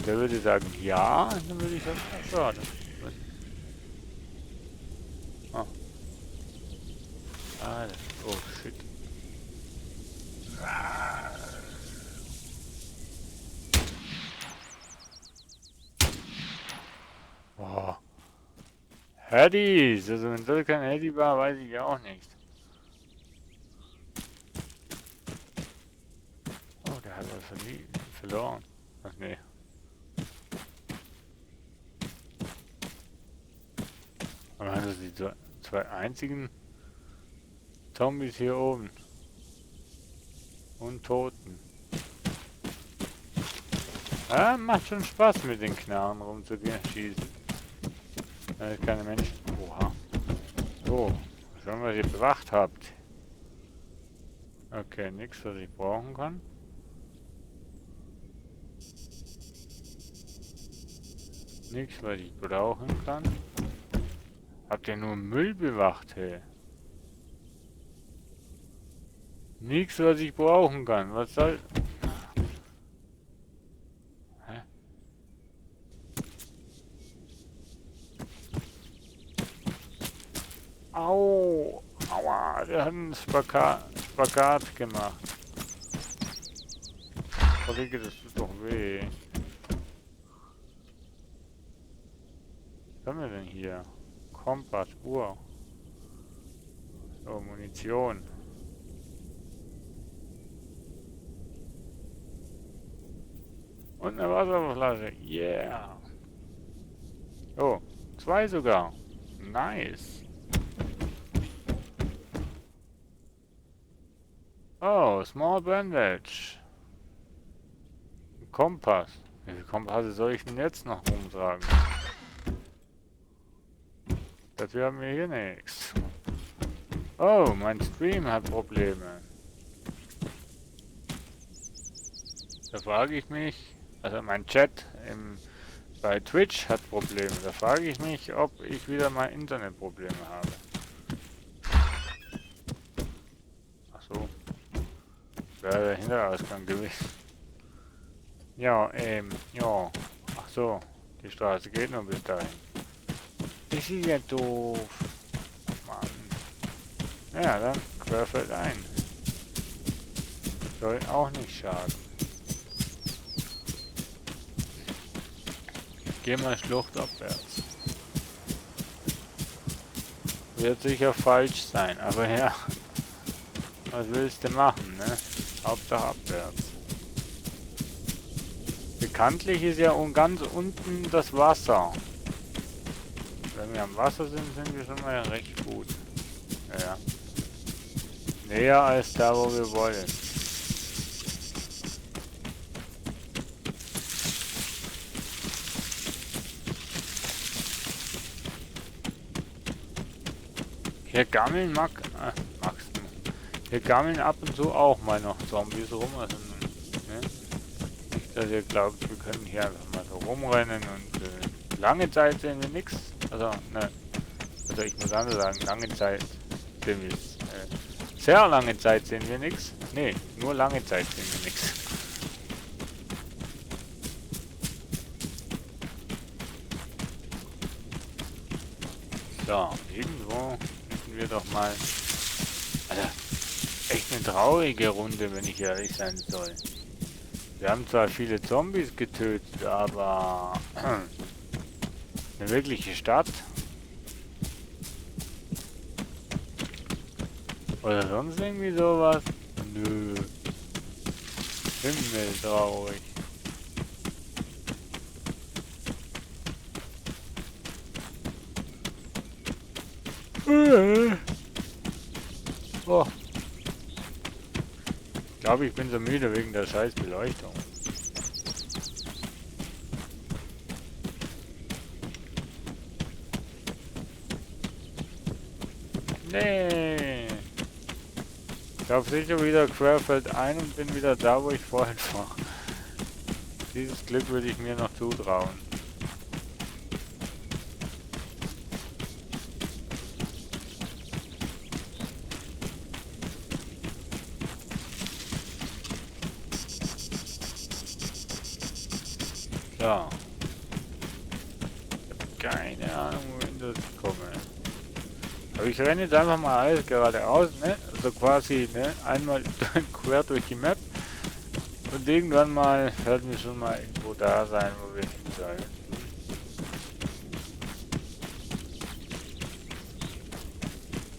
Der würde sagen, ja, dann würde ich sagen, ja, das oh. Ah, oh shit. Oh. Headies, also wenn das kein Heady war, weiß ich auch nicht. Oh, der hat was verloren. Ach nee. Aber waren das die zwei einzigen Zombies hier oben? Und Toten. Ja, macht schon Spaß mit den Knarren rumzuschießen. Keine Menschen. Oha. So, schauen wir, was ihr bewacht habt. Okay, nichts, was ich brauchen kann. Nichts, was ich brauchen kann. Habt ihr nur Müll bewacht, hey? Nichts, was ich brauchen kann. Was soll... Hä? Au! Aua! Der hat einen Spagat gemacht. Kollege, das tut doch weh. Was haben wir denn hier? Kompass, Uhr. So, Munition. Und eine Wasserflasche. Yeah. Oh, 2 sogar. Nice. Oh, Small Bandage. Kompass. Wie viele Kompasse soll ich denn jetzt noch rumtragen? Dafür haben wir hier nichts. Oh, mein Stream hat Probleme. Da frage ich mich, also mein Chat bei Twitch hat Probleme. Da frage ich mich, ob ich wieder mal Internetprobleme habe. Ach so. Wäre der Hinterausgang gewesen. Ja, ja. Ach so. Die Straße geht nur bis dahin. Das ist ja doof. Mann. Ja, dann querfeld ein. Soll auch nicht schaden. Geh mal schluchtabwärts. Wird sicher falsch sein, aber ja. Was willst du machen, ne? Hauptsache abwärts. Bekanntlich ist ja ganz unten das Wasser. Wenn wir am Wasser sind, sind wir schon mal recht gut. Ja. Näher als da, wo wir wollen. Hier gammeln Max. Hier gammeln ab und zu auch mal noch Zombies rum. Also, ne? Nicht, dass ihr glaubt, wir können hier einfach mal so rumrennen und lange Zeit sehen wir nichts. Also, ne. Also ich muss anders sagen, lange Zeit sehen wir sehr lange Zeit sehen wir nichts. Ne, nur lange Zeit sehen wir nichts. So, irgendwo müssen wir doch mal... Also, echt eine traurige Runde, wenn ich ehrlich sein soll. Wir haben zwar viele Zombies getötet, aber... eine wirkliche Stadt? Oder sonst irgendwie sowas? Nö. Himmeltraurig. Oh. Ich glaube, ich bin so müde wegen der scheiß Beleuchtung. Nee. Ich laufe sicher wieder querfeldein und bin wieder da, wo ich vorhin war. Dieses Glück würde ich mir noch zutrauen. So. Keine Ahnung, wohin das komme. Aber ich renne jetzt einfach mal alles geradeaus, ne? Also quasi, ne? Einmal quer durch die Map. Und irgendwann mal werden wir schon mal irgendwo da sein, wo wir hin sollen.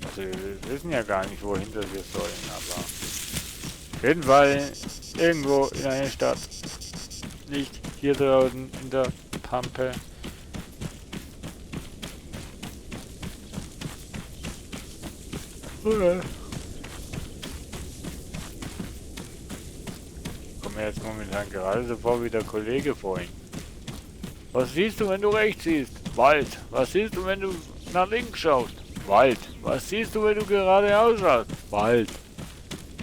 Also wir wissen ja gar nicht, wohin das wir sollen, aber auf jeden Fall irgendwo in einer Stadt. Nicht hier draußen in der Pampe. Ich komme mir jetzt momentan gerade so vor wie der Kollege vorhin. Was siehst du, wenn du rechts siehst? Wald. Was siehst du, wenn du nach links schaust? Wald. Was siehst du, wenn du geradeaus schaust? Wald.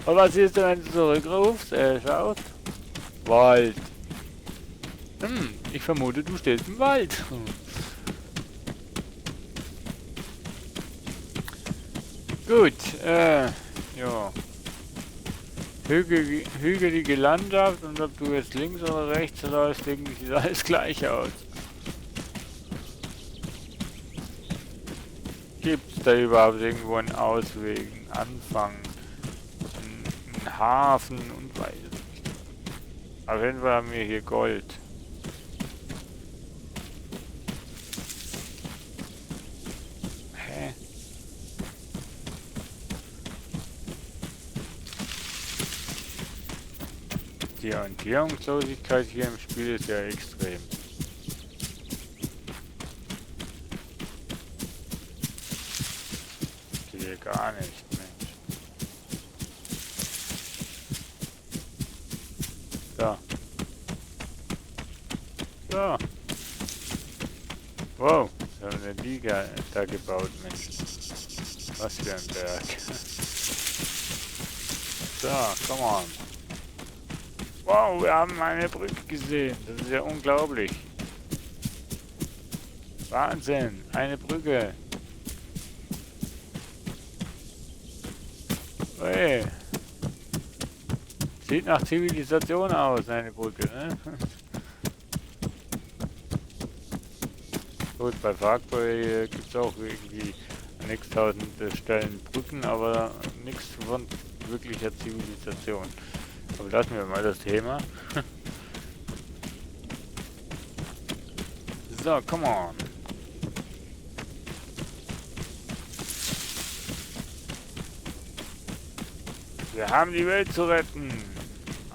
Und was siehst du, wenn du zurückrufst? Schaust? Wald. Ich vermute, du stehst im Wald. Gut, ja. Hügelige Landschaft und ob du jetzt links oder rechts läufst, irgendwie sieht alles gleich aus. Gibt es da überhaupt irgendwo einen Ausweg, einen Anfang, einen Hafen und weiß nicht. Auf jeden Fall haben wir hier Gold. Hä? Die Orientierungslosigkeit hier im Spiel ist ja extrem. Geht hier gar nicht, Mensch. So. So. Wow, wir haben eine Liga da gebaut, Mensch. Was für ein Berg. So, come on. Wow, wir haben eine Brücke gesehen. Das ist ja unglaublich. Wahnsinn, eine Brücke. Hey. Sieht nach Zivilisation aus, eine Brücke, ne? Gut, bei Farkboy gibt es auch irgendwie an x tausende Stellen Brücken, aber nichts von wirklicher Zivilisation. Aber lassen wir mal das Thema. So, come on. Wir haben die Welt zu retten.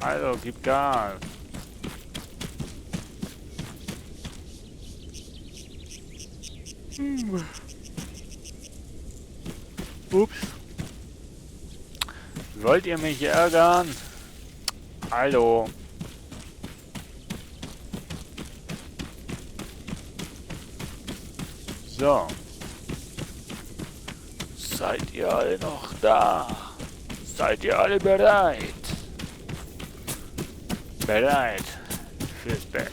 Also, gib Gas. Ups. Wollt ihr mich ärgern? Hallo. So. Seid ihr alle noch da? Seid ihr alle bereit? Bereit fürs Bett.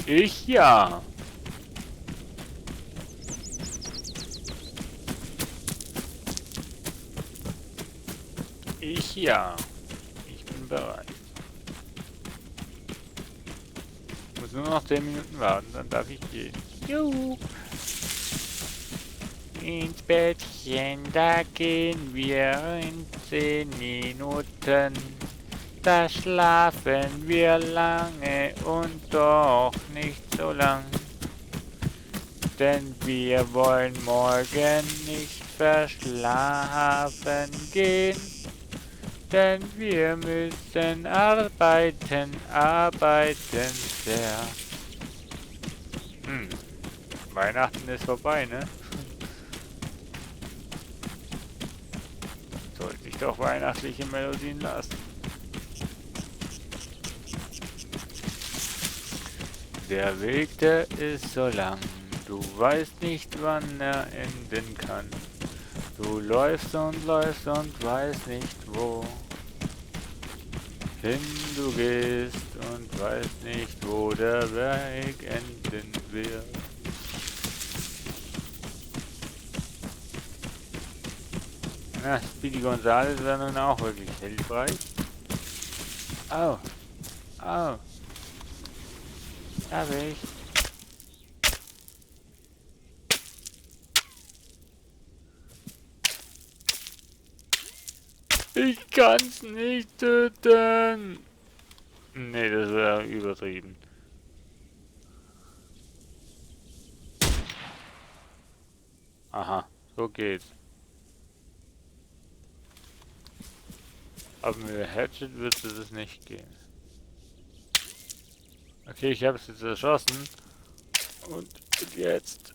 Ich ja. Ich ja. Ich bin bereit. Ich muss nur noch 10 Minuten warten, dann darf ich gehen. Juhu. Ins Bettchen, da gehen wir in 10 Minuten. Da schlafen wir lange und doch nicht so lang. Denn wir wollen morgen nicht verschlafen gehen. Denn wir müssen arbeiten, arbeiten sehr. Weihnachten ist vorbei, ne? Sollte ich doch weihnachtliche Melodien lassen. Der Weg, der ist so lang, du weißt nicht, wann er enden kann. Du läufst und weißt nicht, wo hin du gehst und weißt nicht, wo der Weg enden wird. Na, Speedy Gonzales wäre nun auch wirklich hilfreich. Au, au, hab ich. Ich kann's nicht töten. Nee, das wäre übertrieben. Aha, so geht's. Aber mit Hatchet wird es nicht gehen. Okay, ich habe es jetzt erschossen. Und jetzt.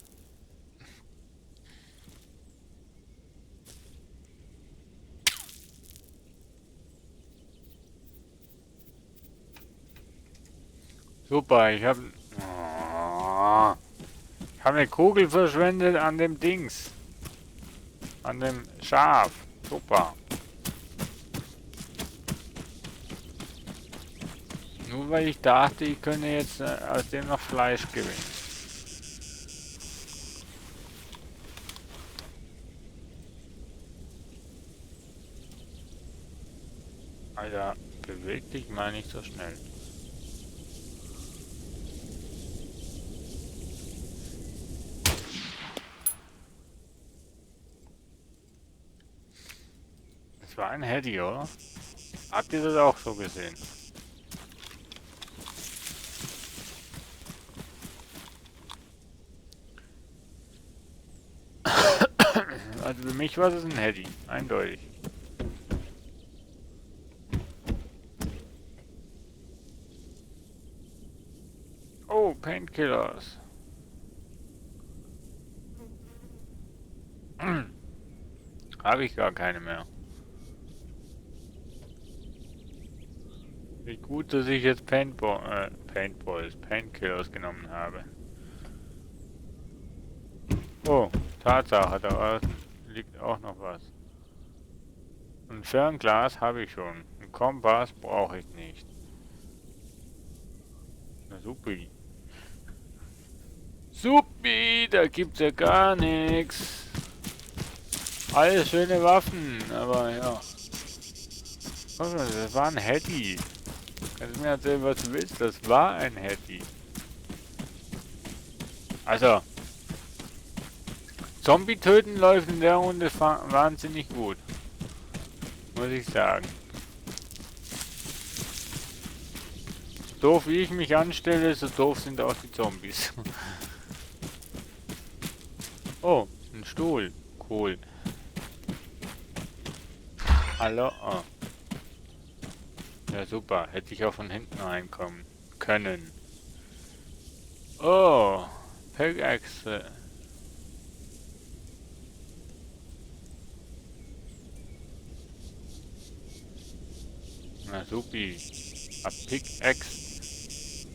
Super, ich habe eine Kugel verschwendet an dem Dings. An dem Schaf. Super. Nur weil ich dachte, ich könnte jetzt aus dem noch Fleisch gewinnen. Alter, beweg dich mal nicht so schnell. Das war ein Heady, oder? Habt ihr das auch so gesehen? Also für mich war es ein Heady, eindeutig. Oh, Painkillers. Habe ich gar keine mehr. Wie gut, dass ich jetzt Painkillers genommen habe. Oh, Tatsache, da liegt auch noch was. Ein Fernglas habe ich schon. Ein Kompass brauche ich nicht. Na supi. Supi, da gibt's ja gar nichts. Alles schöne Waffen, aber ja. Das war ein Heady. Kannst du mir erzählen, was du willst? Das war ein Heady. Also. Zombie töten läuft in der Runde wahnsinnig gut. Muss ich sagen. Doof wie ich mich anstelle, so doof sind auch die Zombies. Oh, ein Stuhl. Cool. Hallo? Oh. Ja, super. Hätte ich auch von hinten reinkommen können. Oh, Pickaxe. Na supi. A Pickaxe.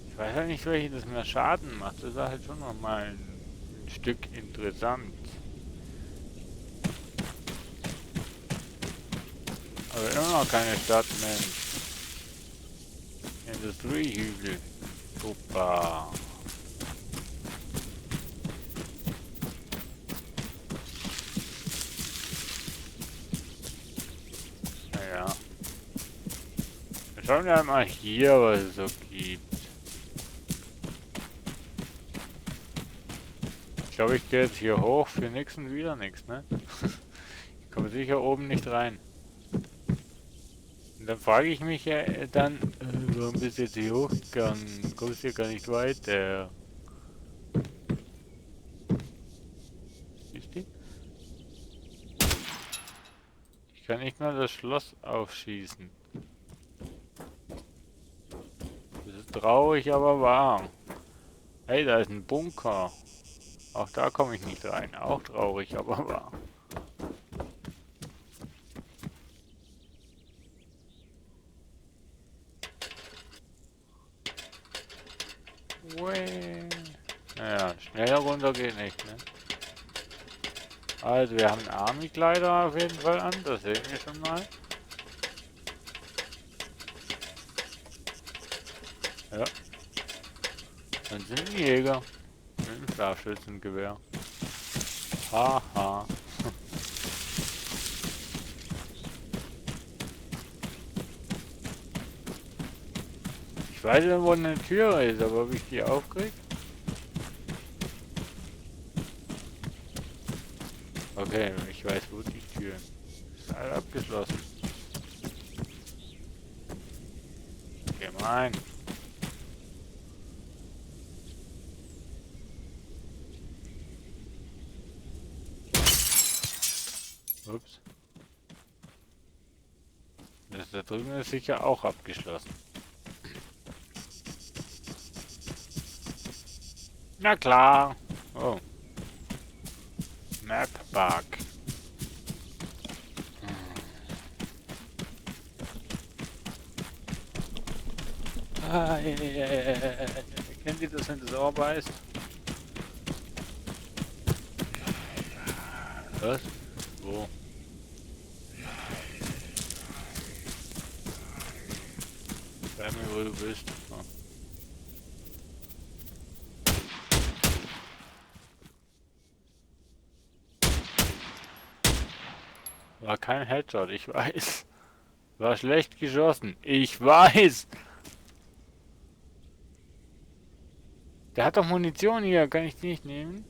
Ich weiß ja nicht, welches mehr Schaden macht. Das ist halt schon nochmal ein Stück interessant. Aber immer noch keine Stadt, Mensch. Industriehügel. Super. Naja. Schauen wir mal hier, was es so gibt. Ich glaube, ich gehe jetzt hier hoch für nix und wieder nichts, ne? Ich komme sicher oben nicht rein. Und dann frage ich mich ja dann, warum bist du jetzt hier hochgegangen? Kommst hier gar nicht weiter. Siehst du? Ich kann nicht mal das Schloss aufschießen. Das ist traurig, aber wahr. Hey, da ist ein Bunker. Auch da komme ich nicht rein. Auch traurig, aber wahr. Ue. Naja, schneller runter geht nicht, ne? Also, wir haben Army-Kleider auf jeden Fall an. Das sehen wir schon mal. Ja. Dann sind die Jäger. Mit dem Scharfschützengewehr. Haha. Ich weiß nicht, wo eine Tür ist, aber ob ich die aufkriege? Okay, ich weiß, wo die Tür ist. Ist alles abgeschlossen. Geh mal rein. Ups. Das da drüben ist sicher auch abgeschlossen. Na klar. Oh. Map Bug. Ah, kennt ihr das, wenn das Ohr beißt? Was? Wo? Sag mir, wo du bist. Oh. War kein Headshot, ich weiß. War schlecht geschossen, ich weiß. Der hat doch Munition hier, kann ich die nicht nehmen?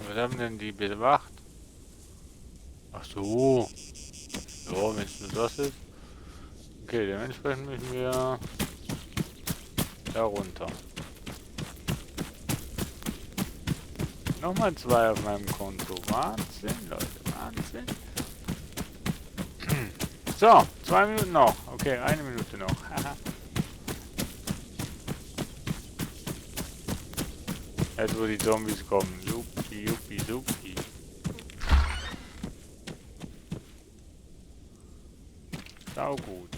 Was haben denn die bewacht? Ach so. So, wenn es nur das ist. Okay, dementsprechend müssen wir da runter. Nochmal 2 auf meinem Konto. Wahnsinn, Leute, Wahnsinn. So, 2 Minuten noch. Okay, 1 Minute noch. Jetzt wo die Zombies kommen. Supi, jupi, supi. Sau gut.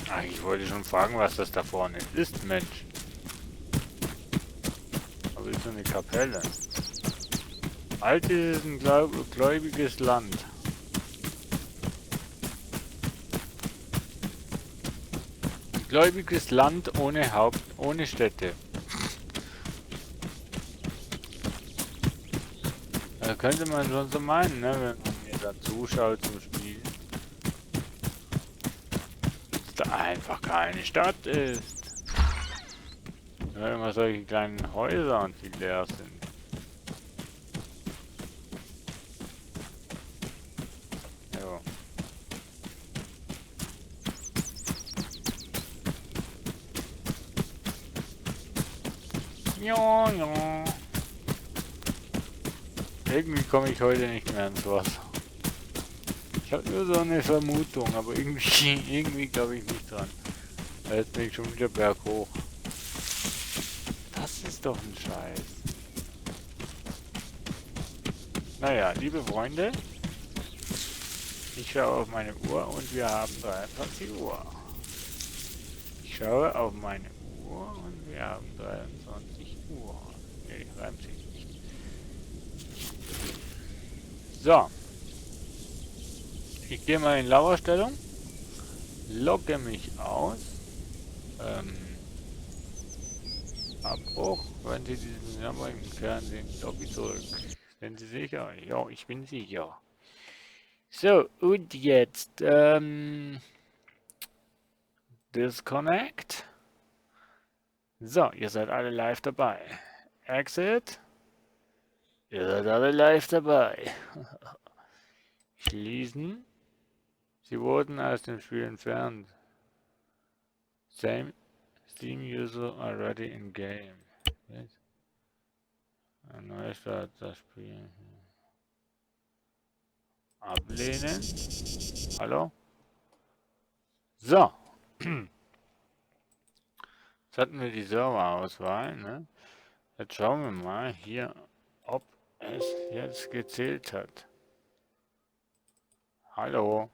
Ach, ich wollte schon fragen, was das da vorne ist, Mensch. Aber ist so eine Kapelle. Alt ist ein gläubiges Land. Ein gläubiges Land ohne ohne Städte. Da könnte man schon so meinen, ne, wenn man mir da zuschaut zum Spiel. Dass da einfach keine Stadt ist. Ja, immer solche kleinen Häuser und die leer sind. Jo. Ja, ja. Irgendwie komme ich heute nicht mehr ins Wasser. Ich habe nur so eine Vermutung, aber irgendwie glaube ich nicht dran. Jetzt bin ich schon wieder berghoch. Das ist doch ein Scheiß. Naja, liebe Freunde, ich schaue auf meine Uhr und wir haben 23 Uhr. Ich schaue auf meine Uhr und wir haben 23 Uhr. Nee, reimt sich nicht. So. Ich gehe mal in Lauerstellung. Logge mich aus. Abbruch, wenn Sie diesen Nummer im Kern sehen, logge zurück. Sind Sie sicher? Ja, ich bin sicher. So, und jetzt, Disconnect. So, ihr seid alle live dabei. Exit. Ihr seid alle live dabei. Schließen. Sie wurden aus dem Spiel entfernt. Same Steam user already in game. Was? Ein neuer Start, das Spiel. Ablehnen. Hallo? So. Jetzt hatten wir die Serverauswahl, ne? Jetzt schauen wir mal hier, ob es jetzt gezählt hat. Hallo?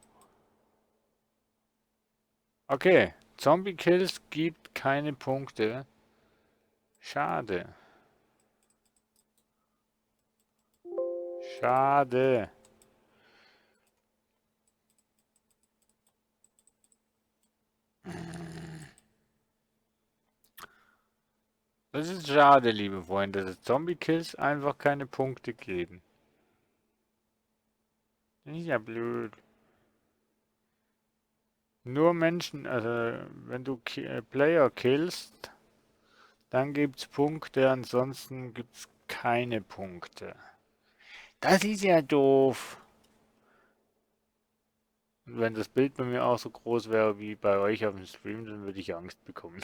Okay, Zombie Kills gibt keine Punkte. Schade. Schade. Das ist schade, liebe Freunde, dass Zombie Kills einfach keine Punkte geben. Das ist ja blöd. Nur Menschen, also wenn du Player killst, dann gibt's Punkte, ansonsten gibt's keine Punkte. Das ist ja doof. Und wenn das Bild bei mir auch so groß wäre wie bei euch auf dem Stream, dann würde ich Angst bekommen.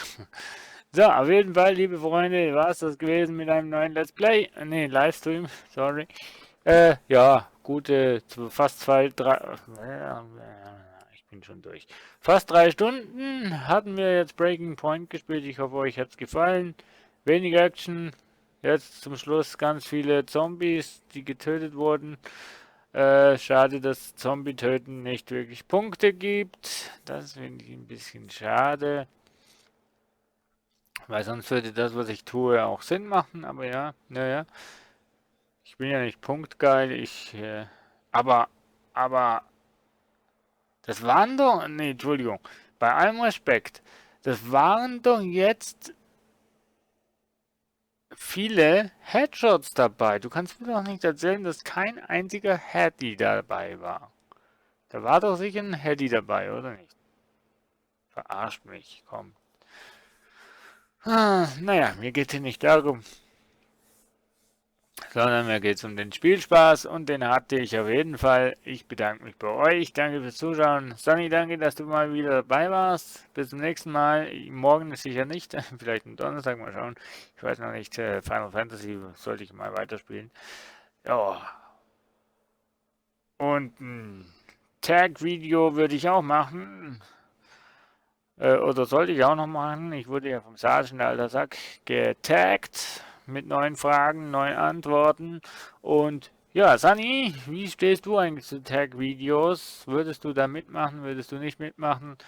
So, auf jeden Fall, liebe Freunde, war es das gewesen mit einem neuen Let's Play. Ne, Livestream, sorry. Ja, gute, fast 2, 3, ich bin schon durch. Fast 3 Stunden hatten wir jetzt Breaking Point gespielt. Ich hoffe, euch hat es gefallen. Wenig Action. Jetzt zum Schluss ganz viele Zombies, die getötet wurden. Schade, dass Zombie-Töten nicht wirklich Punkte gibt. Das finde ich ein bisschen schade. Weil sonst würde das, was ich tue, auch Sinn machen. Aber ja, naja. Ich bin ja nicht punktgeil. Aber, das waren doch, nee, Entschuldigung. Bei allem Respekt. Das waren doch jetzt viele Headshots dabei. Du kannst mir doch nicht erzählen, dass kein einziger Heady dabei war. Da war doch sicher ein Heady dabei, oder nicht? Verarscht mich, komm. Naja, mir geht es hier nicht darum, sondern mir geht es um den Spielspaß und den hatte ich auf jeden Fall. Ich bedanke mich bei euch, danke fürs Zuschauen. Sonny, danke, dass du mal wieder dabei warst. Bis zum nächsten Mal. Morgen ist sicher nicht, vielleicht am Donnerstag, mal schauen. Ich weiß noch nicht, Final Fantasy sollte ich mal weiterspielen. Ja, und ein Tag-Video würde ich auch machen. Oder sollte ich auch noch machen. Ich wurde ja vom Sergeant alter Sack getaggt mit neuen Fragen, neuen Antworten. Und ja, Sunny, wie stehst du eigentlich zu Tag-Videos? Würdest du da mitmachen? Würdest du nicht mitmachen?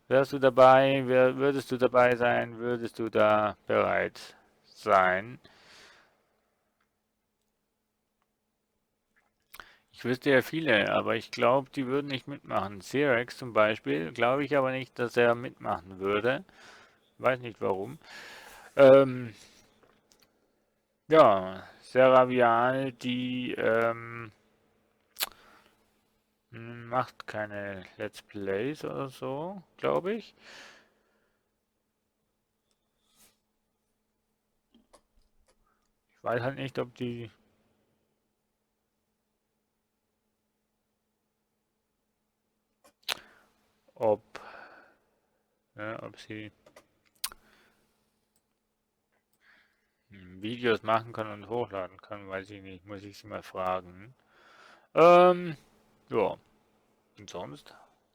Wärst du dabei? Würdest du dabei sein? Würdest du da bereit sein? Ich wüsste ja viele, aber ich glaube, die würden nicht mitmachen. Cerex zum Beispiel, glaube ich aber nicht, dass er mitmachen würde. Weiß nicht warum. Ähm, ja, Seravial, die macht keine Let's Plays oder so, glaube ich. Ich weiß halt nicht, ob, ob sie Videos machen kann und hochladen kann, weiß ich nicht, muss ich sie mal fragen. Ja. Und sonst?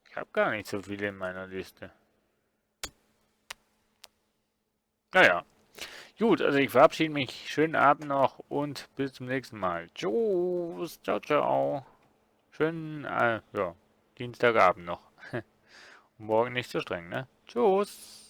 Ich habe gar nicht so viele in meiner Liste. Naja. Gut, also ich verabschiede mich. Schönen Abend noch und bis zum nächsten Mal. Tschüss. Ciao, ciao. Schönen, ja, Dienstagabend noch. Morgen nicht so streng, ne? Tschüss.